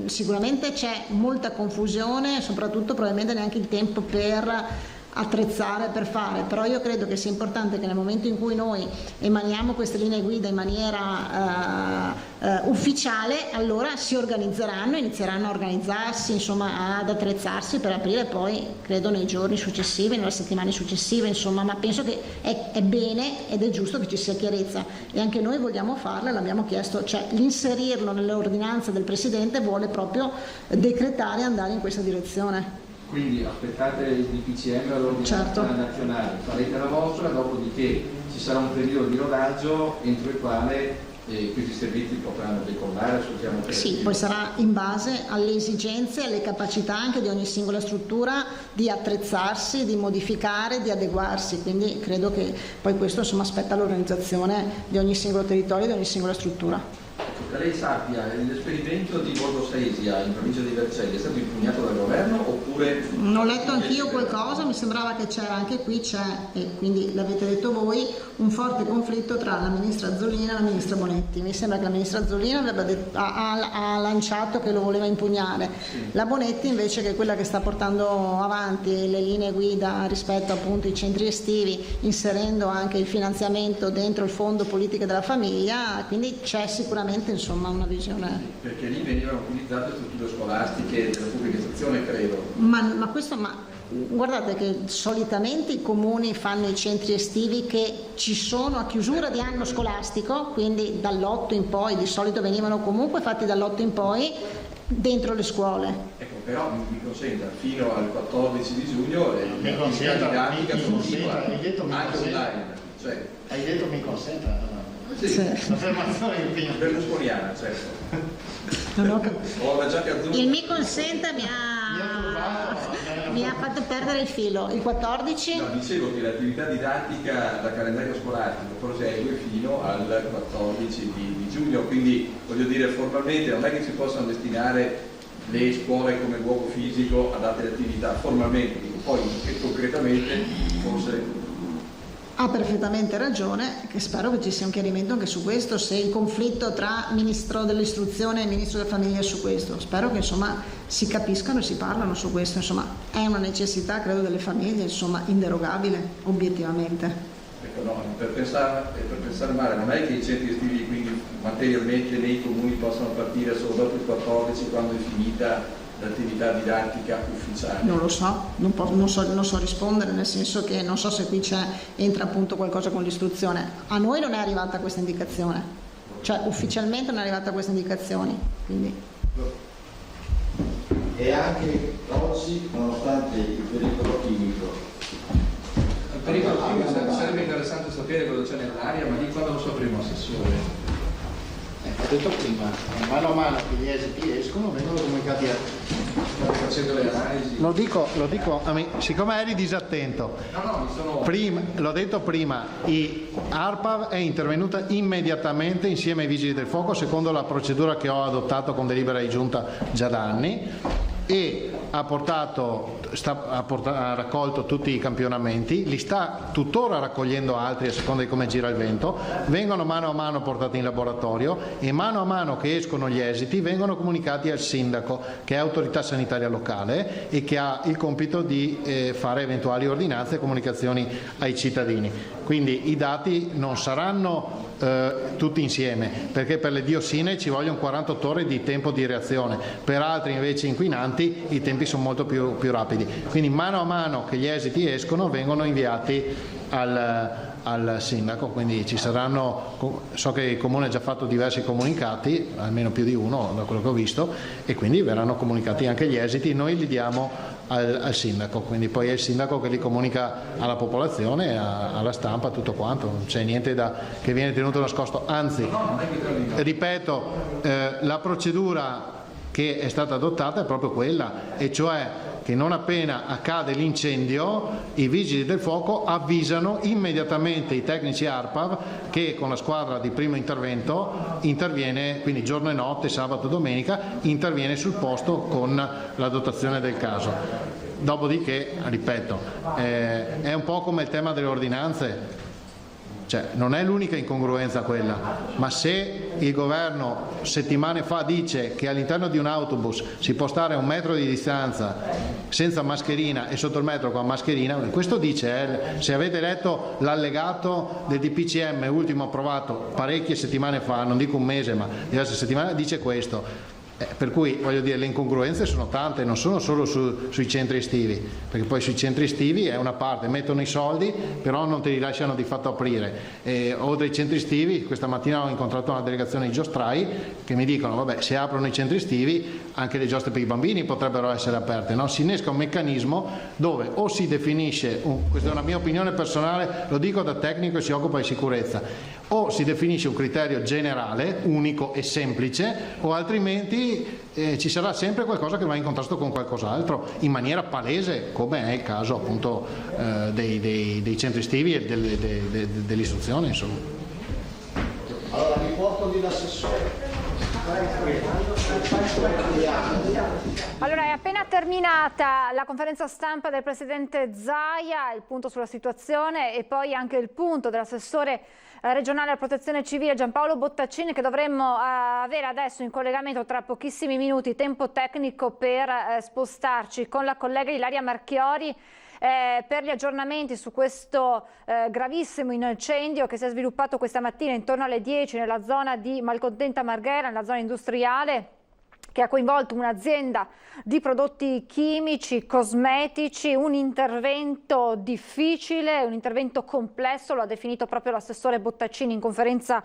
P: sicuramente c'è molta confusione, soprattutto probabilmente neanche il tempo per attrezzare, per fare, però io credo che sia importante che nel momento in cui noi emaniamo queste linee guida in maniera ufficiale, allora si organizzeranno, inizieranno a organizzarsi, insomma ad attrezzarsi per aprire poi, credo, nei giorni successivi, nelle settimane successive, insomma, ma penso che è bene ed è giusto che ci sia chiarezza, e anche noi vogliamo farla, l'abbiamo chiesto, cioè l'inserirlo nell'ordinanza del Presidente vuole proprio decretare e andare in questa direzione.
L: Quindi aspettate il DPCM all'ordinanza nazionale, farete la vostra, dopodiché ci sarà un periodo di rodaggio entro il quale questi servizi potranno decollare sul piano operativo?
P: Sì, poi sarà in base alle esigenze e alle capacità anche di ogni singola struttura di attrezzarsi, di modificare, di adeguarsi, quindi credo che poi questo insomma spetta all'organizzazione di ogni singolo territorio, di ogni singola struttura.
L: Che lei sappia, l'esperimento di Borgo Sesia in provincia di Vercelli è stato impugnato dal governo oppure...
P: Ho letto anch'io qualcosa, mi sembrava che c'era, anche qui c'è, e quindi l'avete detto voi, un forte conflitto tra la ministra Azzolina e la ministra Bonetti. Mi sembra che la ministra Azzolina ha lanciato che lo voleva impugnare, la Bonetti invece, che è quella che sta portando avanti le linee guida rispetto appunto ai centri estivi, inserendo anche il finanziamento dentro il fondo politiche della famiglia, quindi c'è sicuramente insomma una visione.
L: Perché lì venivano utilizzate strutture scolastiche della pubblica istruzione, credo.
P: Ma guardate che solitamente i comuni fanno i centri estivi che ci sono a chiusura di anno scolastico, quindi dall'8 in poi, di solito venivano comunque fatti dall'8 in poi dentro le scuole.
L: Ecco, però mi consenta, fino al 14 di giugno l'attività didattica continua anche online. Cioè,
O: hai detto mi consenta?
L: Sì.
O: L'affermazione
L: berlusconiana, certo.
P: Il mi consenta mi ha fatto perdere il filo. Il 14?
L: No, dicevo che l'attività didattica da calendario scolastico prosegue fino al 14 di giugno, quindi voglio dire, formalmente non è che si possano destinare le scuole come luogo fisico ad altre attività, formalmente, poi concretamente forse...
P: Ha perfettamente ragione, che spero che ci sia un chiarimento anche su questo, se il conflitto tra Ministro dell'Istruzione e Ministro della Famiglia è su questo. Spero che insomma si capiscano e si parlano su questo, insomma è una necessità credo delle famiglie, insomma inderogabile, obiettivamente.
L: Ecco, no, per pensare male, non è che i centri estivi quindi materialmente nei comuni possano partire solo dopo il 14 quando è finita l'attività didattica ufficiale?
P: Non lo so, non so rispondere, nel senso che non so se qui entra appunto qualcosa con l'istruzione. A noi non è arrivata questa indicazione, cioè ufficialmente non è arrivata questa indicazione, quindi...
J: E anche oggi, nonostante il pericolo chimico,
L: il pericolo chimico sarebbe interessante sapere cosa c'è nell'aria, ma di quando lo sapremo, Assessore?
O: Ho detto prima, mano a mano che gli esiti escono vengono comunicati a...
L: State facendo le analisi?
O: Lo dico siccome eri disattento, l'ho detto prima, ARPAV è intervenuta immediatamente insieme ai Vigili del Fuoco secondo la procedura che ho adottato con delibera di giunta già da anni e ha raccolto tutti i campionamenti, li sta tuttora raccogliendo altri a seconda di come gira il vento, vengono mano a mano portati in laboratorio e mano a mano che escono gli esiti vengono comunicati al sindaco, che è autorità sanitaria locale e che ha il compito di fare eventuali ordinanze e comunicazioni ai cittadini. Quindi i dati non saranno tutti insieme, perché per le diossine ci vogliono 48 ore di tempo di reazione, per altri invece inquinanti i tempi sono molto più rapidi, quindi mano a mano che gli esiti escono vengono inviati al sindaco, quindi ci saranno, so che il comune ha già fatto diversi comunicati, almeno più di uno da quello che ho visto, e quindi verranno comunicati anche gli esiti, noi li diamo al sindaco, quindi poi è il sindaco che li comunica alla popolazione, alla stampa, tutto quanto, non c'è niente che viene tenuto nascosto, anzi ripeto, la procedura che è stata adottata è proprio quella, e cioè che non appena accade l'incendio i vigili del fuoco avvisano immediatamente i tecnici ARPAV che con la squadra di primo intervento interviene, quindi giorno e notte, sabato e domenica, interviene sul posto con la dotazione del caso. Dopodiché, ripeto, è un po' come il tema delle ordinanze. Cioè, non è l'unica incongruenza quella, ma se il governo settimane fa dice che all'interno di un autobus si può stare a 1 metro di distanza senza mascherina e sotto il metro con mascherina, questo dice, se avete letto l'allegato del DPCM ultimo approvato parecchie settimane fa, non dico un mese ma diverse settimane, dice questo. Per cui voglio dire, le incongruenze sono tante, non sono solo sui centri estivi, perché poi sui centri estivi è una parte, mettono i soldi però non te li lasciano di fatto aprire. Oltre ai centri estivi, questa mattina ho incontrato una delegazione di giostrai che mi dicono vabbè, se aprono i centri estivi anche le giostre per i bambini potrebbero essere aperte, no? Si innesca un meccanismo dove o si definisce, questa è una mia opinione personale, lo dico da tecnico e si occupa di sicurezza, o si definisce un criterio generale, unico e semplice, o altrimenti ci sarà sempre qualcosa che va in contrasto con qualcos'altro in maniera palese, come è il caso appunto dei centri estivi e dell'istruzione, insomma.
J: Allora, riporto di l'assessore.
A: Allora, è appena terminata la conferenza stampa del Presidente Zaia, il punto sulla situazione e poi anche il punto dell'assessore regionale alla protezione civile Giampaolo Bottaccini, che dovremmo avere adesso in collegamento tra pochissimi minuti, tempo tecnico per spostarci con la collega Ilaria Marchiori per gli aggiornamenti su questo gravissimo incendio che si è sviluppato questa mattina intorno alle 10 nella zona di Malcontenta Marghera, nella zona industriale, che ha coinvolto un'azienda di prodotti chimici, cosmetici, un intervento difficile, un intervento complesso, lo ha definito proprio l'assessore Bottaccini in conferenza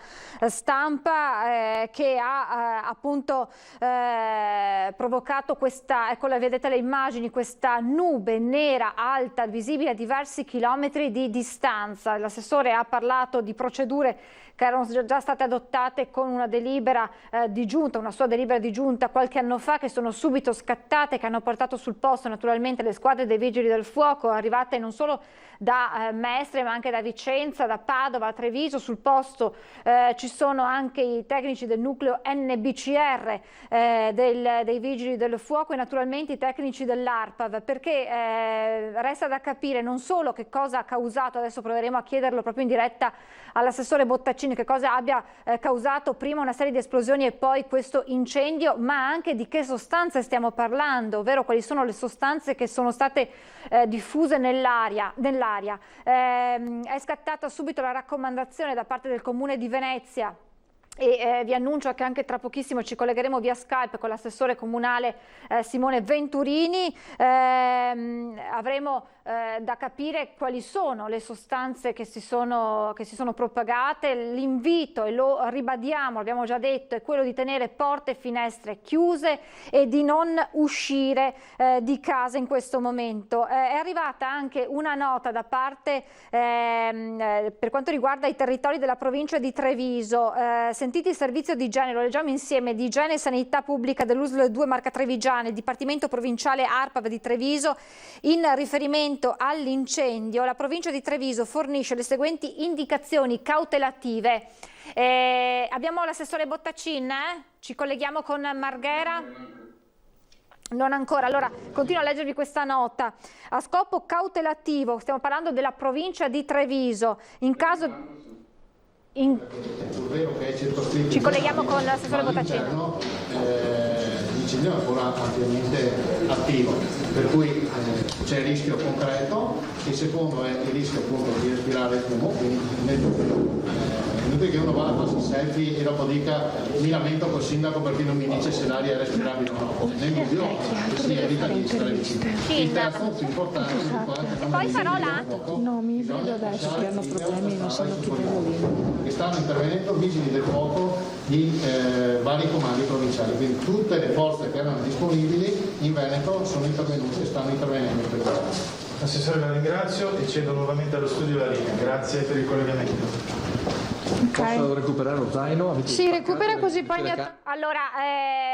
A: stampa, che ha appunto provocato questa, ecco, vedete le immagini, questa nube nera alta visibile a diversi chilometri di distanza. L'assessore ha parlato di procedure che erano già state adottate con una delibera di giunta, una sua delibera di giunta qualche anno fa, che sono subito scattate, che hanno portato sul posto naturalmente le squadre dei Vigili del Fuoco, arrivate non solo da Mestre ma anche da Vicenza, da Padova, Treviso. Sul posto ci sono anche i tecnici del nucleo NBCR dei Vigili del Fuoco e naturalmente i tecnici dell'ARPAV, perché resta da capire non solo che cosa ha causato, adesso proveremo a chiederlo proprio in diretta all'assessore Bottaccini, che cosa abbia causato prima una serie di esplosioni e poi questo incendio, ma anche di che sostanze stiamo parlando, ovvero quali sono le sostanze che sono state diffuse nell'aria. È scattata subito la raccomandazione da parte del Comune di Venezia e vi annuncio che anche tra pochissimo ci collegheremo via Skype con l'assessore comunale Simone Venturini. Avremo da capire quali sono le sostanze che si sono propagate. L'invito, e lo ribadiamo, l'abbiamo già detto, è quello di tenere porte e finestre chiuse e di non uscire di casa in questo momento. È arrivata anche una nota da parte per quanto riguarda i territori della provincia di Treviso. Sentiti il servizio di igiene, lo leggiamo insieme, di igiene e sanità pubblica dell'USL 2 Marca Trevigiane, Dipartimento Provinciale ARPAV di Treviso. In riferimento all'incendio, la provincia di Treviso fornisce le seguenti indicazioni cautelative. Abbiamo l'assessore Bottaccini, ci colleghiamo con Marghera? Non ancora, allora continuo a leggervi questa nota. A scopo cautelativo, stiamo parlando della provincia di Treviso, in caso... Ci colleghiamo con l'assessore Bottaccini.
O: L'incendio è ancora ampiamente attivo, per cui c'è il rischio concreto. Il secondo è il rischio appunto di respirare il fumo, quindi è inutile che uno vada a farsi selfie e dopo dica mi lamento col sindaco perché non mi dice se l'aria è respirabile o no. Nel dubbio si evita di stare vicino. Il terzo, più importante,
A: e poi parola?
Q: No, mi vedo adesso che hanno problemi, non sanno chi devo.
O: Che stanno intervenendo vigili del fuoco di vari comandi provinciali, quindi tutte le forze che erano disponibili in Veneto sono intervenute e stanno intervenendo per questo.
M: Assessore, la ringrazio e cedo nuovamente allo studio la linea. Grazie per il collegamento.
Q: Posso
L: recuperare lo zaino?
Q: Sì, recupera così poi...
A: Allora,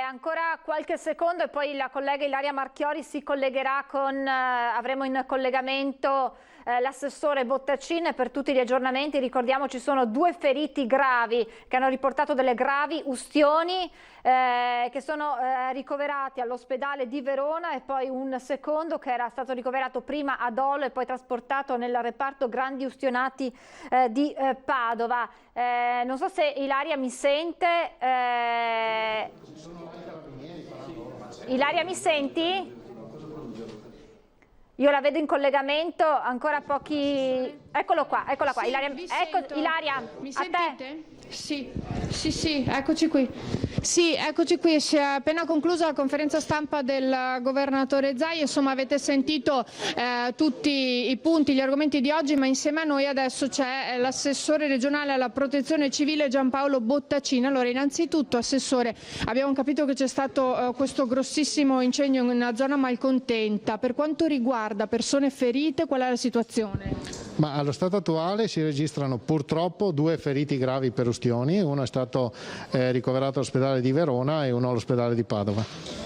A: ancora qualche secondo e poi la collega Ilaria Marchiori si collegherà con... avremo in collegamento l'assessore Bottaccini per tutti gli aggiornamenti. Ricordiamo ci sono 2 feriti gravi che hanno riportato delle gravi ustioni che sono ricoverati all'ospedale di Verona e poi un secondo che era stato ricoverato prima ad Olo e poi trasportato nel reparto grandi ustionati di Padova. Non so se Ilaria mi sente. Ilaria, mi senti? Io la vedo in collegamento, ancora pochi Eccolo qua.
R: Sì,
A: Ilaria, Ilaria,
R: mi
A: a
R: sentite?
A: te?
R: Sì, eccoci qui. Sì, eccoci qui, si è appena conclusa la conferenza stampa del governatore Zaia, insomma avete sentito tutti i punti, gli argomenti di oggi, ma insieme a noi adesso c'è l'assessore regionale alla protezione civile Giampaolo Bottacin. Allora, innanzitutto, assessore, abbiamo capito che c'è stato questo grossissimo incendio in una zona malcontenta. Per quanto riguarda persone ferite, qual è la situazione?
O: Ma allo stato attuale si registrano purtroppo 2 feriti gravi per ustioni, uno è stato ricoverato all'ospedale di Verona e uno all'ospedale di Padova.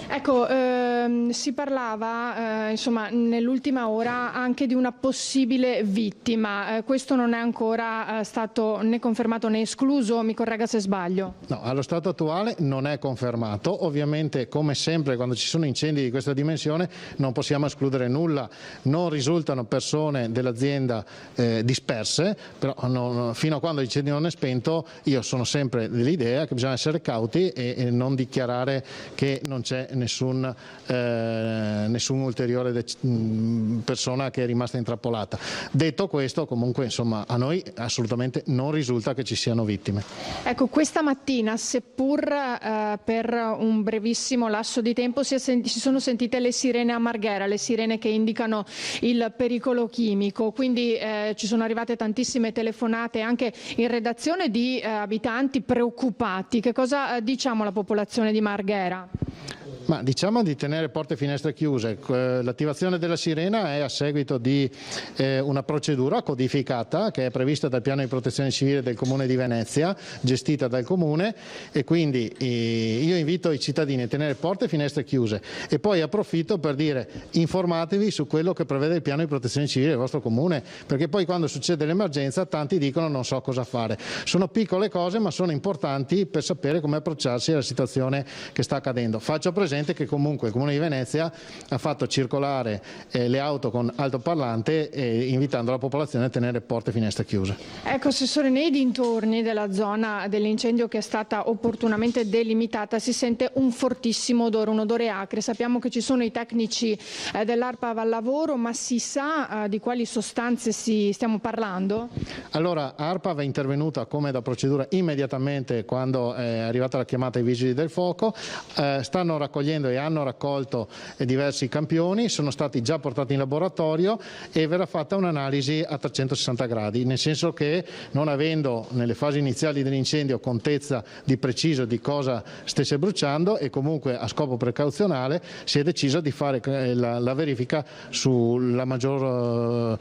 R: Ecco, si parlava insomma nell'ultima ora anche di una possibile vittima, questo non è ancora stato né confermato né escluso, mi corregga se sbaglio.
O: No, allo stato attuale non è confermato, ovviamente come sempre quando ci sono incendi di questa dimensione non possiamo escludere nulla, non risultano persone dell'azienda disperse, però fino a quando l'incendio non è spento io sono sempre dell'idea che bisogna essere cauti e non dichiarare che non c'è nessun ulteriore persona che è rimasta intrappolata. Detto questo, comunque insomma a noi assolutamente non risulta che ci siano vittime.
R: Ecco, questa mattina, seppur per un brevissimo lasso di tempo, si sono sentite le sirene a Marghera, le sirene che indicano il pericolo chimico, quindi ci sono arrivate tantissime telefonate anche in redazione di abitanti preoccupati. Che cosa diciamo alla popolazione di Marghera?
O: Ma diciamo di tenere porte e finestre chiuse. L'attivazione della sirena è a seguito di una procedura codificata che è prevista dal piano di protezione civile del Comune di Venezia, gestita dal Comune, e quindi io invito i cittadini a tenere porte e finestre chiuse e poi approfitto per dire: informatevi su quello che prevede il piano di protezione civile del vostro Comune, perché poi quando succede l'emergenza tanti dicono non so cosa fare. Sono piccole cose ma sono importanti per sapere come approcciarsi alla situazione che sta accadendo. Faccio presente che comunque il Comune di Venezia ha fatto circolare le auto con altoparlante invitando la popolazione a tenere porte e finestre chiuse.
R: Ecco, assessore, nei dintorni della zona dell'incendio che è stata opportunamente delimitata si sente un fortissimo odore, un odore acre. Sappiamo che ci sono i tecnici dell'ARPA al lavoro, ma si sa di quali sostanze stiamo parlando?
O: Allora, ARPA è intervenuta come da procedura immediatamente quando è arrivata la chiamata ai vigili del fuoco, stanno raccogliendo e hanno raccolto diversi campioni, sono stati già portati in laboratorio e verrà fatta un'analisi a 360 gradi, nel senso che non avendo nelle fasi iniziali dell'incendio contezza di preciso di cosa stesse bruciando e comunque a scopo precauzionale si è deciso di fare la verifica sul maggior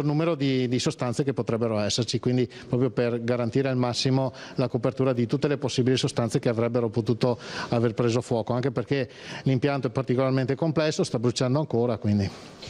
O: numero di sostanze che potrebbero esserci, quindi proprio per garantire al massimo la copertura di tutte le possibili sostanze che avrebbero potuto aver preso fuoco, anche perché l'impianto è particolarmente complesso, sta bruciando ancora. Quindi.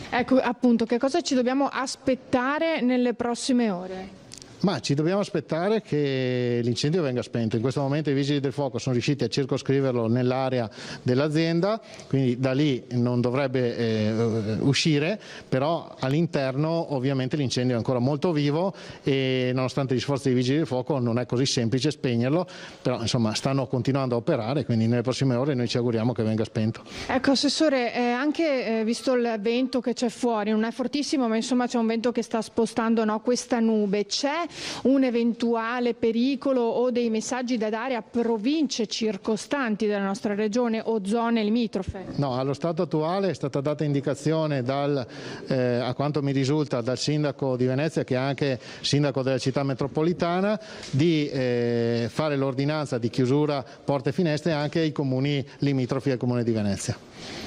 R: Ecco, appunto, che cosa ci dobbiamo aspettare nelle prossime ore?
O: Ma ci dobbiamo aspettare che l'incendio venga spento. In questo momento i vigili del fuoco sono riusciti a circoscriverlo nell'area dell'azienda, quindi da lì non dovrebbe uscire, però all'interno ovviamente l'incendio è ancora molto vivo e nonostante gli sforzi dei vigili del fuoco non è così semplice spegnerlo, però insomma stanno continuando a operare, quindi nelle prossime ore noi ci auguriamo che venga spento.
R: Ecco, assessore, anche visto il vento che c'è fuori, non è fortissimo, ma insomma c'è un vento che sta spostando questa nube, c'è un eventuale pericolo o dei messaggi da dare a province circostanti della nostra regione o zone limitrofe?
O: No, allo stato attuale è stata data indicazione a quanto mi risulta dal sindaco di Venezia, che è anche sindaco della città metropolitana, di fare l'ordinanza di chiusura porte e finestre anche ai comuni limitrofi al Comune di Venezia.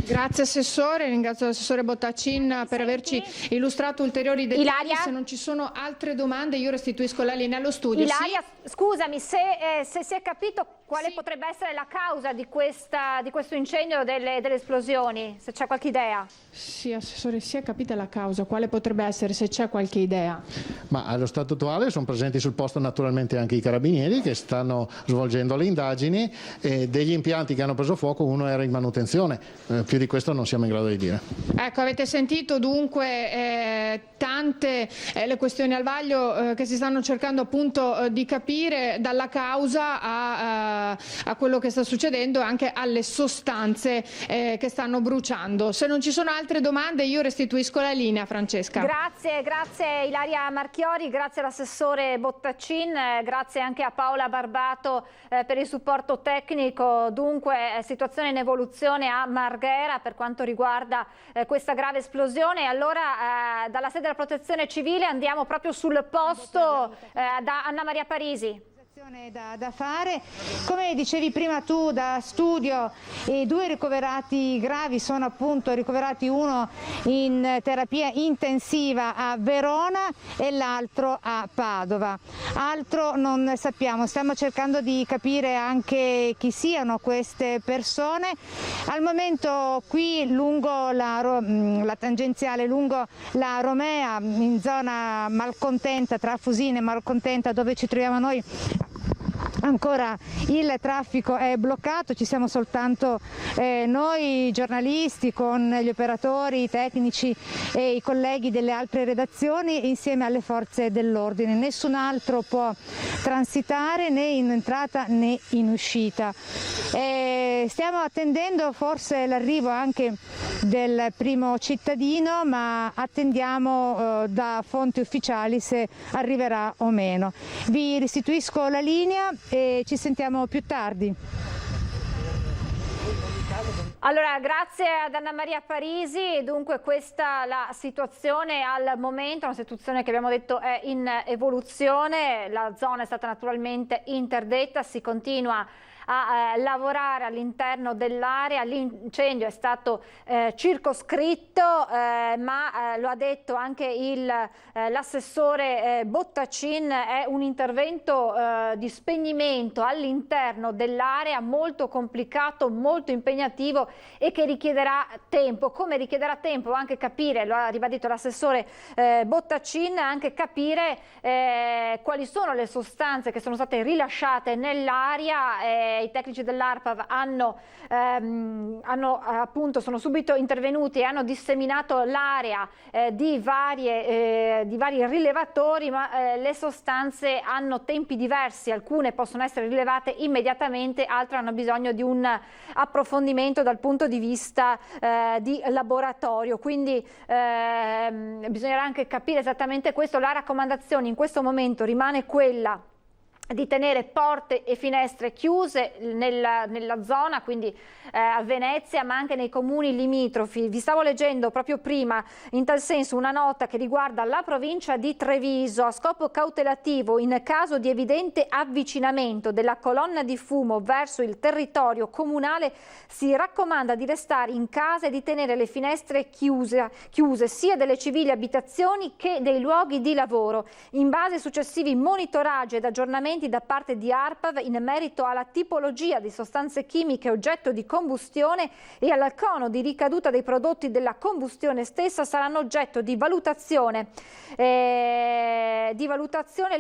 R: Grazie assessore, ringrazio l'assessore Bottacin per averci illustrato ulteriori dettagli.
A: Ilaria?
R: Se non ci sono altre domande io restituisco la linea allo studio.
A: Ilaria, scusami, se si è capito quale potrebbe essere la causa di questo incendio, delle esplosioni, se c'è qualche idea?
R: Sì, assessore, si è capita la causa, quale potrebbe essere, se c'è qualche idea?
O: Ma allo stato attuale sono presenti sul posto naturalmente anche i carabinieri che stanno svolgendo le indagini e degli impianti che hanno preso fuoco uno era in manutenzione, più di questo non siamo in grado di dire.
R: Ecco, avete sentito dunque tante le questioni al vaglio che si stanno cercando appunto di capire, dalla causa a quello che sta succedendo e anche alle sostanze che stanno bruciando. Se non ci sono altre domande io restituisco la linea, Francesca.
A: Grazie Ilaria Marchiori, grazie all'assessore Bottacin, grazie anche a Paola Barbato per il supporto tecnico. Dunque situazione in evoluzione a Marghera per quanto riguarda questa grave esplosione. Allora dalla sede della Protezione Civile andiamo proprio sul posto da Anna Maria Parisi.
B: Da fare. Come dicevi prima tu da studio, i 2 ricoverati gravi sono appunto ricoverati, uno in terapia intensiva a Verona e l'altro a Padova. Altro non sappiamo, stiamo cercando di capire anche chi siano queste persone. Al momento qui lungo la tangenziale, lungo la Romea, in zona Malcontenta, tra Fusina e Malcontenta, dove ci troviamo noi, ancora il traffico è bloccato, ci siamo soltanto noi giornalisti con gli operatori, i tecnici e i colleghi delle altre redazioni insieme alle forze dell'ordine. Nessun altro può transitare né in entrata né in uscita. Stiamo attendendo forse l'arrivo anche del primo cittadino, ma attendiamo da fonti ufficiali se arriverà o meno. Vi restituisco la linea e ci sentiamo più tardi.
A: Allora, grazie ad Anna Maria Parisi. Dunque questa la situazione al momento, una situazione che abbiamo detto è in evoluzione. La zona è stata naturalmente interdetta, si continua a lavorare all'interno dell'area. L'incendio è stato circoscritto, ma lo ha detto anche l'assessore Bottacin, è un intervento di spegnimento all'interno dell'area molto complicato, molto impegnativo e che richiederà tempo. Come richiederà tempo anche capire, lo ha ribadito l'assessore Bottacin, anche capire quali sono le sostanze che sono state rilasciate nell'aria. I tecnici dell'ARPAV appunto sono subito intervenuti e hanno disseminato l'area di vari rilevatori, ma le sostanze hanno tempi diversi, alcune possono essere rilevate immediatamente, altre hanno bisogno di un approfondimento dal punto di vista di laboratorio, quindi bisognerà anche capire esattamente questo. La raccomandazione in questo momento rimane quella di tenere porte e finestre chiuse nella zona, quindi a Venezia, ma anche nei comuni limitrofi. Vi stavo leggendo proprio prima in tal senso una nota che riguarda la provincia di Treviso. A scopo cautelativo, in caso di evidente avvicinamento della colonna di fumo verso il territorio comunale, si raccomanda di restare in casa e di tenere le finestre chiuse sia delle civili abitazioni che dei luoghi di lavoro. In base ai successivi monitoraggi ed aggiornamenti da parte di ARPAV in merito alla tipologia di sostanze chimiche oggetto di combustione e al cono di ricaduta dei prodotti della combustione stessa, saranno oggetto di valutazione le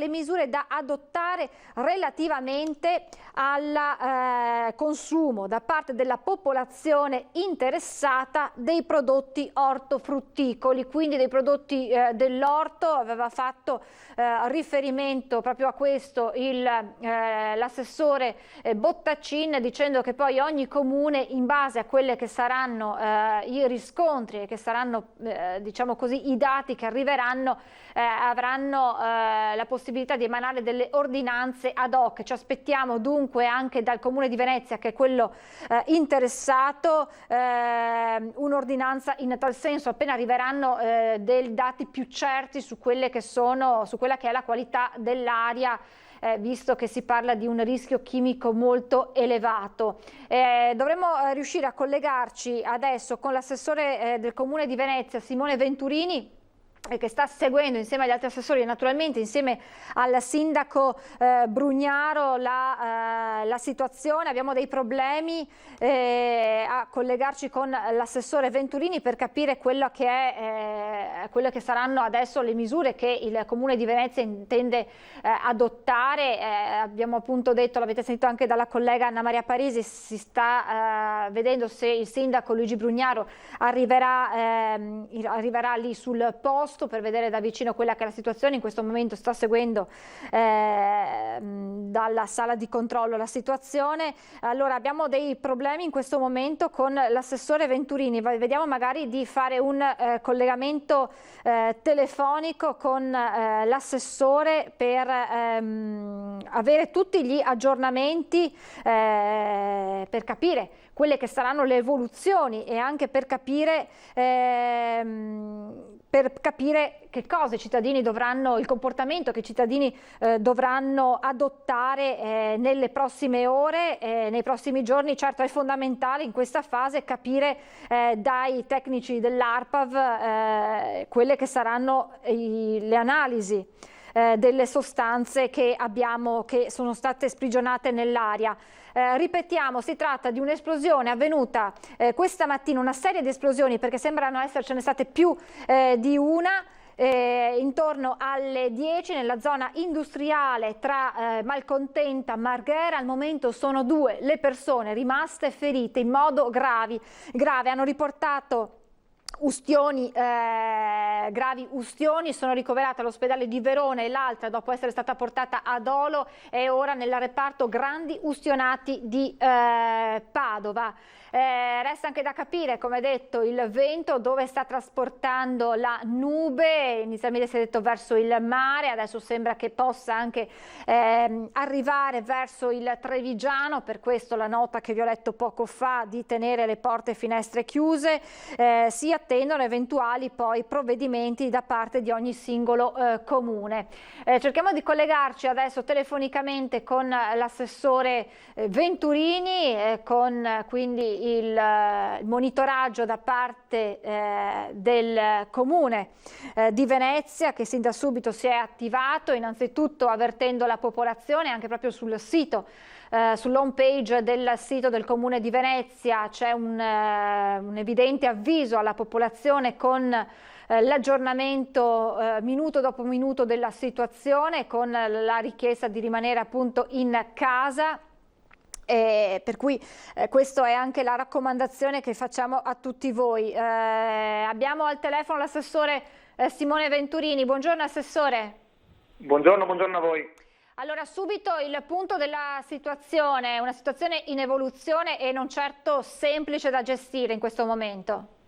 A: misure da adottare relativamente al consumo da parte della popolazione interessata dei prodotti ortofrutticoli, quindi dei prodotti dell'orto. Aveva fatto riferimento proprio a questo l'assessore Bottacin, dicendo che poi ogni comune, in base a quelle che saranno i riscontri e che saranno diciamo così i dati che arriveranno, avranno la possibilità di emanare delle ordinanze ad hoc. Ci aspettiamo dunque anche dal Comune di Venezia, che è quello interessato, un'ordinanza in tal senso appena arriveranno dei dati più certi su quella che è la qualità dell'aria, visto che si parla di un rischio chimico molto elevato. Dovremmo riuscire a collegarci adesso con l'assessore del Comune di Venezia, Simone Venturini, che sta seguendo insieme agli altri assessori e naturalmente insieme al sindaco Brugnaro la situazione. Abbiamo dei problemi a collegarci con l'assessore Venturini per capire quelle che saranno adesso le misure che il Comune di Venezia intende adottare. Abbiamo appunto detto, l'avete sentito anche dalla collega Anna Maria Parisi, si sta vedendo se il sindaco Luigi Brugnaro arriverà lì sul posto. posto per vedere da vicino quella che è la situazione. In questo momento sta seguendo dalla sala di controllo la situazione. Allora, abbiamo dei problemi in questo momento con l'assessore Venturini. Vediamo magari di fare un collegamento telefonico con l'assessore per avere tutti gli aggiornamenti, per capire quelle che saranno le evoluzioni e anche per capire che cosa i cittadini dovranno, il comportamento che i cittadini dovranno adottare nelle prossime ore, nei prossimi giorni. Certo, è fondamentale in questa fase capire dai tecnici dell'ARPAV quelle che saranno le analisi delle sostanze che sono state sprigionate nell'aria. Ripetiamo, si tratta di un'esplosione avvenuta questa mattina, una serie di esplosioni, perché sembrano essercene state più di una, intorno alle 10 nella zona industriale tra Malcontenta e Marghera. Al momento sono 2 le persone rimaste ferite in modo grave. Hanno riportato gravi ustioni, sono ricoverate all'ospedale di Verona, e l'altra, dopo essere stata portata a Dolo, è ora nel reparto grandi ustionati di Padova. Resta anche da capire, come detto, il vento dove sta trasportando la nube. Inizialmente si è detto verso il mare, adesso sembra che possa anche arrivare verso il Trevigiano. Per questo la nota che vi ho letto poco fa di tenere le porte e finestre chiuse. Si attendono eventuali poi provvedimenti da parte di ogni singolo comune. Cerchiamo di collegarci adesso telefonicamente con l'assessore Venturini, con quindi il monitoraggio da parte del comune di Venezia, che sin da subito si è attivato, innanzitutto avvertendo la popolazione anche proprio sul sito. Sull'home page del sito del Comune di Venezia c'è un evidente avviso alla popolazione con l'aggiornamento minuto dopo minuto della situazione, con la richiesta di rimanere appunto in casa. Per cui questa è anche la raccomandazione che facciamo a tutti voi. Abbiamo al telefono l'assessore Simone Venturini. Buongiorno assessore.
S: Buongiorno a voi.
A: Allora, subito il punto della situazione, una situazione in evoluzione e non certo semplice da gestire in questo momento.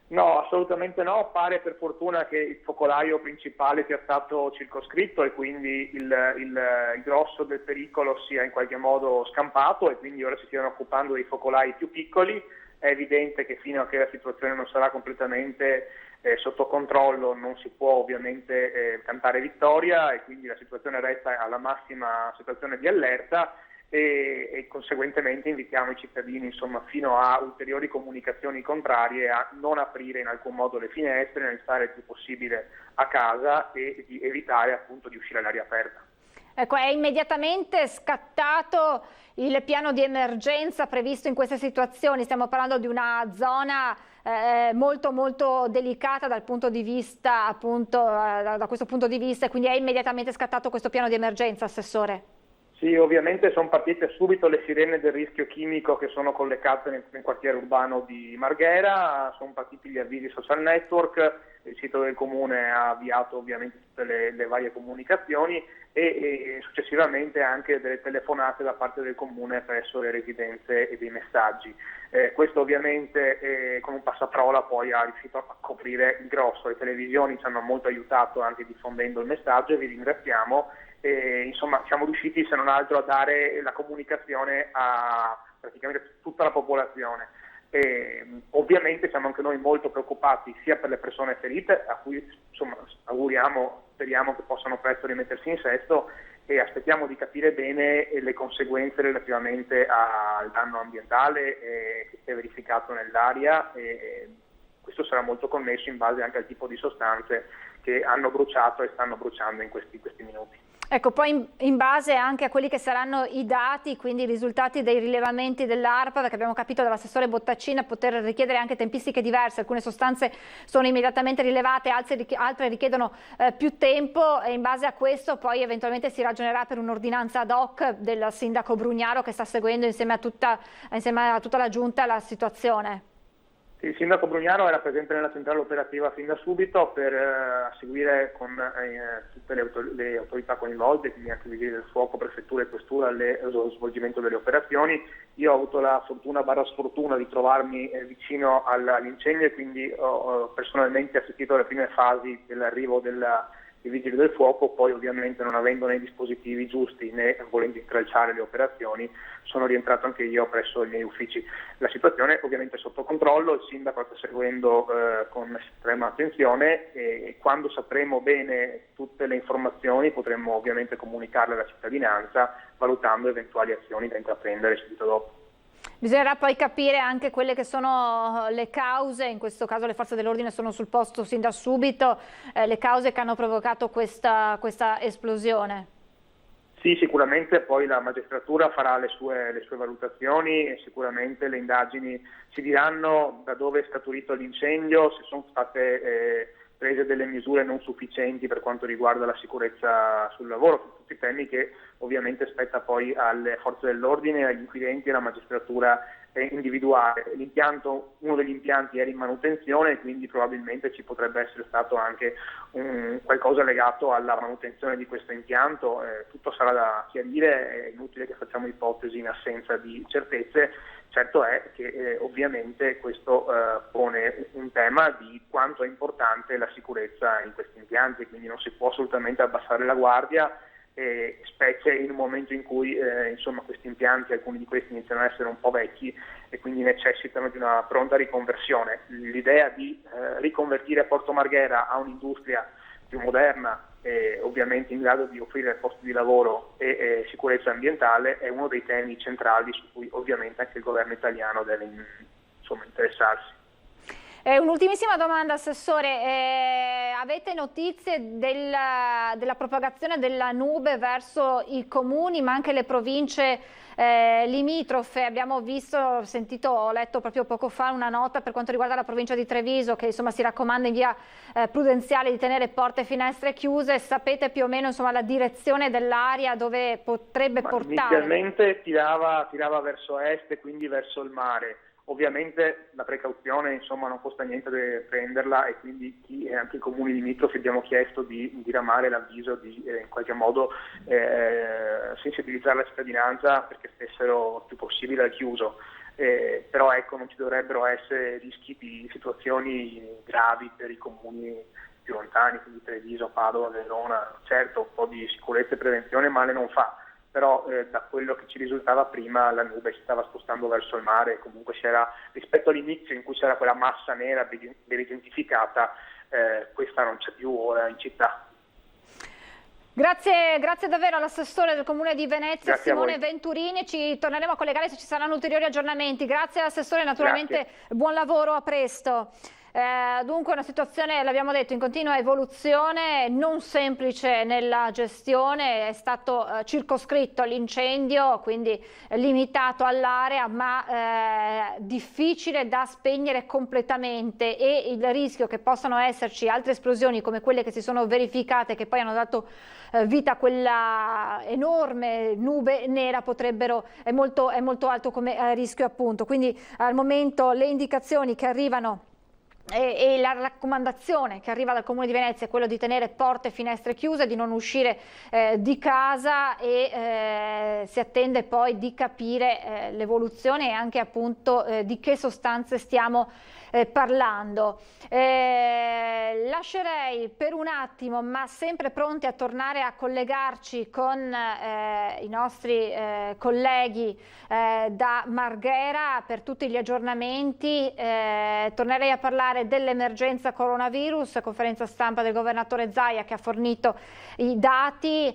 S: No, assolutamente no. Pare per fortuna che il focolaio principale sia stato circoscritto e quindi il grosso del pericolo sia in qualche modo scampato, e quindi ora si stiano occupando dei focolai più piccoli. È evidente che fino a che la situazione non sarà completamente sotto controllo non si può ovviamente cantare vittoria, e quindi la situazione resta alla massima situazione di allerta. E conseguentemente invitiamo i cittadini, insomma, fino a ulteriori comunicazioni contrarie, a non aprire in alcun modo le finestre, nel stare il più possibile a casa e di evitare appunto di uscire all'aria aperta.
A: Ecco, è immediatamente scattato il piano di emergenza previsto in queste situazioni. Stiamo parlando di una zona molto molto delicata dal punto di vista appunto da questo punto di vista, quindi è immediatamente scattato questo piano di emergenza, assessore?
S: Sì, ovviamente sono partite subito le sirene del rischio chimico che sono collocate nel quartiere urbano di Marghera, sono partiti gli avvisi social network, il sito del comune ha avviato ovviamente tutte le varie comunicazioni e successivamente anche delle telefonate da parte del comune presso le residenze e dei messaggi. Questo ovviamente con un passaparola poi ha riuscito a coprire il grosso. Le televisioni ci hanno molto aiutato anche diffondendo il messaggio, e vi ringraziamo. Insomma, siamo riusciti se non altro a dare la comunicazione a praticamente tutta la popolazione. Ovviamente siamo anche noi molto preoccupati sia per le persone ferite, a cui insomma speriamo che possano presto rimettersi in sesto, e aspettiamo di capire bene le conseguenze relativamente al danno ambientale che si è verificato nell'aria. Questo sarà molto connesso in base anche al tipo di sostanze che hanno bruciato e stanno bruciando in questi minuti.
A: Ecco, poi in base anche a quelli che saranno i dati, quindi i risultati dei rilevamenti dell'ARPA, perché abbiamo capito dall'assessore Bottaccina poter richiedere anche tempistiche diverse, alcune sostanze sono immediatamente rilevate, altre richiedono più tempo, e in base a questo poi eventualmente si ragionerà per un'ordinanza ad hoc del sindaco Brugnaro, che sta seguendo insieme a tutta la giunta la situazione.
S: Il sindaco Brugnaro era presente nella centrale operativa fin da subito per seguire con tutte le autorità coinvolte, quindi anche i vigili del fuoco, prefettura e questura, lo svolgimento delle operazioni. Io ho avuto la fortuna / sfortuna di trovarmi vicino all'incendio e quindi ho personalmente assistito alle prime fasi dell'arrivo dei vigili del fuoco. Poi ovviamente, non avendo né i dispositivi giusti né volendo intralciare le operazioni, sono rientrato anche io presso i miei uffici. La situazione ovviamente è sotto controllo, il sindaco sta seguendo con estrema attenzione e quando sapremo bene tutte le informazioni potremo ovviamente comunicarle alla cittadinanza, valutando eventuali azioni da intraprendere subito dopo.
A: Bisognerà poi capire anche quelle che sono le cause, in questo caso le forze dell'ordine sono sul posto sin da subito, le cause che hanno provocato questa esplosione.
S: Sì, sicuramente poi la magistratura farà le sue valutazioni e sicuramente le indagini ci diranno da dove è scaturito l'incendio, se sono state prese delle misure non sufficienti per quanto riguarda la sicurezza sul lavoro, tutti temi che ovviamente spetta poi alle forze dell'ordine, agli inquirenti e alla magistratura individuare. Uno degli impianti era in manutenzione, quindi probabilmente ci potrebbe essere stato anche qualcosa legato alla manutenzione di questo impianto. Tutto sarà da chiarire, è inutile che facciamo ipotesi in assenza di certezze. Certo è che ovviamente questo pone un tema di quanto è importante la sicurezza in questi impianti, quindi non si può assolutamente abbassare la guardia, specie in un momento in cui questi impianti, alcuni di questi iniziano a essere un po' vecchi e quindi necessitano di una pronta riconversione. L'idea di riconvertire Porto Marghera a un'industria più moderna e ovviamente in grado di offrire posti di lavoro e sicurezza ambientale è uno dei temi centrali su cui ovviamente anche il governo italiano deve interessarsi.
A: Un'ultimissima domanda, Assessore, avete notizie della propagazione della nube verso i comuni ma anche le province limitrofe? Abbiamo ho letto proprio poco fa una nota per quanto riguarda la provincia di Treviso che si raccomanda in via prudenziale di tenere porte e finestre chiuse. Sapete più o meno la direzione dell'aria dove potrebbe portare?
S: Inizialmente tirava verso est, quindi verso il mare. Ovviamente la precauzione non costa niente prenderla e quindi anche i comuni limitrofi abbiamo chiesto di diramare l'avviso di in qualche modo sensibilizzare la cittadinanza perché stessero il più possibile al chiuso. Però non ci dovrebbero essere rischi di situazioni gravi per i comuni più lontani, quindi Treviso, Padova, Verona. Certo, un po' di sicurezza e prevenzione male non fa. Però da quello che ci risultava prima la nube si stava spostando verso il mare, comunque rispetto all'inizio in cui c'era quella massa nera ben identificata, questa non c'è più ora in città.
A: Grazie davvero all'assessore del Comune di Venezia,
S: Grazie
A: Simone Venturini. Ci torneremo a collegare se ci saranno ulteriori aggiornamenti. Grazie assessore, naturalmente buon lavoro, a presto. Dunque una situazione, l'abbiamo detto, in continua evoluzione, non semplice nella gestione. È stato circoscritto l'incendio, quindi limitato all'area, ma difficile da spegnere completamente, e il rischio che possano esserci altre esplosioni come quelle che si sono verificate, che poi hanno dato vita a quella enorme nube nera, è molto alto come rischio, appunto. Quindi al momento le indicazioni che arrivano e la raccomandazione che arriva dal Comune di Venezia è quello di tenere porte e finestre chiuse, di non uscire di casa, e si attende poi di capire l'evoluzione e anche appunto di che sostanze stiamo parlando. Lascerei per un attimo, ma sempre pronti a tornare a collegarci con i nostri colleghi da Marghera per tutti gli aggiornamenti. Tornerei a parlare dell'emergenza coronavirus, conferenza stampa del governatore Zaia che ha fornito i dati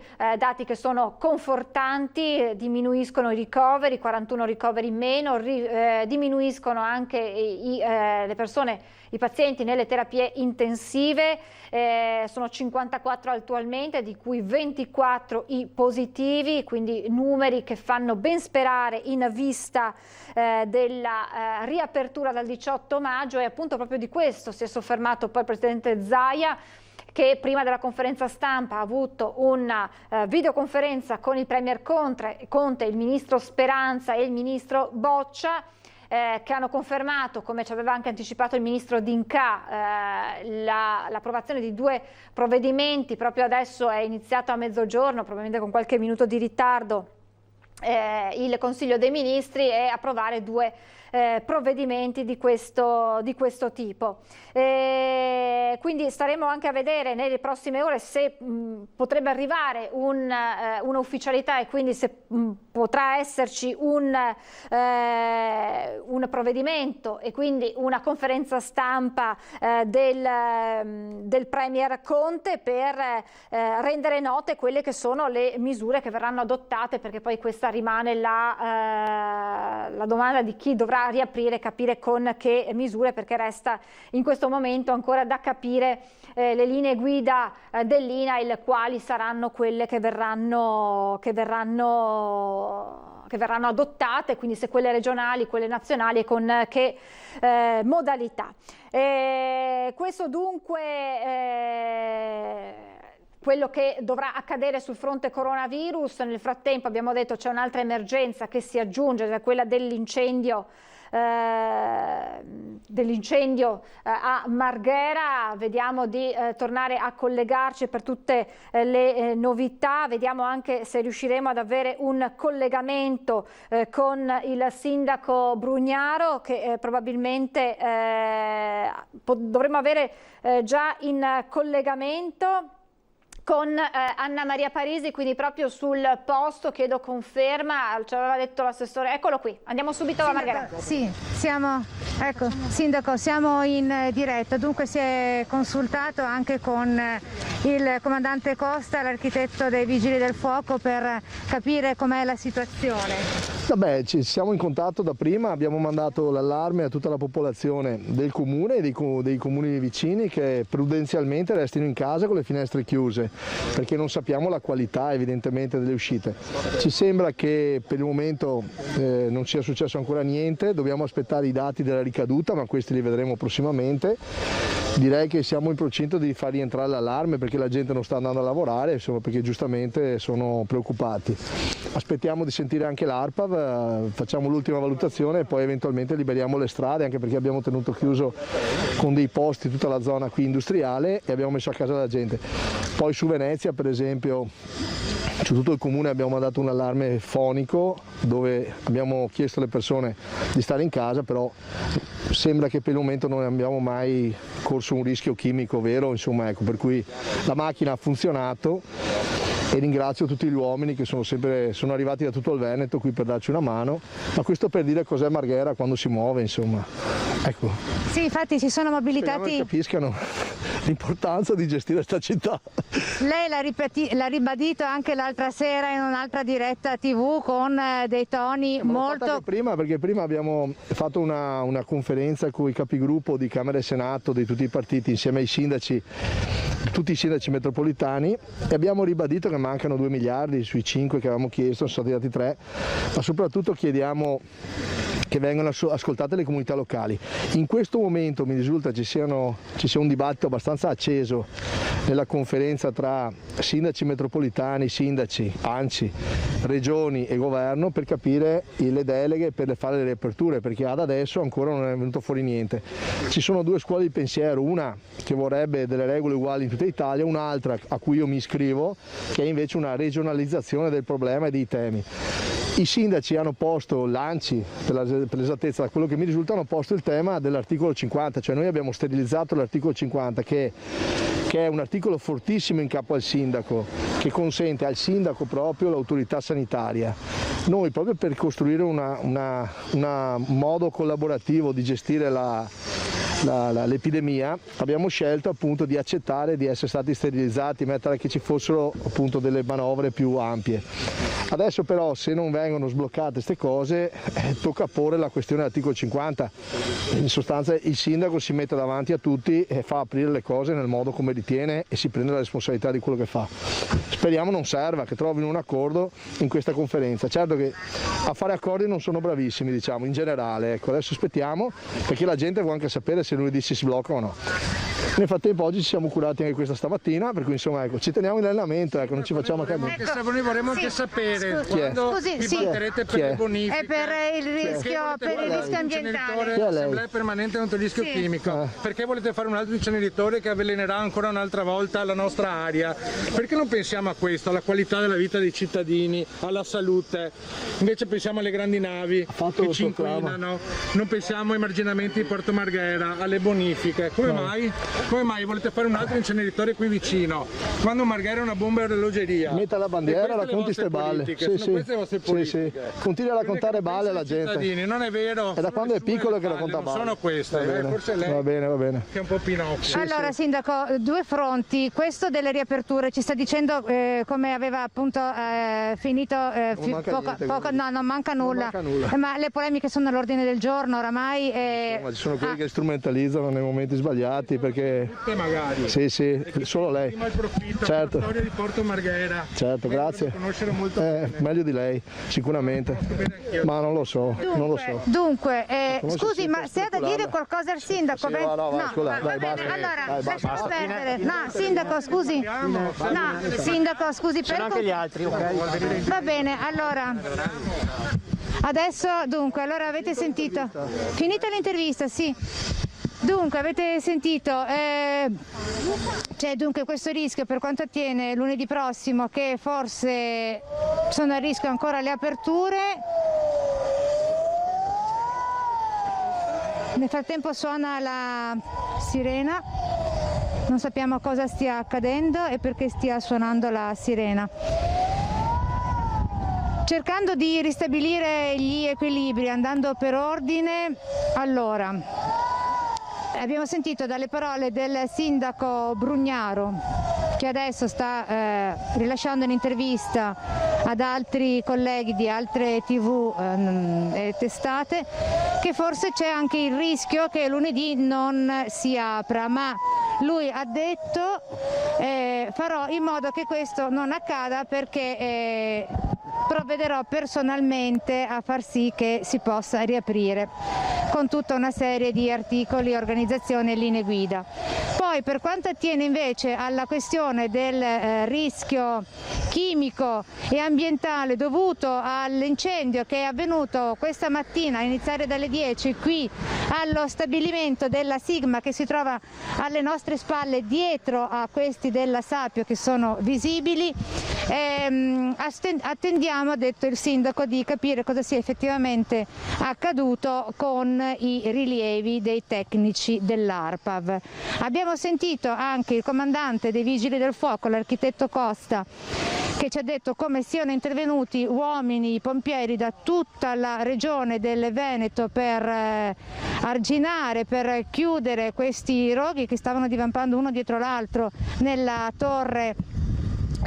A: che sono confortanti. Diminuiscono i ricoveri, 41 ricoveri in meno, diminuiscono anche i pazienti nelle terapie intensive, sono 54 attualmente, di cui 24 i positivi, quindi numeri che fanno ben sperare in vista della riapertura dal 18 maggio, e appunto proprio di questo si è soffermato poi il Presidente Zaia, che prima della conferenza stampa ha avuto una videoconferenza con il Premier Conte, il Ministro Speranza e il Ministro Boccia. che hanno confermato, come ci aveva anche anticipato il ministro D'Incà, l'approvazione di 2 provvedimenti. Proprio adesso è iniziato a mezzogiorno, probabilmente con qualche minuto di ritardo, il Consiglio dei Ministri, e approvare 2 provvedimenti di questo tipo. Quindi staremo anche a vedere nelle prossime ore se potrebbe arrivare un'ufficialità, e quindi se potrà esserci un provvedimento e quindi una conferenza stampa del Premier Conte per rendere note quelle che sono le misure che verranno adottate, perché poi questa rimane la domanda di chi dovrà riaprire, capire con che misure, perché resta in questo momento ancora da capire le linee guida dell'INAIL, quali saranno quelle che verranno adottate, quindi se quelle regionali, quelle nazionali, e con che modalità. Questo dunque quello che dovrà accadere sul fronte coronavirus. Nel frattempo abbiamo detto c'è un'altra emergenza che si aggiunge, cioè quella dell'incendio a Marghera. Vediamo di tornare a collegarci per tutte le novità, vediamo anche se riusciremo ad avere un collegamento con il sindaco Brugnaro, che probabilmente dovremo avere già in collegamento con Anna Maria Parisi, quindi proprio sul posto. Chiedo conferma, ci aveva detto l'assessore, eccolo qui, andiamo subito a Marghera.
B: Sì, ecco, Sindaco, siamo in diretta. Dunque si è consultato anche con il comandante Costa, l'architetto dei Vigili del Fuoco, per capire com'è la situazione.
T: Vabbè, ci siamo in contatto da prima, abbiamo mandato l'allarme a tutta la popolazione del comune e dei comuni vicini che prudenzialmente restino in casa con le finestre chiuse, perché non sappiamo la qualità evidentemente delle uscite. Ci sembra che per il momento non sia successo ancora niente, dobbiamo aspettare i dati della ricaduta, ma questi li vedremo prossimamente. Direi che siamo in procinto di far rientrare l'allarme, perché la gente non sta andando a lavorare, insomma, perché giustamente sono preoccupati. Aspettiamo di sentire anche l'ARPAV, facciamo l'ultima valutazione e poi eventualmente liberiamo le strade, anche perché abbiamo tenuto chiuso con dei posti tutta la zona qui industriale e abbiamo messo a casa la gente. Poi su Venezia, per esempio, su tutto il comune abbiamo mandato un allarme fonico dove abbiamo chiesto alle persone di stare in casa, però sembra che per il momento non abbiamo mai corso un rischio chimico vero, insomma, ecco, per cui la macchina ha funzionato. E ringrazio tutti gli uomini che sono arrivati da tutto il Veneto qui per darci una mano, ma questo per dire cos'è Marghera quando si muove, insomma. Ecco.
B: Sì, infatti si sono mobilitati.
T: Speriamo che capiscano l'importanza di gestire questa città.
B: Lei l'ha ribadito anche l'altra sera in un'altra diretta TV con dei toni molto...
T: Perché prima abbiamo fatto una conferenza con i capigruppo di Camera e Senato di tutti i partiti insieme ai sindaci, tutti i sindaci metropolitani, e abbiamo ribadito che mancano 2 miliardi sui 5 che avevamo chiesto, sono stati dati 3, ma soprattutto chiediamo che vengano ascoltate le comunità locali. In questo momento mi risulta ci sia un dibattito abbastanza acceso nella conferenza tra sindaci metropolitani, sindaci, ANCI, regioni e governo per capire le deleghe per fare le riaperture, perché ad adesso ancora non è venuto fuori niente. Ci sono 2 scuole di pensiero, una che vorrebbe delle regole uguali in tutta Italia, un'altra a cui io mi iscrivo, che è invece una regionalizzazione del problema e dei temi. I sindaci hanno posto, l'ANCI per l'esattezza, da quello che mi risulta, hanno posto il tema dell'articolo 50, cioè noi abbiamo sterilizzato l'articolo 50 che è un articolo fortissimo in capo al sindaco, che consente al sindaco proprio l'autorità sanitaria. Noi proprio per costruire un modo collaborativo di gestire l'epidemia abbiamo scelto appunto di accettare di essere stati sterilizzati, mettere che ci fossero appunto delle manovre più ampie. Adesso però se non vengono sbloccate queste cose tocca porre la questione dell'articolo 50, in sostanza il sindaco si mette davanti a tutti e fa aprire le cose nel modo come ritiene e si prende la responsabilità di quello che fa. Speriamo non serva, che trovino un accordo in questa conferenza. Certo che a fare accordi non sono bravissimi, diciamo, in generale, ecco, adesso aspettiamo perché la gente vuole anche sapere se lunedì si sblocca o no. Nel frattempo oggi ci siamo curati anche questa stamattina, per cui insomma ecco, ci teniamo in allenamento, ecco, non ci facciamo cadere.
U: Noi vorremmo anche sapere quando vi batterete per le bonifiche.
B: È per il rischio ambientale.
U: L'assemblea permanente contro il rischio chimico. Perché volete fare un altro inceneritore che avvelenerà ancora un'altra volta la nostra aria? Perché non pensiamo a questo, alla qualità della vita dei cittadini, alla salute? Invece pensiamo alle grandi navi che ci inquinano, non pensiamo ai marginamenti di Porto Marghera, alle bonifiche. Come mai? Come mai volete fare un altro inceneritore qui vicino? Quando Marghera è una bomba a orologeria.
T: Metta la bandiera, racconti ste balle.
U: Queste le vostre politiche.
T: Continui a raccontare balle alla gente.
U: Non è vero.
T: È da quando è piccolo che racconta balle.
U: Non sono queste, forse lei.
T: Va bene.
U: Che è un po' Pinocchio.
B: Allora Sindaco, due fronti, questo delle riaperture ci sta dicendo come aveva appunto finito no, non manca nulla. Ma le polemiche sono all'ordine del giorno oramai.
T: Ma ci sono quelli che strumentalizzano nei momenti sbagliati perché...
U: magari.
T: Sì, solo lei.
U: Prima il profitto,
T: certo.
U: La storia di Porto Marghera.
T: Certo, grazie.
U: Conoscere molto bene.
T: Meglio di lei, sicuramente. Ma non lo so, non lo so.
B: Dunque, scusi, ma se ha da dire qualcosa al Sindaco?
T: Scusa, dai, basta.
B: Allora, lasciamo perdere. No, Sindaco, scusi. No, Sindaco, scusi.
V: Sono anche gli altri, ok?
B: Va bene, allora. Adesso, dunque, allora avete sentito? Finita l'intervista, sì. Dunque, avete sentito, c'è dunque questo rischio per quanto attiene lunedì prossimo che forse sono a rischio ancora le aperture. Nel frattempo suona la sirena, non sappiamo cosa stia accadendo e perché stia suonando la sirena. Cercando di ristabilire gli equilibri, andando per ordine, allora, abbiamo sentito dalle parole del sindaco Brugnaro, che adesso sta rilasciando un'intervista ad altri colleghi di altre TV e testate, che forse c'è anche il rischio che lunedì non si apra, ma lui ha detto farò in modo che questo non accada perché provvederò personalmente a far sì che si possa riaprire con tutta una serie di articoli, organizzazioni e linee guida. Poi per quanto attiene invece alla questione del rischio chimico e ambientale dovuto all'incendio che è avvenuto questa mattina a iniziare dalle 10 qui allo stabilimento della Sigma che si trova alle nostre spalle dietro a questi della Sapio che sono visibili, attendiamo, ha detto il sindaco, di capire cosa sia effettivamente accaduto con i rilievi dei tecnici dell'ARPAV. Abbiamo sentito anche il comandante dei Vigili del Fuoco, l'architetto Costa, che ci ha detto come siano intervenuti uomini pompieri da tutta la regione del Veneto per arginare, per chiudere questi roghi che stavano divampando uno dietro l'altro nella torre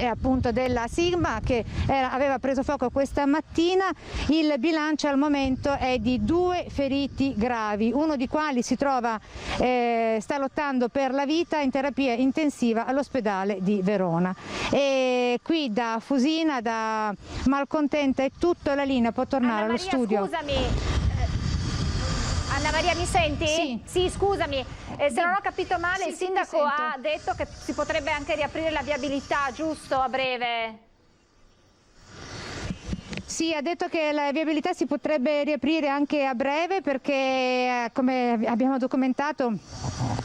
B: appunto della Sigma che aveva preso fuoco questa mattina. Il bilancio al momento è di 2 feriti gravi, uno di quali si trova, sta lottando per la vita in terapia intensiva all'ospedale di Verona. E qui da Fusina, da Malcontenta è tutto, la linea può tornare allo studio.
A: Scusami. Anna Maria, mi senti? Sì, scusami, se non ho capito male il sindaco ha detto che si potrebbe anche riaprire la viabilità, giusto, a breve?
B: Sì, ha detto che la viabilità si potrebbe riaprire anche a breve perché, come abbiamo documentato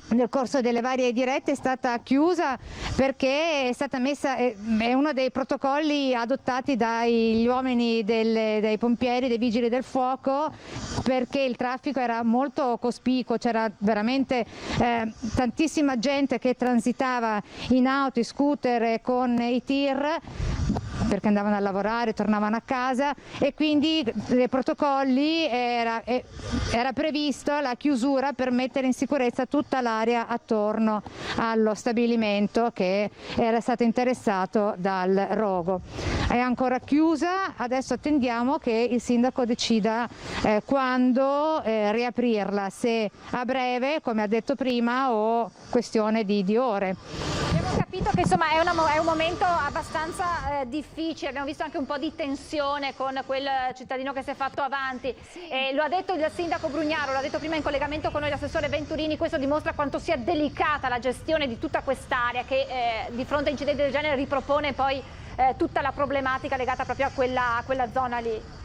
B: nel corso delle varie dirette, è stata chiusa perché è stata messa, è uno dei protocolli adottati dagli uomini dei pompieri, dei vigili del fuoco, perché il traffico era molto cospicuo, c'era veramente tantissima gente che transitava in auto, in scooter e con i tir, perché andavano a lavorare, tornavano a casa, e quindi nei protocolli era previsto la chiusura per mettere in sicurezza tutta l'area attorno allo stabilimento che era stato interessato dal rogo. È ancora chiusa, adesso attendiamo che il sindaco decida quando riaprirla, se a breve come ha detto prima o questione di ore.
A: capito che insomma è un momento abbastanza difficile, abbiamo visto anche un po' di tensione con quel cittadino che si è fatto avanti. Lo ha detto il sindaco Brugnaro, l'ha detto prima in collegamento con noi l'assessore Venturini, questo dimostra quanto sia delicata la gestione di tutta quest'area che di fronte a incidenti del genere ripropone poi tutta la problematica legata proprio a quella zona lì.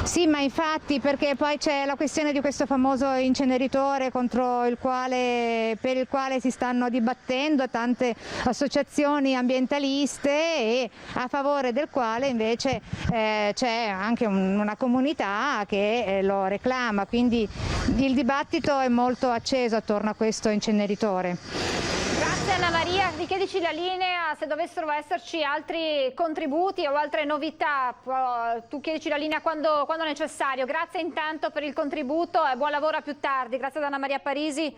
B: Sì, ma infatti, perché poi c'è la questione di questo famoso inceneritore per il quale si stanno dibattendo tante associazioni ambientaliste e a favore del quale invece c'è anche una comunità che lo reclama, quindi il dibattito è molto acceso attorno a questo inceneritore.
A: Grazie Anna Maria, richiedici la linea se dovessero esserci altri contributi o altre novità, tu chiedici la linea quando necessario. Grazie intanto per il contributo e buon lavoro a più tardi. Grazie ad Anna Maria Parisi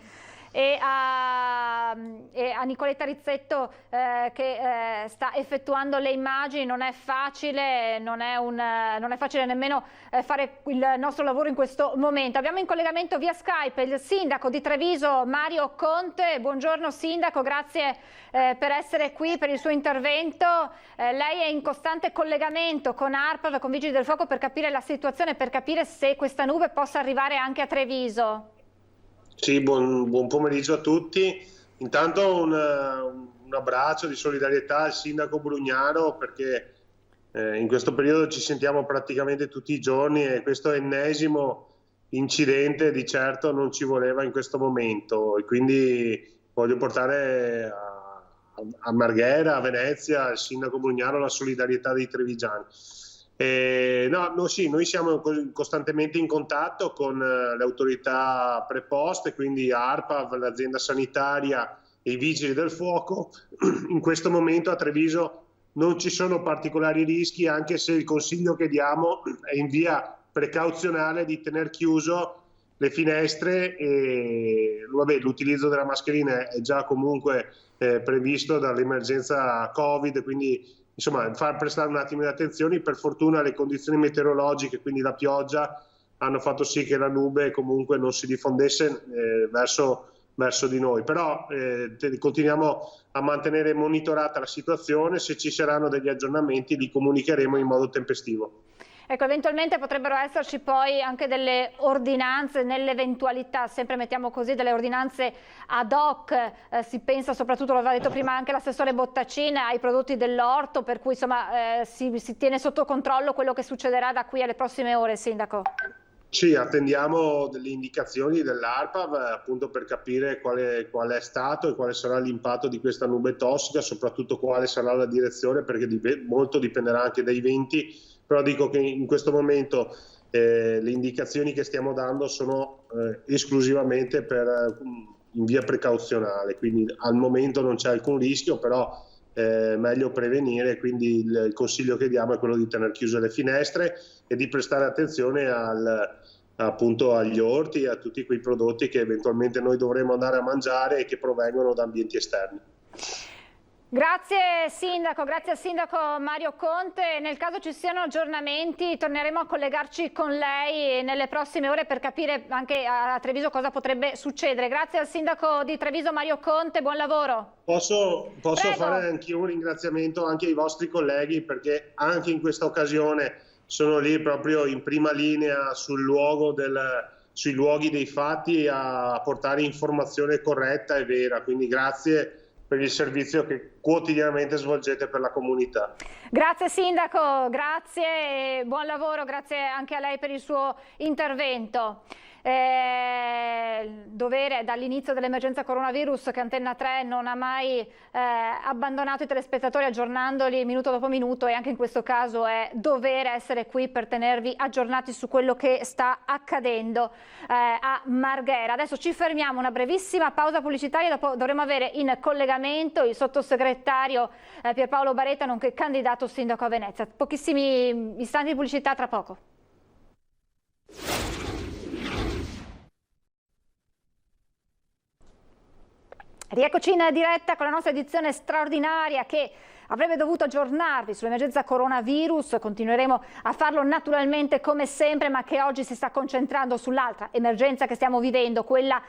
A: e a Nicoletta Rizzetto che sta effettuando le immagini. Non è facile, non è facile nemmeno fare il nostro lavoro in questo momento. Abbiamo in collegamento via Skype il sindaco di Treviso Mario Conte. Buongiorno sindaco, grazie per essere qui, per il suo intervento. Lei è in costante collegamento con ARPAV, con Vigili del Fuoco, per capire la situazione, per capire se questa nube possa arrivare anche a Treviso.
C: Sì, buon pomeriggio a tutti. Intanto un abbraccio di solidarietà al sindaco Brugnaro, perché in questo periodo ci sentiamo praticamente tutti i giorni e questo ennesimo incidente di certo non ci voleva in questo momento, e quindi voglio portare a Marghera, a Venezia, al sindaco Brugnaro la solidarietà dei trevigiani. Sì, noi siamo costantemente in contatto con le autorità preposte, quindi ARPAV, l'azienda sanitaria e i vigili del fuoco. In questo momento a Treviso non ci sono particolari rischi, anche se il consiglio che diamo è in via precauzionale di tener chiuso le finestre e l'utilizzo della mascherina è già comunque previsto dall'emergenza Covid, quindi insomma far prestare un attimo di attenzione. Per fortuna le condizioni meteorologiche, quindi la pioggia, hanno fatto sì che la nube comunque non si diffondesse verso di noi, però continuiamo a mantenere monitorata la situazione. Se ci saranno degli aggiornamenti li comunicheremo in modo tempestivo.
A: Ecco, eventualmente potrebbero esserci poi anche delle ordinanze, nell'eventualità, sempre mettiamo così, delle ordinanze ad hoc, si pensa soprattutto, lo aveva detto prima anche l'assessore Bottacina, ai prodotti dell'orto, per cui insomma si tiene sotto controllo quello che succederà da qui alle prossime ore, Sindaco.
C: Sì, attendiamo delle indicazioni dell'ARPAV appunto per capire qual è stato e quale sarà l'impatto di questa nube tossica, soprattutto quale sarà la direzione, perché molto dipenderà anche dai venti. Però dico che in questo momento le indicazioni che stiamo dando sono esclusivamente in via precauzionale, quindi al momento non c'è alcun rischio, però meglio prevenire, quindi il consiglio che diamo è quello di tenere chiuse le finestre e di prestare attenzione appunto agli orti e a tutti quei prodotti che eventualmente noi dovremo andare a mangiare e che provengono da ambienti esterni.
A: Grazie Sindaco, grazie al Sindaco Mario Conte. Nel caso ci siano aggiornamenti torneremo a collegarci con lei nelle prossime ore per capire anche a Treviso cosa potrebbe succedere. Grazie al Sindaco di Treviso Mario Conte, buon lavoro.
C: Posso fare anche un ringraziamento anche ai vostri colleghi, perché anche in questa occasione sono lì proprio in prima linea sui luoghi dei fatti a portare informazione corretta e vera, quindi grazie per il servizio che quotidianamente svolgete per la comunità.
A: Grazie Sindaco, grazie e buon lavoro, grazie anche a lei per il suo intervento. Dovere dall'inizio dell'emergenza coronavirus che Antenna 3 non ha mai abbandonato i telespettatori aggiornandoli minuto dopo minuto, e anche in questo caso è dovere essere qui per tenervi aggiornati su quello che sta accadendo a Marghera. Adesso ci fermiamo, una brevissima pausa pubblicitaria, dopo dovremo avere in collegamento il sottosegretario Pierpaolo Baretta, nonché candidato sindaco a Venezia. Pochissimi istanti di pubblicità, tra poco. Rieccoci in diretta con la nostra edizione straordinaria che avrebbe dovuto aggiornarvi sull'emergenza coronavirus. Continueremo a farlo naturalmente come sempre, ma che oggi si sta concentrando sull'altra emergenza che stiamo vivendo, quella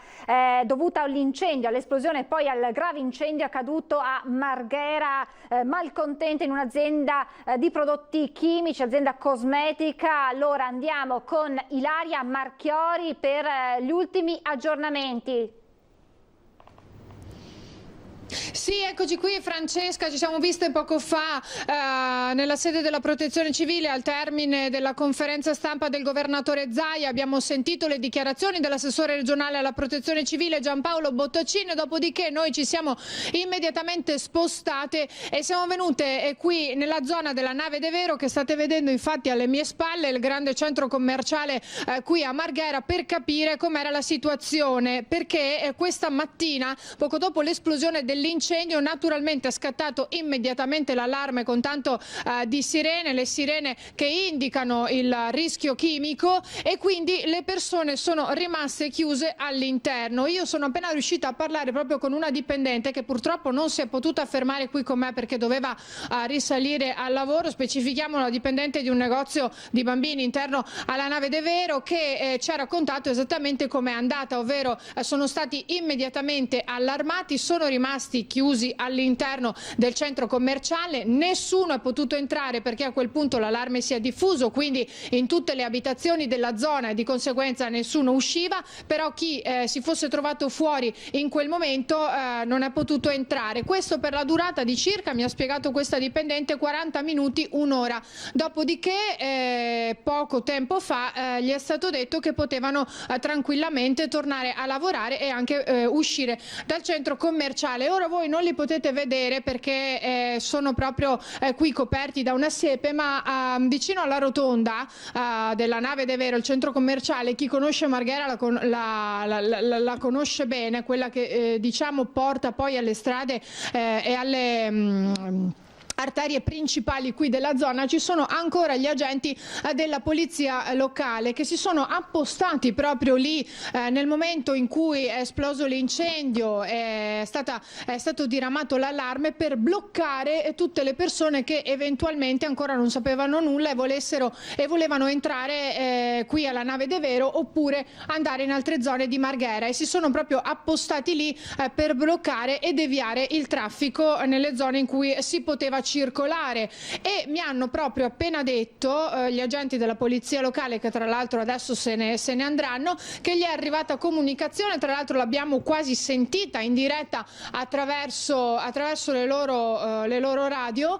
A: dovuta all'incendio, all'esplosione e poi al grave incendio accaduto a Marghera, malcontente in un'azienda di prodotti chimici, azienda cosmetica. Allora andiamo con Ilaria Marchiori per gli ultimi aggiornamenti.
R: Sì, eccoci qui Francesca, ci siamo viste poco fa nella sede della Protezione Civile al termine della conferenza stampa del governatore Zaia. Abbiamo sentito le dichiarazioni dell'assessore regionale alla Protezione Civile Giampaolo Bottacino, dopodiché noi ci siamo immediatamente spostate e siamo venute qui nella zona della Nave de Vero, che state vedendo infatti alle mie spalle, il grande centro commerciale qui a Marghera, per capire com'era la situazione, perché questa mattina, poco dopo l'esplosione dell'incendio, naturalmente è scattato immediatamente l'allarme con tanto di sirene, le sirene che indicano il rischio chimico, e quindi le persone sono rimaste chiuse all'interno. Io sono appena riuscita a parlare proprio con una dipendente che purtroppo non si è potuta fermare qui con me perché doveva risalire al lavoro. Specifichiamo la dipendente di un negozio di bambini interno alla Nave de Vero, che ci ha raccontato esattamente com'è andata, ovvero sono stati immediatamente allarmati, sono rimasti chiusi all'interno del centro commerciale, nessuno è potuto entrare perché a quel punto l'allarme si è diffuso, quindi in tutte le abitazioni della zona, e di conseguenza nessuno usciva, però chi si fosse trovato fuori in quel momento non è potuto entrare. Questo per la durata di circa, mi ha spiegato questa dipendente, 40 minuti, un'ora. Dopodiché poco tempo fa gli è stato detto che potevano tranquillamente tornare a lavorare e anche uscire dal centro commerciale. Ora voi non li potete vedere perché sono proprio qui coperti da una siepe, ma vicino alla rotonda della Nave de Vero, il centro commerciale, chi conosce Marghera la conosce bene, quella che diciamo porta poi alle strade e alle arterie principali qui della zona. Ci sono ancora gli agenti della polizia locale che si sono appostati proprio lì nel momento in cui è esploso l'incendio, è stato diramato l'allarme, per bloccare tutte le persone che eventualmente ancora non sapevano nulla e volevano entrare qui alla Nave de Vero oppure andare in altre zone di Marghera, e si sono proprio appostati lì per bloccare e deviare il traffico nelle zone in cui si poteva circolare. E mi hanno proprio appena detto gli agenti della polizia locale, che tra l'altro adesso se ne andranno, che gli è arrivata comunicazione, tra l'altro l'abbiamo quasi sentita in diretta attraverso le loro radio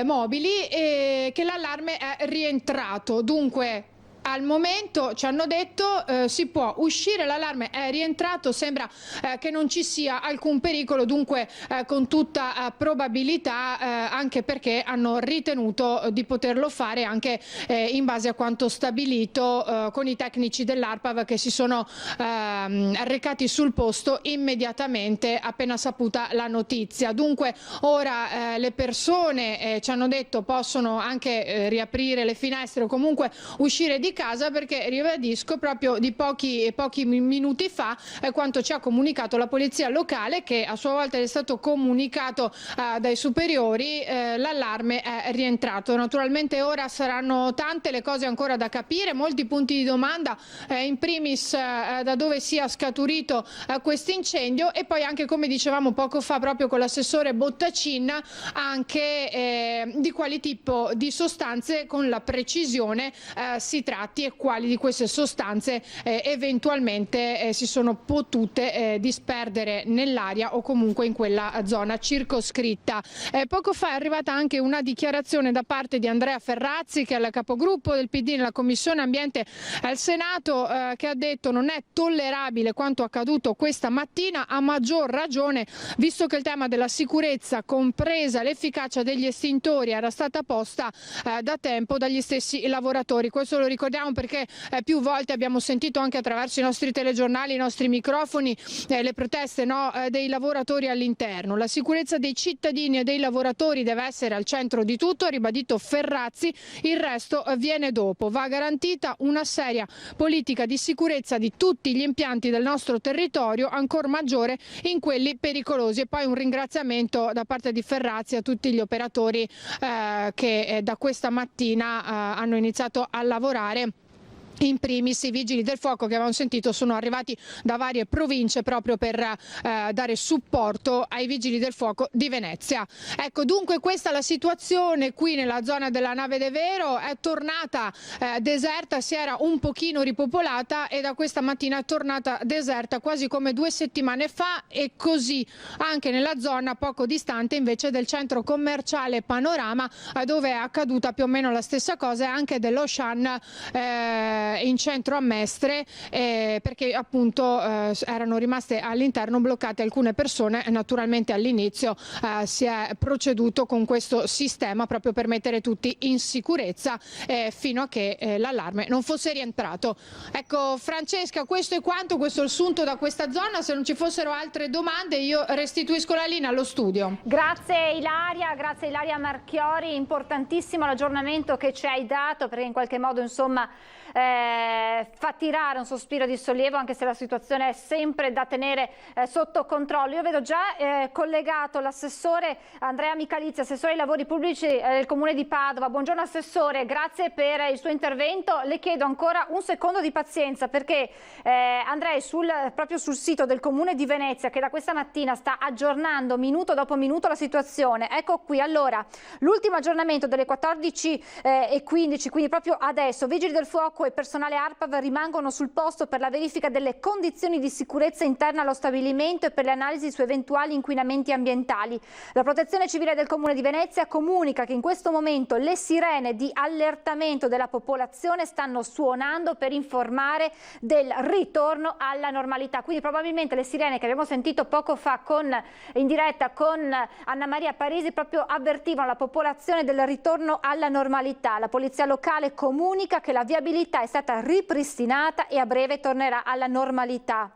R: mobili, e che l'allarme è rientrato. Dunque al momento ci hanno detto si può uscire, l'allarme è rientrato, sembra che non ci sia alcun pericolo, dunque con tutta probabilità, anche perché hanno ritenuto di poterlo fare anche in base a quanto stabilito con i tecnici dell'ARPAV, che si sono recati sul posto immediatamente appena saputa la notizia. Dunque ora le persone ci hanno detto possono anche riaprire le finestre o comunque uscire di casa, perché ribadisco proprio di pochi minuti fa quanto ci ha comunicato la polizia locale, che a sua volta è stato comunicato dai superiori, l'allarme è rientrato. Naturalmente ora saranno tante le cose ancora da capire, molti punti di domanda, in primis da dove sia scaturito questo incendio, e poi anche, come dicevamo poco fa proprio con l'assessore Bottacin, anche di quali tipo di sostanze con la precisione si tratti e quali di queste sostanze eventualmente si sono potute disperdere nell'aria o comunque in quella zona circoscritta. Poco fa è arrivata anche una dichiarazione da parte di Andrea Ferrazzi, che è il capogruppo del PD nella Commissione Ambiente al Senato, che ha detto non è tollerabile quanto accaduto questa mattina, a maggior ragione visto che il tema della sicurezza, compresa l'efficacia degli estintori, era stata posta da tempo dagli stessi lavoratori. Questo lo ricordiamo ricordiamo perché più volte abbiamo sentito anche attraverso i nostri telegiornali, i nostri microfoni, le proteste dei lavoratori all'interno. La sicurezza dei cittadini e dei lavoratori deve essere al centro di tutto, ha ribadito Ferrazzi, il resto viene dopo. Va garantita una seria politica di sicurezza di tutti gli impianti del nostro territorio, ancor maggiore in quelli pericolosi. E poi un ringraziamento da parte di Ferrazzi a tutti gli operatori che da questa mattina hanno iniziato a lavorare. In primis i vigili del fuoco che avevamo sentito sono arrivati da varie province proprio per dare supporto ai vigili del fuoco di Venezia. Ecco, dunque questa è la situazione qui nella zona della Nave de Vero, è tornata deserta, si era un pochino ripopolata e da questa mattina è tornata deserta quasi come 2 settimane fa, e così anche nella zona poco distante invece del centro commerciale Panorama, dove è accaduta più o meno la stessa cosa, e anche dell'Auchan in centro a Mestre, perché appunto erano rimaste all'interno bloccate alcune persone. Naturalmente all'inizio si è proceduto con questo sistema proprio per mettere tutti in sicurezza fino a che l'allarme non fosse rientrato. Ecco Francesca, questo è quanto, questo è il sunto da questa zona. Se non ci fossero altre domande io restituisco la linea allo studio.
A: Grazie Ilaria Marchiori, importantissimo l'aggiornamento che ci hai dato, perché in qualche modo insomma fa tirare un sospiro di sollievo, anche se la situazione è sempre da tenere sotto controllo. Io vedo già collegato l'assessore Andrea Michalizzi, assessore ai lavori pubblici del Comune di Padova. Buongiorno assessore, grazie per il suo intervento. Le chiedo ancora un secondo di pazienza, perché andrei proprio sul sito del Comune di Venezia, che da questa mattina sta aggiornando minuto dopo minuto la situazione. Ecco qui, allora, l'ultimo aggiornamento delle 14:15, quindi proprio adesso. Vigili del fuoco e personale ARPAV rimangono sul posto per la verifica delle condizioni di sicurezza interna allo stabilimento e per le analisi su eventuali inquinamenti ambientali. La Protezione Civile del Comune di Venezia comunica che in questo momento le sirene di allertamento della popolazione stanno suonando per informare del ritorno alla normalità. Quindi probabilmente le sirene che abbiamo sentito poco fa in diretta con Anna Maria Parisi proprio avvertivano la popolazione del ritorno alla normalità. La polizia locale comunica che la viabilità è stata ripristinata e a breve tornerà alla normalità.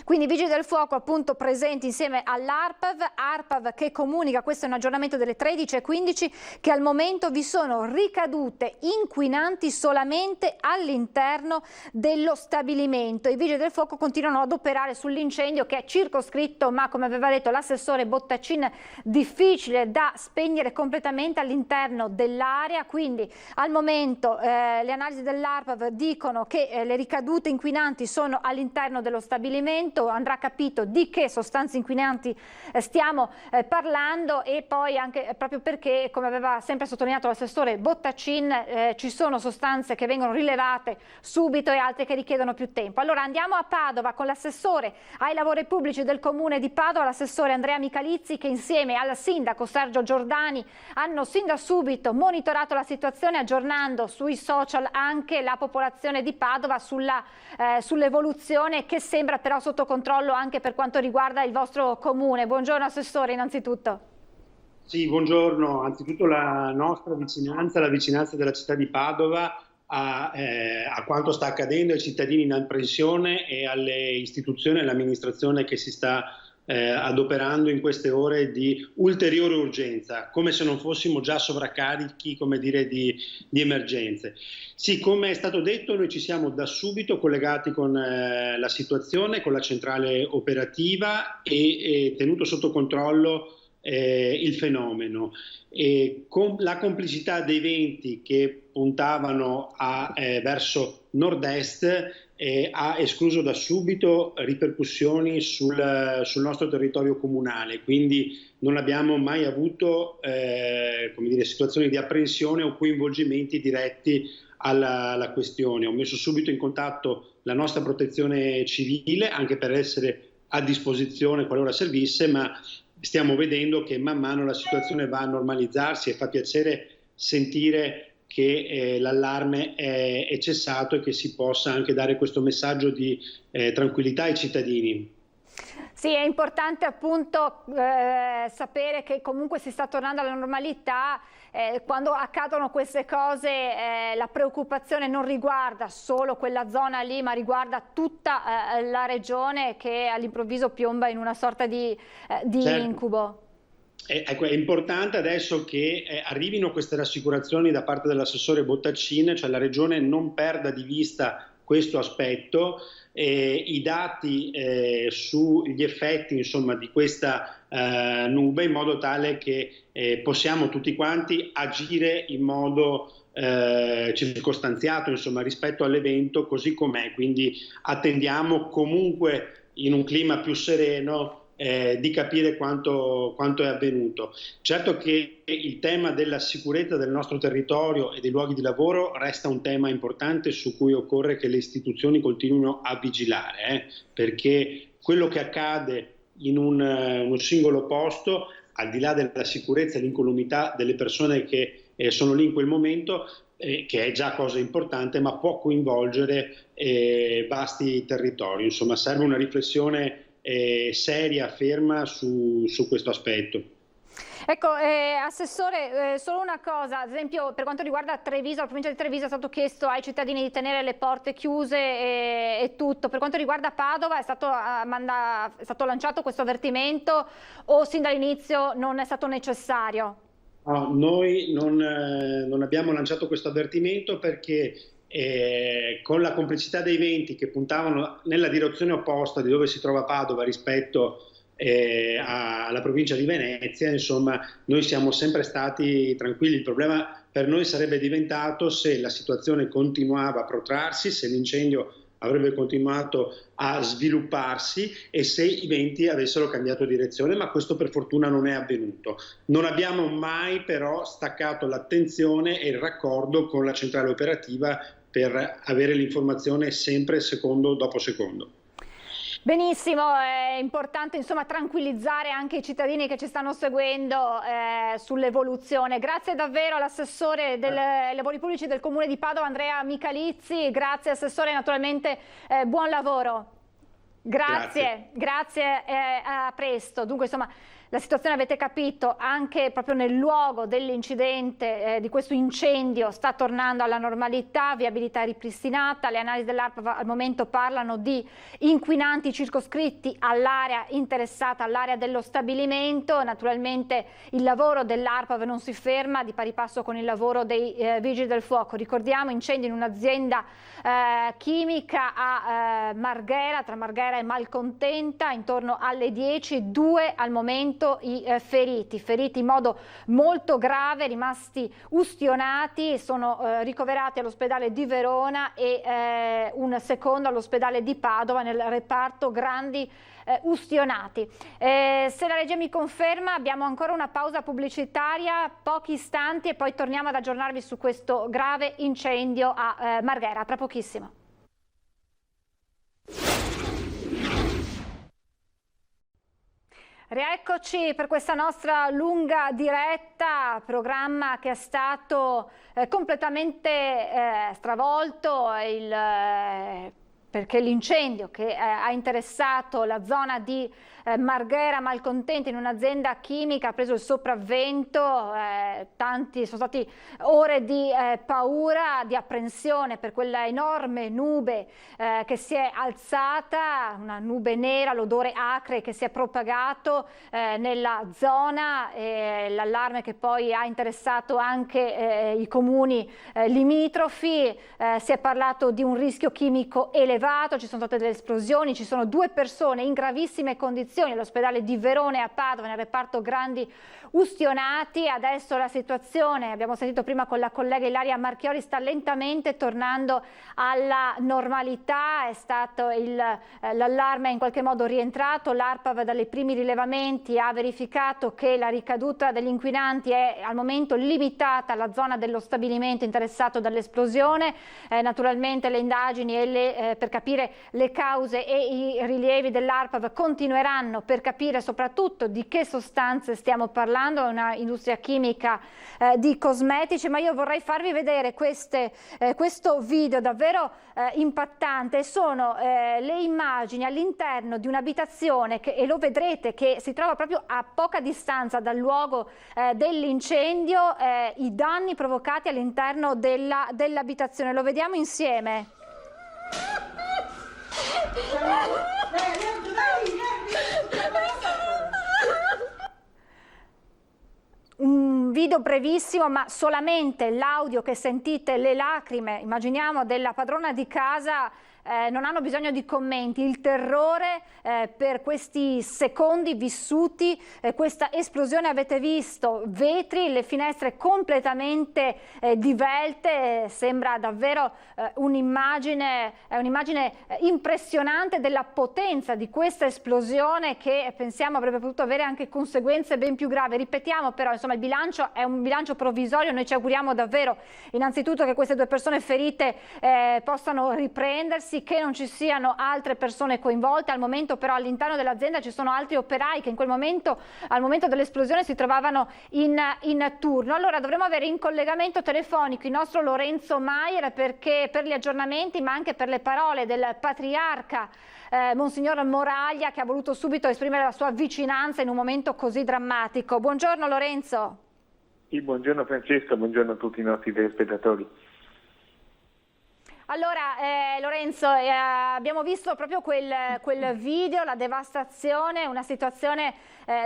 A: Quindi Vigili del Fuoco appunto presenti insieme all'ARPAV che comunica, questo è un aggiornamento delle 13:15, che al momento vi sono ricadute inquinanti solamente all'interno dello stabilimento. I Vigili del Fuoco continuano ad operare sull'incendio, che è circoscritto, ma come aveva detto l'assessore Bottacin, difficile da spegnere completamente all'interno dell'area. Quindi al momento le analisi dell'ARPAV dicono che le ricadute inquinanti sono all'interno dello stabilimento. Andrà capito di che sostanze inquinanti stiamo parlando, e poi anche proprio perché, come aveva sempre sottolineato l'assessore Bottacin, ci sono sostanze che vengono rilevate subito e altre che richiedono più tempo. Allora andiamo a Padova con l'assessore ai lavori pubblici del Comune di Padova, l'assessore Andrea Michalizzi, che insieme al sindaco Sergio Giordani hanno sin da subito monitorato la situazione, aggiornando sui social anche la popolazione di Padova sull'evoluzione, che sembra però sotto controllo anche per quanto riguarda il vostro comune. Buongiorno assessore innanzitutto.
D: Sì, buongiorno. Anzitutto la nostra vicinanza, la vicinanza della città di Padova a quanto sta accadendo ai cittadini in apprensione e alle istituzioni e all'amministrazione che si sta adoperando in queste ore di ulteriore urgenza, come se non fossimo già sovraccarichi, come dire, di emergenze. Sì, come è stato detto, noi ci siamo da subito collegati con la situazione, con la centrale operativa e tenuto sotto controllo il fenomeno. Con la complicità dei venti che puntavano verso nord-est, ha escluso da subito ripercussioni sul nostro territorio comunale, quindi non abbiamo mai avuto situazioni di apprensione o coinvolgimenti diretti alla questione. Ho messo subito in contatto la nostra protezione civile, anche per essere a disposizione qualora servisse, ma stiamo vedendo che man mano la situazione va a normalizzarsi e fa piacere sentire che l'allarme è cessato e che si possa anche dare questo messaggio di tranquillità ai cittadini.
A: Sì, è importante appunto sapere che comunque si sta tornando alla normalità. Quando accadono queste cose la preoccupazione non riguarda solo quella zona lì, ma riguarda tutta la regione che all'improvviso piomba in una sorta di
D: Certo.
A: incubo.
D: Ecco, è importante adesso che arrivino queste rassicurazioni da parte dell'assessore Bottacin, cioè la regione non perda di vista questo aspetto. I dati sugli effetti, insomma, di questa nube, in modo tale che possiamo tutti quanti agire in modo circostanziato, insomma, rispetto all'evento così com'è. Quindi attendiamo comunque in un clima più sereno di capire quanto è avvenuto. Certo che il tema della sicurezza del nostro territorio e dei luoghi di lavoro resta un tema importante su cui occorre che le istituzioni continuino a vigilare, perché quello che accade in un singolo posto, al di là della sicurezza e l'incolumità delle persone che sono lì in quel momento, che è già cosa importante, ma può coinvolgere vasti territori. Insomma, serve una riflessione seria, ferma su questo aspetto.
A: Ecco, Assessore, solo una cosa, ad esempio per quanto riguarda Treviso, la provincia di Treviso è stato chiesto ai cittadini di tenere le porte chiuse e tutto. Per quanto riguarda Padova è stato lanciato questo avvertimento o sin dall'inizio non è stato necessario?
D: No, noi non abbiamo lanciato questo avvertimento perché con la complessità dei venti che puntavano nella direzione opposta di dove si trova Padova rispetto alla provincia di Venezia, insomma, noi siamo sempre stati tranquilli. Il problema per noi sarebbe diventato se la situazione continuava a protrarsi, se l'incendio avrebbe continuato a svilupparsi e se i venti avessero cambiato direzione, ma questo per fortuna non è avvenuto. Non abbiamo mai però staccato l'attenzione e il raccordo con la centrale operativa per avere l'informazione sempre secondo dopo secondo.
A: Benissimo, è importante insomma tranquillizzare anche i cittadini che ci stanno seguendo sull'evoluzione. Grazie davvero all'assessore dei lavori pubblici del Comune di Padova, Andrea Michalizzi. Grazie Assessore, naturalmente buon lavoro. Grazie, a presto. Dunque insomma la situazione avete capito, anche proprio nel luogo dell'incidente di questo incendio sta tornando alla normalità, viabilità ripristinata, le analisi dell'ARPAV al momento parlano di inquinanti circoscritti all'area interessata, all'area dello stabilimento. Naturalmente il lavoro dell'ARPAV non si ferma, di pari passo con il lavoro dei vigili del fuoco. Ricordiamo incendio in un'azienda chimica a Marghera, tra Marghera e Malcontenta, intorno alle 10, 2 al momento i feriti in modo molto grave, rimasti ustionati, sono ricoverati all'ospedale di Verona e un secondo all'ospedale di Padova nel reparto grandi ustionati. Se la regia mi conferma abbiamo ancora una pausa pubblicitaria, pochi istanti, e poi torniamo ad aggiornarvi su questo grave incendio a Marghera, tra pochissimo. Rieccoci per questa nostra lunga diretta, programma che è stato completamente stravolto perché l'incendio che ha interessato la zona di Marghera Malcontenta in un'azienda chimica ha preso il sopravvento, sono state ore di paura, di apprensione per quella enorme nube che si è alzata, una nube nera, l'odore acre che si è propagato nella zona, l'allarme che poi ha interessato anche i comuni limitrofi. Si è parlato di un rischio chimico elevato, ci sono state delle esplosioni, ci sono 2 persone in gravissime condizioni all'ospedale di Verona e a Padova nel reparto grandi ustionati. Adesso la situazione, abbiamo sentito prima con la collega Ilaria Marchiori, sta lentamente tornando alla normalità. È stato l'allarme in qualche modo rientrato, l'ARPAV dalle primi rilevamenti ha verificato che la ricaduta degli inquinanti è al momento limitata alla zona dello stabilimento interessato dall'esplosione. Naturalmente le indagini per capire le cause e i rilievi dell'ARPAV continueranno danno per capire soprattutto di che sostanze stiamo parlando. È una industria chimica di cosmetici, ma io vorrei farvi vedere questo video davvero impattante. Sono le immagini all'interno di un'abitazione e lo vedrete che si trova proprio a poca distanza dal luogo dell'incendio, i danni provocati all'interno dell'abitazione. Lo vediamo insieme. Un video brevissimo, ma solamente l'audio che sentite, le lacrime, immaginiamo, della padrona di casa, non hanno bisogno di commenti. Il terrore per questi secondi vissuti, questa esplosione, avete visto vetri, le finestre completamente divelte, sembra davvero un'immagine impressionante della potenza di questa esplosione, che pensiamo avrebbe potuto avere anche conseguenze ben più gravi. Ripetiamo però, insomma, il bilancio è un bilancio provvisorio. Noi ci auguriamo davvero innanzitutto che queste 2 persone ferite possano riprendersi, che non ci siano altre persone coinvolte. Al momento però all'interno dell'azienda ci sono altri operai che in quel momento, al momento dell'esplosione, si trovavano in turno. Allora dovremo avere in collegamento telefonico il nostro Lorenzo Maier, perché per gli aggiornamenti, ma anche per le parole del patriarca Monsignor Moraglia, che ha voluto subito esprimere la sua vicinanza in un momento così drammatico. Buongiorno Lorenzo.
E: Sì, buongiorno Francesca, buongiorno a tutti i nostri telespettatori.
A: Allora Lorenzo, abbiamo visto proprio quel video, la devastazione, una situazione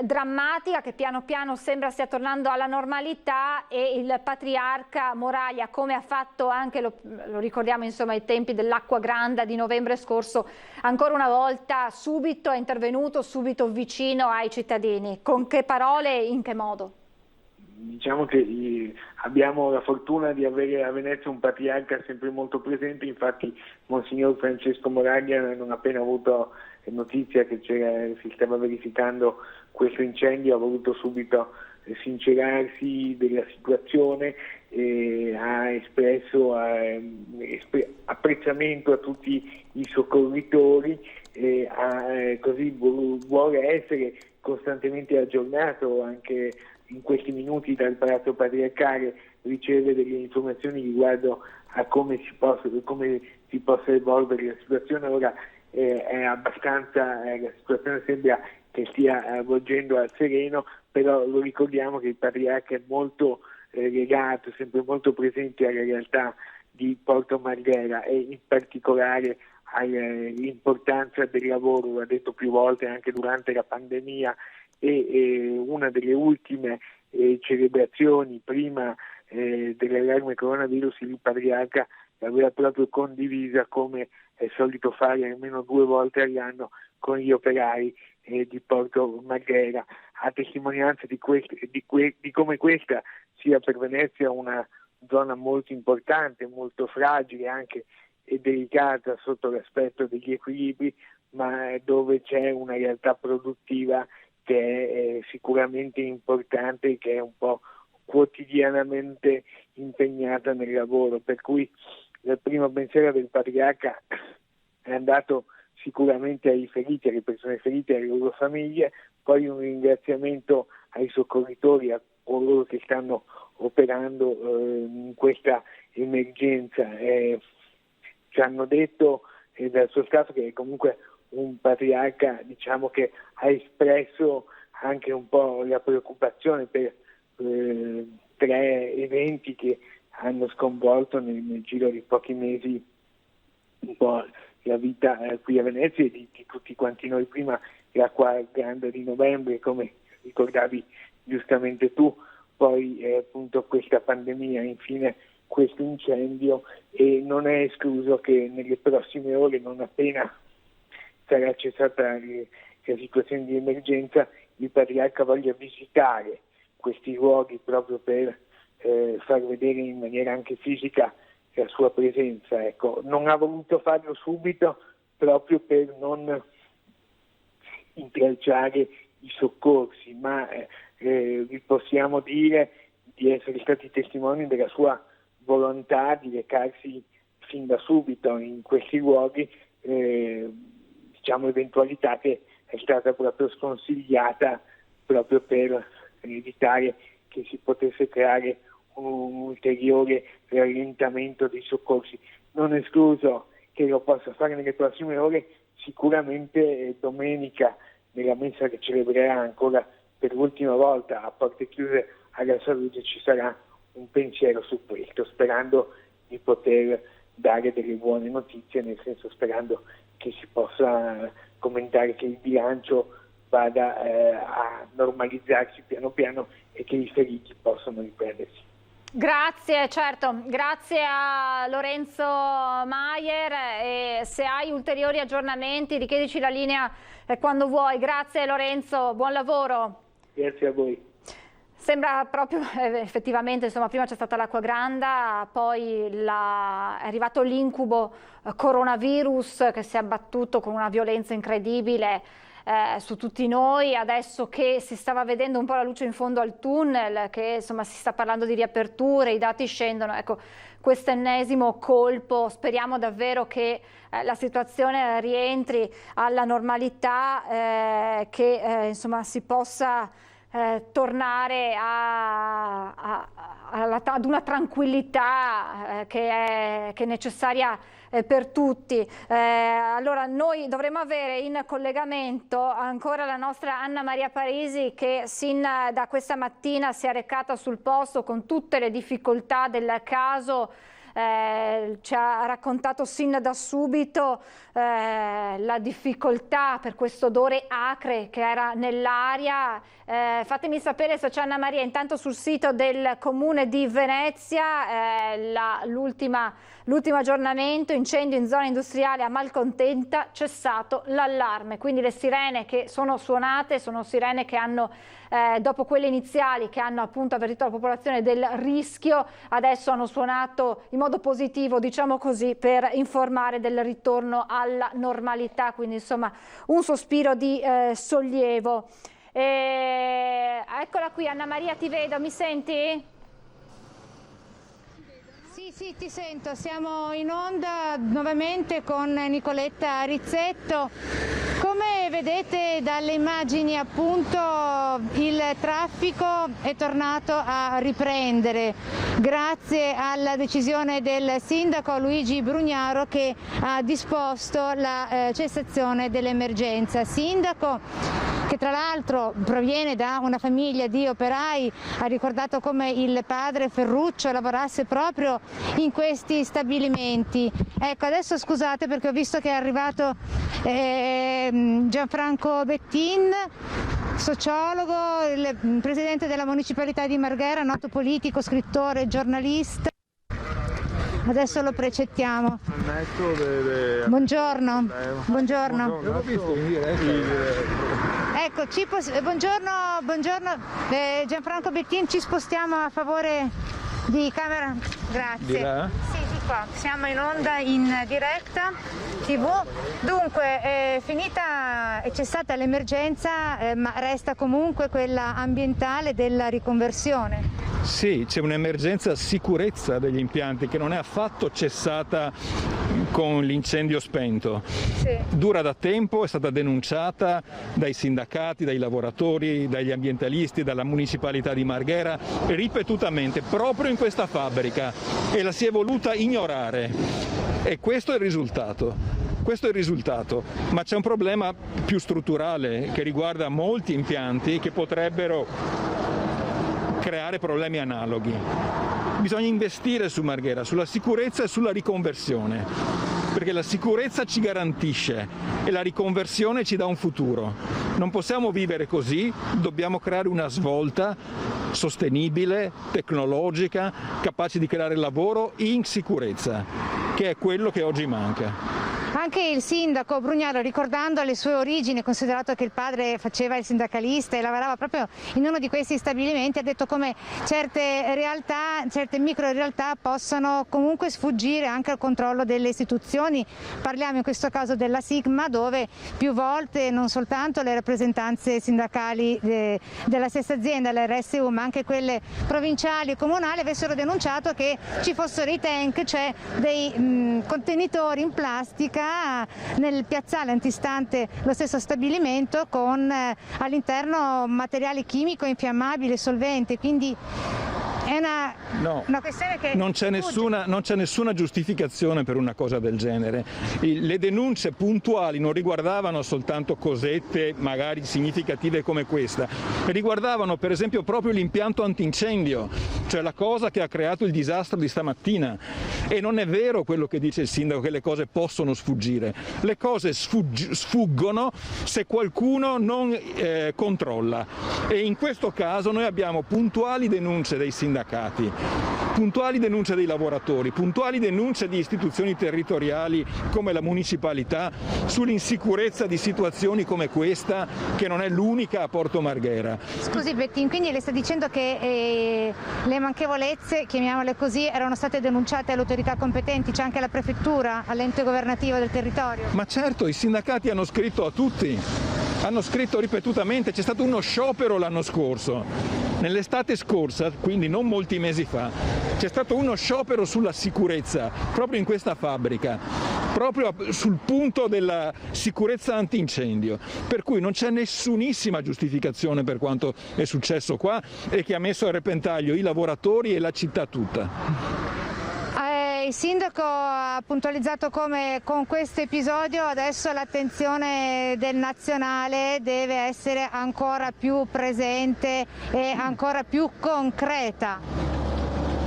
A: drammatica che piano piano sembra stia tornando alla normalità, e il patriarca Moraglia, come ha fatto anche, lo ricordiamo, insomma, ai tempi dell'Acqua Granda di novembre scorso, ancora una volta subito è intervenuto, subito vicino ai cittadini. Con che parole e in che modo?
E: Diciamo che abbiamo la fortuna di avere a Venezia un patriarca sempre molto presente. Infatti Monsignor Francesco Moraglia, non appena avuto notizia che si stava verificando questo incendio, ha voluto subito sincerarsi della situazione e ha espresso apprezzamento a tutti i soccorritori, e così vuole essere costantemente aggiornato. Anche in questi minuti dal Palazzo Patriarcale riceve delle informazioni riguardo a come si possa evolvere la situazione. Ora è abbastanza, la situazione sembra che stia volgendo al sereno, però lo ricordiamo che il Patriarca è molto legato, sempre molto presente alla realtà di Porto Marghera, e in particolare all'importanza del lavoro. L'ha detto più volte anche durante la pandemia, e una delle ultime celebrazioni prima dell'allarme coronavirus, il patriarca l'aveva proprio condivisa, come è solito fare almeno 2 volte all'anno, con gli operai di Porto Marghera, a testimonianza di come questa sia per Venezia una zona molto importante, molto fragile anche e delicata sotto l'aspetto degli equilibri, ma dove c'è una realtà produttiva che è sicuramente importante, che è un po' quotidianamente impegnata nel lavoro, per cui il primo pensiero del patriarca è andato sicuramente ai feriti, alle persone ferite e alle loro famiglie, poi un ringraziamento ai soccorritori, a coloro che stanno operando in questa emergenza. Ci hanno detto dal suo staff che è comunque un patriarca, diciamo, che ha espresso anche un po' la preoccupazione per 3 eventi che hanno sconvolto nel giro di pochi mesi un po' la vita qui a Venezia e di tutti quanti noi. Prima l'Acqua Grande di novembre, come ricordavi giustamente tu, poi appunto questa pandemia, infine questo incendio, e non è escluso che nelle prossime ore, non appena sarà cessata la situazione di emergenza, il patriarca voglia visitare questi luoghi proprio per far vedere in maniera anche fisica la sua presenza. Ecco, non ha voluto farlo subito proprio per non intralciare i soccorsi, ma vi possiamo dire di essere stati testimoni della sua volontà di recarsi fin da subito in questi luoghi, diciamo eventualità che è stata proprio sconsigliata proprio per evitare che si potesse creare un ulteriore rallentamento dei soccorsi. Non escluso che lo possa fare nelle prossime ore, sicuramente domenica nella messa che celebrerà ancora per l'ultima volta a porte chiuse alla salute ci sarà un pensiero su questo, sperando di poter dare delle buone notizie, nel senso sperando che si possa commentare che il bilancio vada a normalizzarsi piano piano e che i feriti possano riprendersi.
A: Grazie, certo, grazie a Lorenzo Maier e se hai ulteriori aggiornamenti richiedici la linea quando vuoi. Grazie Lorenzo, buon lavoro.
E: Grazie a voi.
A: Sembra proprio, effettivamente, insomma, prima c'è stata l'acqua granda, poi è arrivato l'incubo coronavirus che si è abbattuto con una violenza incredibile su tutti noi, adesso che si stava vedendo un po' la luce in fondo al tunnel, che insomma si sta parlando di riaperture, i dati scendono, ecco, questo ennesimo colpo, speriamo davvero che la situazione rientri alla normalità, che insomma si possa tornare ad una tranquillità che è necessaria per tutti. Allora noi dovremo avere in collegamento ancora la nostra Anna Maria Parisi, che sin da questa mattina si è recata sul posto con tutte le difficoltà del caso. Ci ha raccontato sin da subito la difficoltà per questo odore acre che era nell'aria. Fatemi sapere se c'è Anna Maria. Intanto sul sito del Comune di Venezia l'ultimo aggiornamento: incendio in zona industriale a Malcontenta, cessato l'allarme. Quindi le sirene che sono suonate sono sirene che hanno dopo quelle iniziali che hanno appunto avvertito la popolazione del rischio, adesso hanno suonato in modo positivo, diciamo così, per informare del ritorno alla normalità, quindi insomma un sospiro di sollievo. Eccola qui Anna Maria, ti vedo, mi senti?
B: Sì, ti sento, siamo in onda nuovamente con Nicoletta Rizzetto. Come vedete dalle immagini, appunto, il traffico è tornato a riprendere grazie alla decisione del sindaco Luigi Brugnaro, che ha disposto la cessazione dell'emergenza. Sindaco che tra l'altro proviene da una famiglia di operai, ha ricordato come il padre Ferruccio lavorasse proprio in questi stabilimenti. Ecco, adesso scusate perché ho visto che è arrivato Gianfranco Bettin, sociologo, il presidente della municipalità di Marghera, noto politico, scrittore, giornalista. Adesso lo precettiamo. Buongiorno. Buongiorno. Ecco, buongiorno Gianfranco Bettin, ci spostiamo a favore di camera. Grazie. Sì, di qua. Siamo in onda in diretta TV. Dunque, è cessata l'emergenza, ma resta comunque quella ambientale della riconversione.
F: Sì, c'è un'emergenza sicurezza degli impianti che non è affatto cessata con l'incendio spento. Sì. Dura da tempo, è stata denunciata dai sindacati, dai lavoratori, dagli ambientalisti, dalla municipalità di Marghera ripetutamente proprio in questa fabbrica, e la si è voluta ignorare, e questo è il risultato. Ma c'è un problema più strutturale che riguarda molti impianti che potrebbero creare problemi analoghi. Bisogna investire su Marghera, sulla sicurezza e sulla riconversione, perché la sicurezza ci garantisce e la riconversione ci dà un futuro. Non possiamo vivere così, dobbiamo creare una svolta sostenibile, tecnologica, capace di creare lavoro in sicurezza, che è quello che oggi manca.
B: Anche il sindaco Brugnaro, ricordando le sue origini, considerato che il padre faceva il sindacalista e lavorava proprio in uno di questi stabilimenti, ha detto come certe realtà, certe micro realtà possano comunque sfuggire anche al controllo delle istituzioni. Parliamo in questo caso della Sigma, dove più volte non soltanto le rappresentanze sindacali della stessa azienda, l'RSU, ma anche quelle provinciali e comunali avessero denunciato che ci fossero i tank, cioè dei contenitori in plastica chimica nel piazzale antistante lo stesso stabilimento con all'interno materiale chimico infiammabile, solvente, quindi è una questione che
F: non c'è nessuna giustificazione per una cosa del genere. Le denunce puntuali non riguardavano soltanto cosette magari significative come questa, riguardavano per esempio proprio l'impianto antincendio, cioè la cosa che ha creato il disastro di stamattina. E non è vero quello che dice il sindaco, che le cose possono sfuggire. Le cose sfuggono se qualcuno non controlla, e in questo caso noi abbiamo puntuali denunce dei sindacati, puntuali denunce dei lavoratori, puntuali denunce di istituzioni territoriali come la municipalità sull'insicurezza di situazioni come questa, che non è l'unica a Porto Marghera.
B: Scusi Bettin, quindi le sta dicendo che le manchevolezze, chiamiamole così, erano state denunciate alle autorità competenti, c'è anche la prefettura, all'ente governativo del territorio?
F: Ma certo, i sindacati hanno scritto a tutti, hanno scritto ripetutamente, c'è stato uno sciopero l'anno scorso. Nell'estate scorsa, quindi non molti mesi fa, c'è stato uno sciopero sulla sicurezza proprio in questa fabbrica, proprio sul punto della sicurezza antincendio, per cui non c'è nessunissima giustificazione per quanto è successo qua e che ha messo a repentaglio i lavoratori e la città tutta.
B: Il sindaco ha puntualizzato come con questo episodio adesso l'attenzione del nazionale deve essere ancora più presente e ancora più concreta.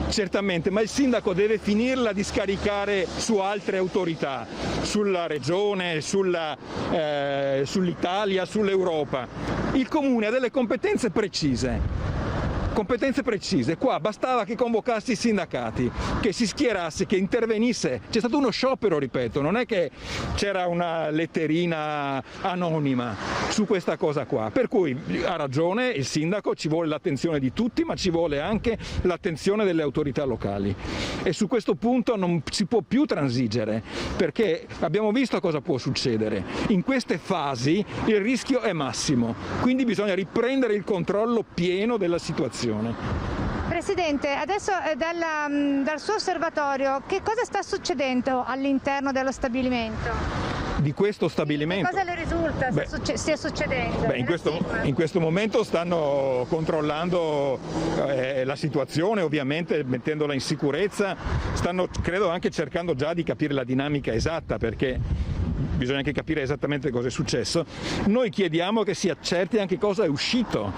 F: Certamente, ma il sindaco deve finirla di scaricare su altre autorità, sulla regione, sull'Italia, sull'Europa. Il comune ha delle competenze precise. Qua bastava che convocassi i sindacati, che si schierasse, che intervenisse. C'è stato uno sciopero, ripeto, non è che c'era una letterina anonima su questa cosa qua, per cui ha ragione il sindaco, ci vuole l'attenzione di tutti, ma ci vuole anche l'attenzione delle autorità locali, e su questo punto non si può più transigere, perché abbiamo visto cosa può succedere. In queste fasi il rischio è massimo, quindi bisogna riprendere il controllo pieno della situazione.
B: Presidente, adesso dal suo osservatorio che cosa sta succedendo all'interno dello stabilimento?
F: Di questo stabilimento?
B: Che cosa le risulta stia succedendo?
F: In questo momento stanno controllando la situazione, ovviamente mettendola in sicurezza, stanno credo anche cercando già di capire la dinamica esatta, perché bisogna anche capire esattamente cosa è successo. Noi chiediamo che si accerti anche cosa è uscito,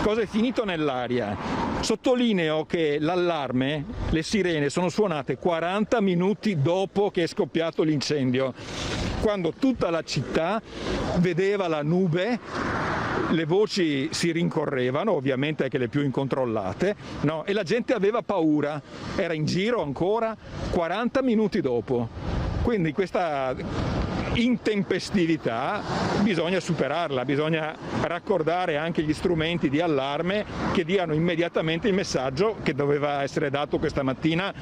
F: cosa è finito nell'aria. Sottolineo che l'allarme, le sirene sono suonate 40 minuti dopo che è scoppiato l'incendio, quando tutta la città vedeva la nube. Le voci si rincorrevano, ovviamente anche le più incontrollate, no? E la gente aveva paura, era in giro ancora 40 minuti dopo. Quindi questa intempestività bisogna superarla, bisogna raccordare anche gli strumenti di allarme che diano immediatamente il messaggio che doveva essere dato questa mattina,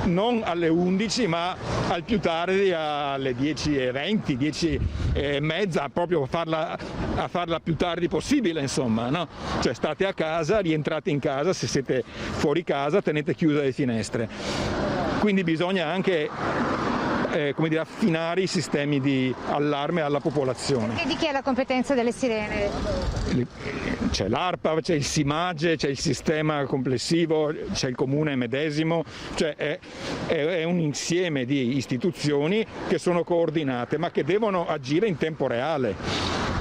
F: non alle 11 ma al più tardi alle 10:20, 10:30, proprio a farla più tardi possibile, insomma, no? Cioè state a casa, rientrate in casa, se siete fuori casa tenete chiuse le finestre. Quindi bisogna anche affinare i sistemi di allarme alla popolazione.
B: E di chi è la competenza delle sirene?
F: C'è l'ARPA, c'è il SIMAGE, c'è il sistema complessivo, c'è il comune medesimo, cioè è un insieme di istituzioni che sono coordinate ma che devono agire in tempo reale.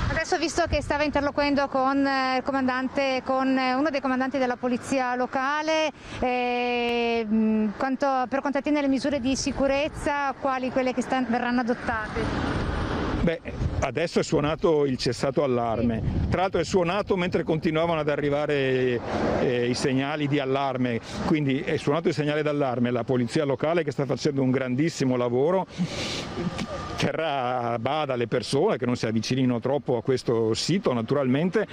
B: Adesso, visto che stava interloquendo con il comandante, con uno dei comandanti della polizia locale, per quanto attiene le misure di sicurezza, quali quelle che verranno adottate?
F: Beh, adesso è suonato il cessato allarme, tra l'altro è suonato mentre continuavano ad arrivare i segnali di allarme, quindi è suonato il segnale d'allarme, la polizia locale che sta facendo un grandissimo lavoro. terrà a bada le persone che non si avvicinino troppo a questo sito, naturalmente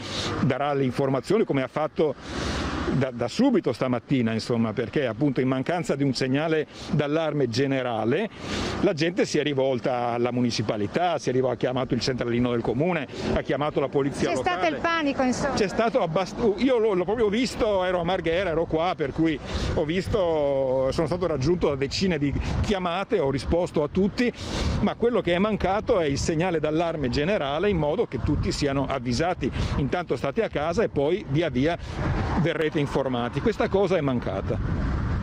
F: darà le informazioni come ha fatto da subito stamattina, insomma, perché appunto in mancanza di un segnale d'allarme generale la gente si è rivolta alla municipalità, ha chiamato il centralino del comune, ha chiamato la polizia locale.
B: C'è stato il panico, insomma.
F: C'è stato io l'ho proprio visto, ero a Marghera, ero qua, per cui sono stato raggiunto da decine di chiamate, ho risposto a tutti, ma quello che è mancato è il segnale d'allarme generale in modo che tutti siano avvisati. Intanto state a casa e poi via via verrete informati. Questa cosa è mancata.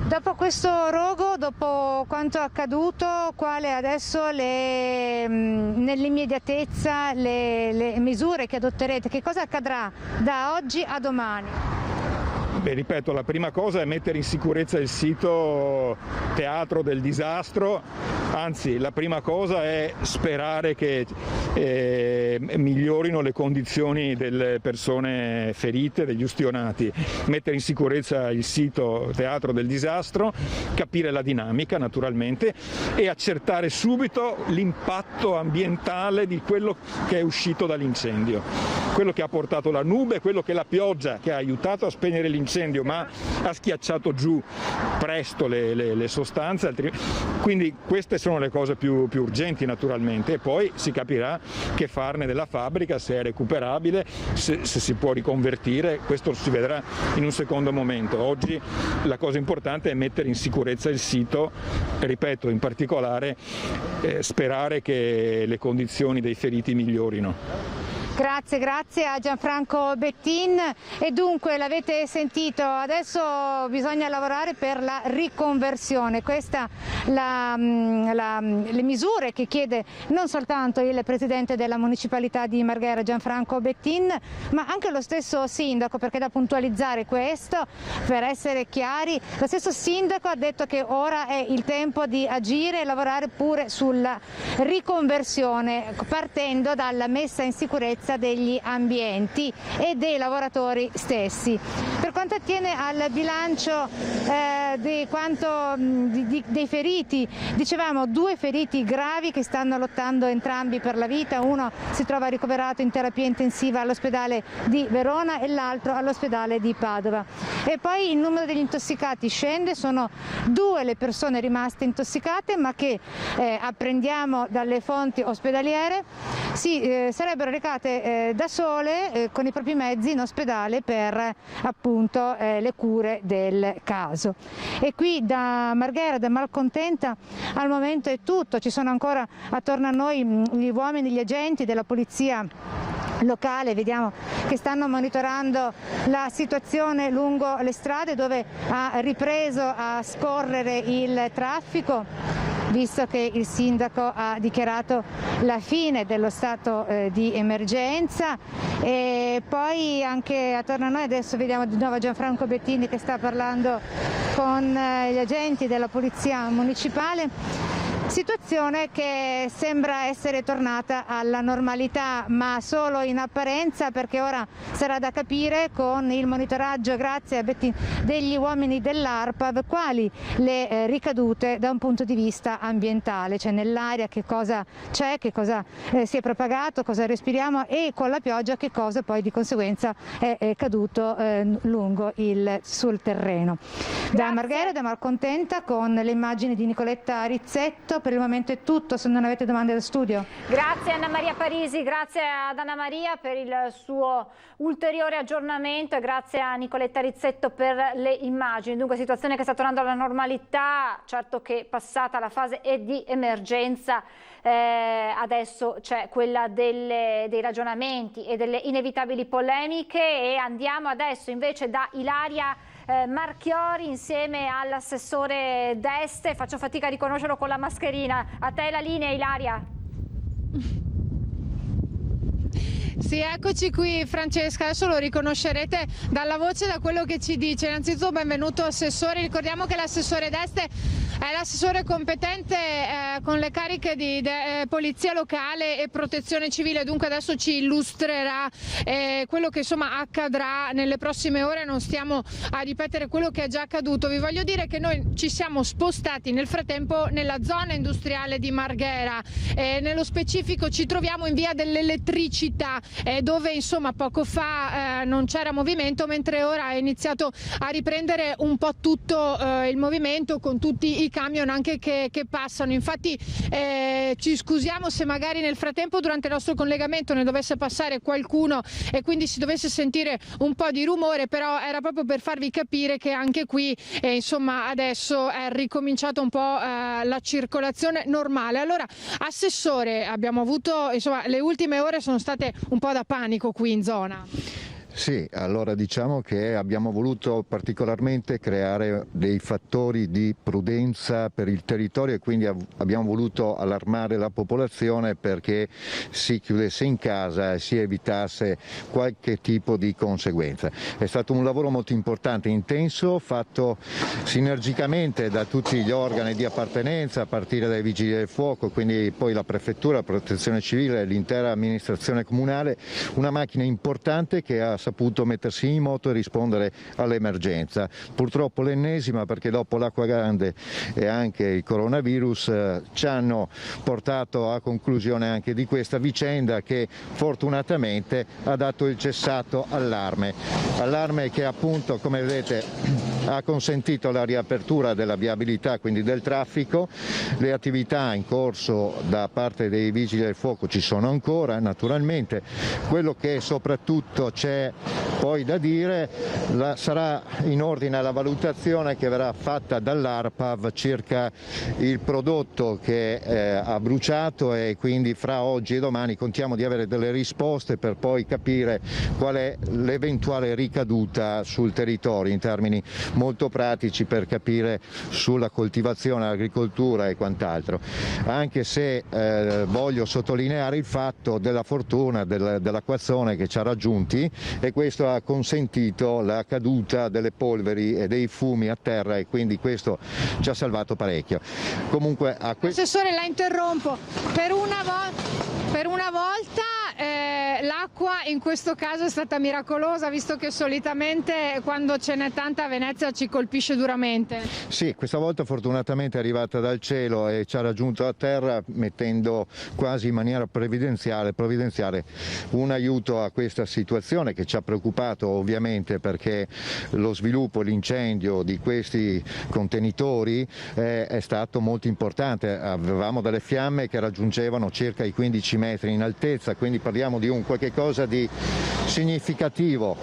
B: Dopo questo rogo, dopo quanto accaduto, quale adesso nell'immediatezza le misure che adotterete? Che cosa accadrà da oggi a domani?
F: Beh, ripeto, la prima cosa è mettere in sicurezza il sito teatro del disastro, anzi la prima cosa è sperare che migliorino le condizioni delle persone ferite, degli ustionati, mettere in sicurezza il sito teatro del disastro, capire la dinamica naturalmente e accertare subito l'impatto ambientale di quello che è uscito dall'incendio, quello che ha portato la nube, quello che la pioggia che ha aiutato a spegnere l'incendio ma ha schiacciato giù presto le sostanze, quindi queste sono le cose più urgenti naturalmente, e poi si capirà che farne della fabbrica, se è recuperabile, se si può riconvertire, questo si vedrà in un secondo momento. Oggi la cosa importante è mettere in sicurezza il sito, ripeto, in particolare sperare che le condizioni dei feriti migliorino.
B: Grazie a Gianfranco Bettin. E dunque l'avete sentito, adesso bisogna lavorare per la riconversione, questa le misure che chiede non soltanto il presidente della municipalità di Marghera Gianfranco Bettin, ma anche lo stesso sindaco, perché da puntualizzare questo, per essere chiari, lo stesso sindaco ha detto che ora è il tempo di agire e lavorare pure sulla riconversione, partendo dalla messa in sicurezza degli ambienti e dei lavoratori stessi. Per quanto attiene al bilancio dei feriti, dicevamo 2 feriti gravi che stanno lottando entrambi per la vita, uno si trova ricoverato in terapia intensiva all'ospedale di Verona e l'altro all'ospedale di Padova. E poi il numero degli intossicati scende, sono 2 le persone rimaste intossicate, ma che apprendiamo dalle fonti ospedaliere sarebbero recate da sole con i propri mezzi in ospedale per appunto le cure del caso. E qui da Marghera, da Malcontenta, al momento è tutto. Ci sono ancora attorno a noi gli uomini, gli agenti della polizia locale, vediamo che stanno monitorando la situazione lungo le strade dove ha ripreso a scorrere il traffico, visto che il sindaco ha dichiarato la fine dello stato di emergenza. E poi anche attorno a noi adesso vediamo di nuovo Gianfranco Bettini che sta parlando con gli agenti della polizia municipale. Situazione che sembra essere tornata alla normalità, ma solo in apparenza, perché ora sarà da capire con il monitoraggio, grazie a Bettin, degli uomini dell'ARPAV, quali le ricadute da un punto di vista ambientale, cioè nell'aria che cosa c'è, che cosa si è propagato, cosa respiriamo, e con la pioggia che cosa poi di conseguenza è caduto sul terreno. Da Marghera, da Malcontenta, con le immagini di Nicoletta Rizzetto. Per il momento è tutto, se non avete domande da studio.
A: Grazie Anna Maria Parisi, grazie ad Anna Maria per il suo ulteriore aggiornamento e grazie a Nicoletta Rizzetto per le immagini. Dunque situazione che sta tornando alla normalità, certo che passata la fase di emergenza adesso c'è quella dei ragionamenti e delle inevitabili polemiche, e andiamo adesso invece da Ilaria Marchiori insieme all'assessore D'Este. Faccio fatica a riconoscerlo con la mascherina. A te la linea, Ilaria.
R: Sì, eccoci qui Francesca, adesso lo riconoscerete dalla voce, da quello che ci dice. Innanzitutto benvenuto assessore, ricordiamo che l'assessore D'Este è l'assessore competente con le cariche di polizia locale e protezione civile, dunque adesso ci illustrerà quello che insomma accadrà nelle prossime ore. Non stiamo a ripetere quello che è già accaduto. Vi voglio dire che noi ci siamo spostati nel frattempo nella zona industriale di Marghera, nello specifico ci troviamo in via dell'Elettricità, dove insomma poco fa non c'era movimento, mentre ora è iniziato a riprendere un po' tutto il movimento, con tutti i camion anche che passano. Infatti ci scusiamo se magari nel frattempo durante il nostro collegamento ne dovesse passare qualcuno e quindi si dovesse sentire un po' di rumore, però era proprio per farvi capire che anche qui insomma adesso è ricominciato un po' la circolazione normale. Allora, assessore, abbiamo avuto insomma le ultime ore sono state un po' da panico qui in zona.
G: Sì, allora diciamo che abbiamo voluto particolarmente creare dei fattori di prudenza per il territorio e quindi abbiamo voluto allarmare la popolazione perché si chiudesse in casa e si evitasse qualche tipo di conseguenza. È stato un lavoro molto importante, intenso, fatto sinergicamente da tutti gli organi di appartenenza, a partire dai vigili del fuoco, quindi poi la prefettura, la protezione civile e l'intera amministrazione comunale, una macchina importante che ha saputo mettersi in moto e rispondere all'emergenza. Purtroppo l'ennesima, perché dopo l'acqua grande e anche il coronavirus ci hanno portato a conclusione anche di questa vicenda che fortunatamente ha dato il cessato allarme che appunto, come vedete, ha consentito la riapertura della viabilità, quindi del traffico. Le attività in corso da parte dei vigili del fuoco ci sono ancora, naturalmente. Quello che soprattutto c'è poi da dire sarà in ordine alla valutazione che verrà fatta dall'ARPAV circa il prodotto che ha bruciato, e quindi fra oggi e domani contiamo di avere delle risposte per poi capire qual è l'eventuale ricaduta sul territorio in termini molto pratici, per capire sulla coltivazione, l'agricoltura e quant'altro, anche se voglio sottolineare il fatto della fortuna dell'acquazzone che ci ha raggiunti, e questo ha consentito la caduta delle polveri e dei fumi a terra, e quindi questo ci ha salvato parecchio. Comunque
R: Assessore, la interrompo. Per una volta l'acqua in questo caso è stata miracolosa, visto che solitamente quando ce n'è tanta a Venezia ci colpisce duramente.
G: Sì, questa volta fortunatamente è arrivata dal cielo e ci ha raggiunto a terra, mettendo quasi in maniera provvidenziale un aiuto a questa situazione che ci ha preoccupato ovviamente, perché lo sviluppo, l'incendio di questi contenitori è stato molto importante. Avevamo delle fiamme che raggiungevano circa i 15 metri in altezza, quindi parliamo di un qualche cosa di significativo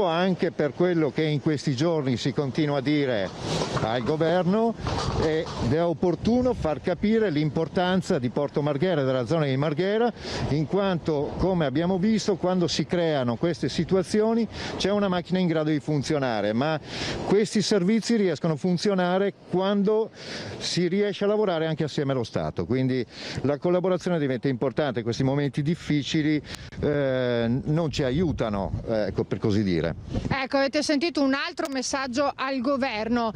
G: anche per quello che in questi giorni si continua a dire al governo, ed è opportuno far capire l'importanza di Porto Marghera e della zona di Marghera, in quanto, come abbiamo visto, quando si creano queste situazioni c'è una macchina in grado di funzionare, ma questi servizi riescono a funzionare quando si riesce a lavorare anche assieme allo Stato, quindi la collaborazione diventa importante. In questi momenti difficili non ci aiutano, ecco, per così dire.
R: Ecco, avete sentito un altro messaggio al governo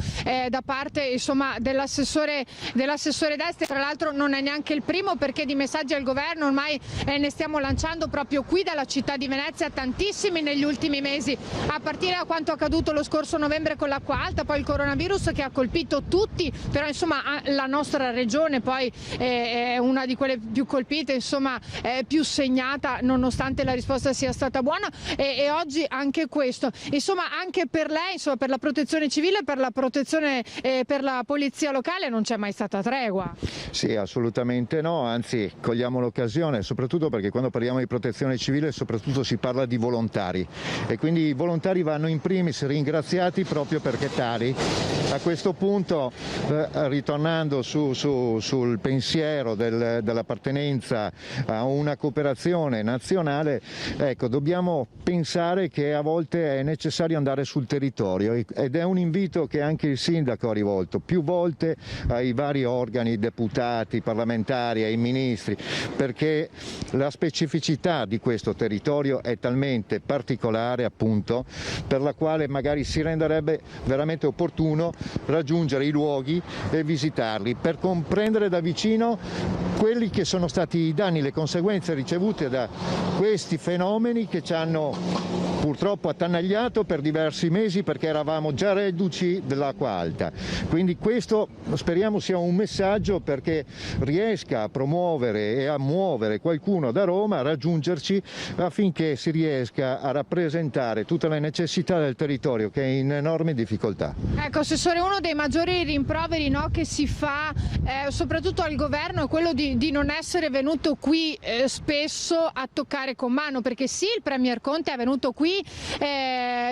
R: da parte insomma dell'assessore Deste. Tra l'altro non è neanche il primo, perché di messaggi al governo ormai ne stiamo lanciando proprio qui dalla città di Venezia tantissimi negli ultimi mesi, a partire da quanto accaduto lo scorso novembre con l'acqua alta, poi il coronavirus che ha colpito tutti, però insomma la nostra regione poi è una di quelle più colpite, insomma più segnata, nonostante la risposta sia stata buona, e oggi anche questo. Insomma, anche per lei, insomma, per la protezione civile, per la protezione per la polizia locale non c'è mai stata tregua.
G: Sì, assolutamente no, anzi cogliamo l'occasione, soprattutto perché quando parliamo di protezione civile soprattutto si parla di volontari, e quindi i volontari vanno in primis ringraziati proprio perché tali. A questo punto, ritornando sul pensiero dell'appartenenza a una cooperazione situazione nazionale, ecco, dobbiamo pensare che a volte è necessario andare sul territorio, ed è un invito che anche il sindaco ha rivolto più volte ai vari organi, deputati, parlamentari, ai ministri, perché la specificità di questo territorio è talmente particolare, appunto, per la quale magari si renderebbe veramente opportuno raggiungere i luoghi e visitarli per comprendere da vicino quelli che sono stati i danni, le conseguenze ricevute da questi fenomeni che ci hanno purtroppo attanagliato per diversi mesi, perché eravamo già reduci dell'acqua alta. Quindi questo speriamo sia un messaggio perché riesca a promuovere e a muovere qualcuno da Roma a raggiungerci, affinché si riesca a rappresentare tutte le necessità del territorio che è in enorme difficoltà.
R: Ecco, Assessore, uno dei maggiori rimproveri, no, che si fa soprattutto al governo è quello di non essere venuto qui spesso a toccare con mano, perché sì, il Premier Conte è venuto qui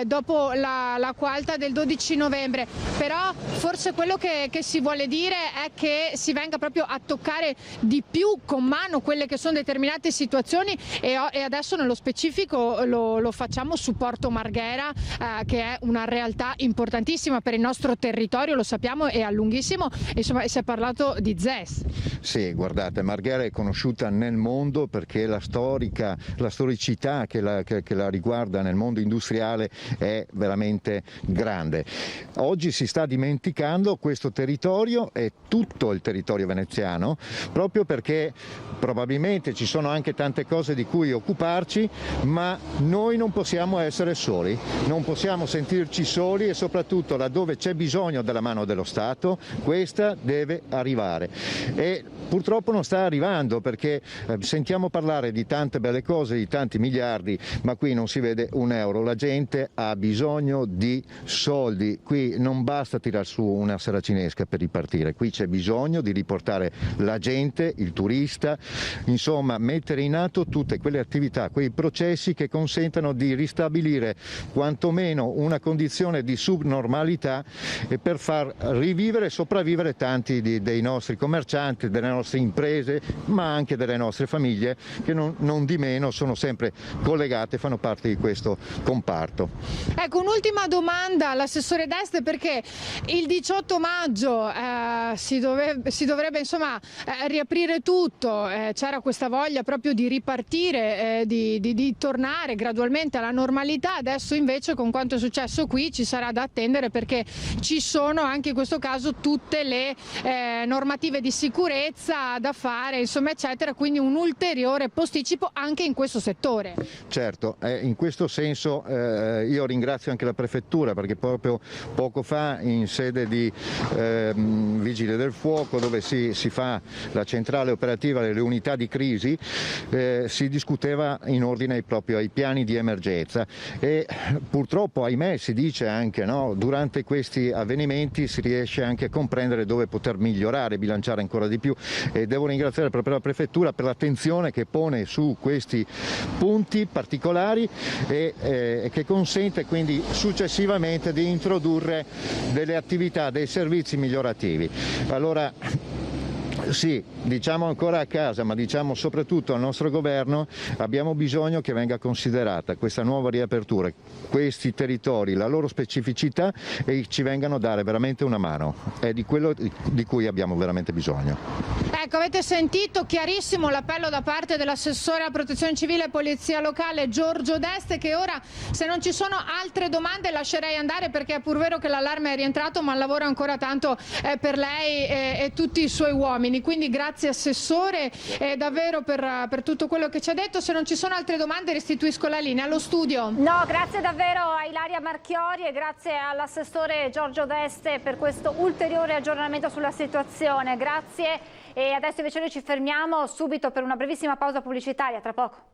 R: dopo l'acqua alta del 12 novembre, però forse quello che si vuole dire è che si venga proprio a toccare di più con mano quelle che sono determinate situazioni, e adesso nello specifico lo facciamo su Porto Marghera, che è una realtà importantissima per il nostro territorio, lo sappiamo, è a lunghissimo, insomma si è parlato di ZES.
G: Sì, guardate, Marghera è conosciuta nel mondo perché la storicità che la riguarda nel mondo industriale è veramente grande. Oggi si sta dimenticando questo territorio e tutto il territorio veneziano, proprio perché probabilmente ci sono anche tante cose di cui occuparci, ma noi non possiamo essere soli, non possiamo sentirci soli, e soprattutto laddove c'è bisogno della mano dello Stato, questa deve arrivare. E purtroppo non sta arrivando, perché sentiamo parlare di tante belle cose, di tanti miliardi, ma qui non si vede un euro. La gente ha bisogno di soldi, qui non basta tirar su una saracinesca per ripartire, qui c'è bisogno di riportare la gente, il turista, insomma mettere in atto tutte quelle attività, quei processi che consentano di ristabilire quantomeno una condizione di subnormalità, e per far rivivere e sopravvivere tanti dei nostri commercianti, delle nostre imprese, ma anche delle nostre famiglie, che non di meno sono sempre collegate e fanno parte di questo comparto.
R: Ecco, un'ultima domanda all'assessore D'Este, perché il 18 maggio si dovrebbe insomma riaprire tutto, c'era questa voglia proprio di ripartire, di tornare gradualmente alla normalità. Adesso invece, con quanto è successo qui, ci sarà da attendere, perché ci sono anche in questo caso tutte le normative di sicurezza da fare, insomma, eccetera, quindi un ulteriore posticipo anche in questo settore.
G: Certo, in questo senso io ringrazio anche la Prefettura, perché proprio poco fa in sede di Vigili del Fuoco, dove si fa la centrale operativa delle unità di crisi, si discuteva in ordine proprio ai piani di emergenza, e purtroppo, ahimè, si dice anche, no, durante questi avvenimenti si riesce anche a comprendere dove poter migliorare, bilanciare ancora di più, e devo ringraziare proprio la Prefettura per l'attenzione che pone su questi punti particolari e che consente quindi successivamente di introdurre delle attività, dei servizi migliorativi. Allora, sì, diciamo ancora a casa, ma diciamo soprattutto al nostro governo, abbiamo bisogno che venga considerata questa nuova riapertura, questi territori, la loro specificità, e ci vengano a dare veramente una mano. È di quello di cui abbiamo veramente bisogno.
R: Ecco, avete sentito chiarissimo l'appello da parte dell'assessore alla protezione civile e polizia locale Giorgio D'Este, che ora, se non ci sono altre domande, lascerei andare, perché è pur vero che l'allarme è rientrato, ma lavora ancora tanto per lei e tutti i suoi uomini. Quindi grazie Assessore davvero per tutto quello che ci ha detto. Se non ci sono altre domande restituisco la linea allo studio.
A: No, grazie davvero a Ilaria Marchiori e grazie all'assessore Giorgio D'Este per questo ulteriore aggiornamento sulla situazione. Grazie, e adesso invece noi ci fermiamo subito per una brevissima pausa pubblicitaria, tra poco.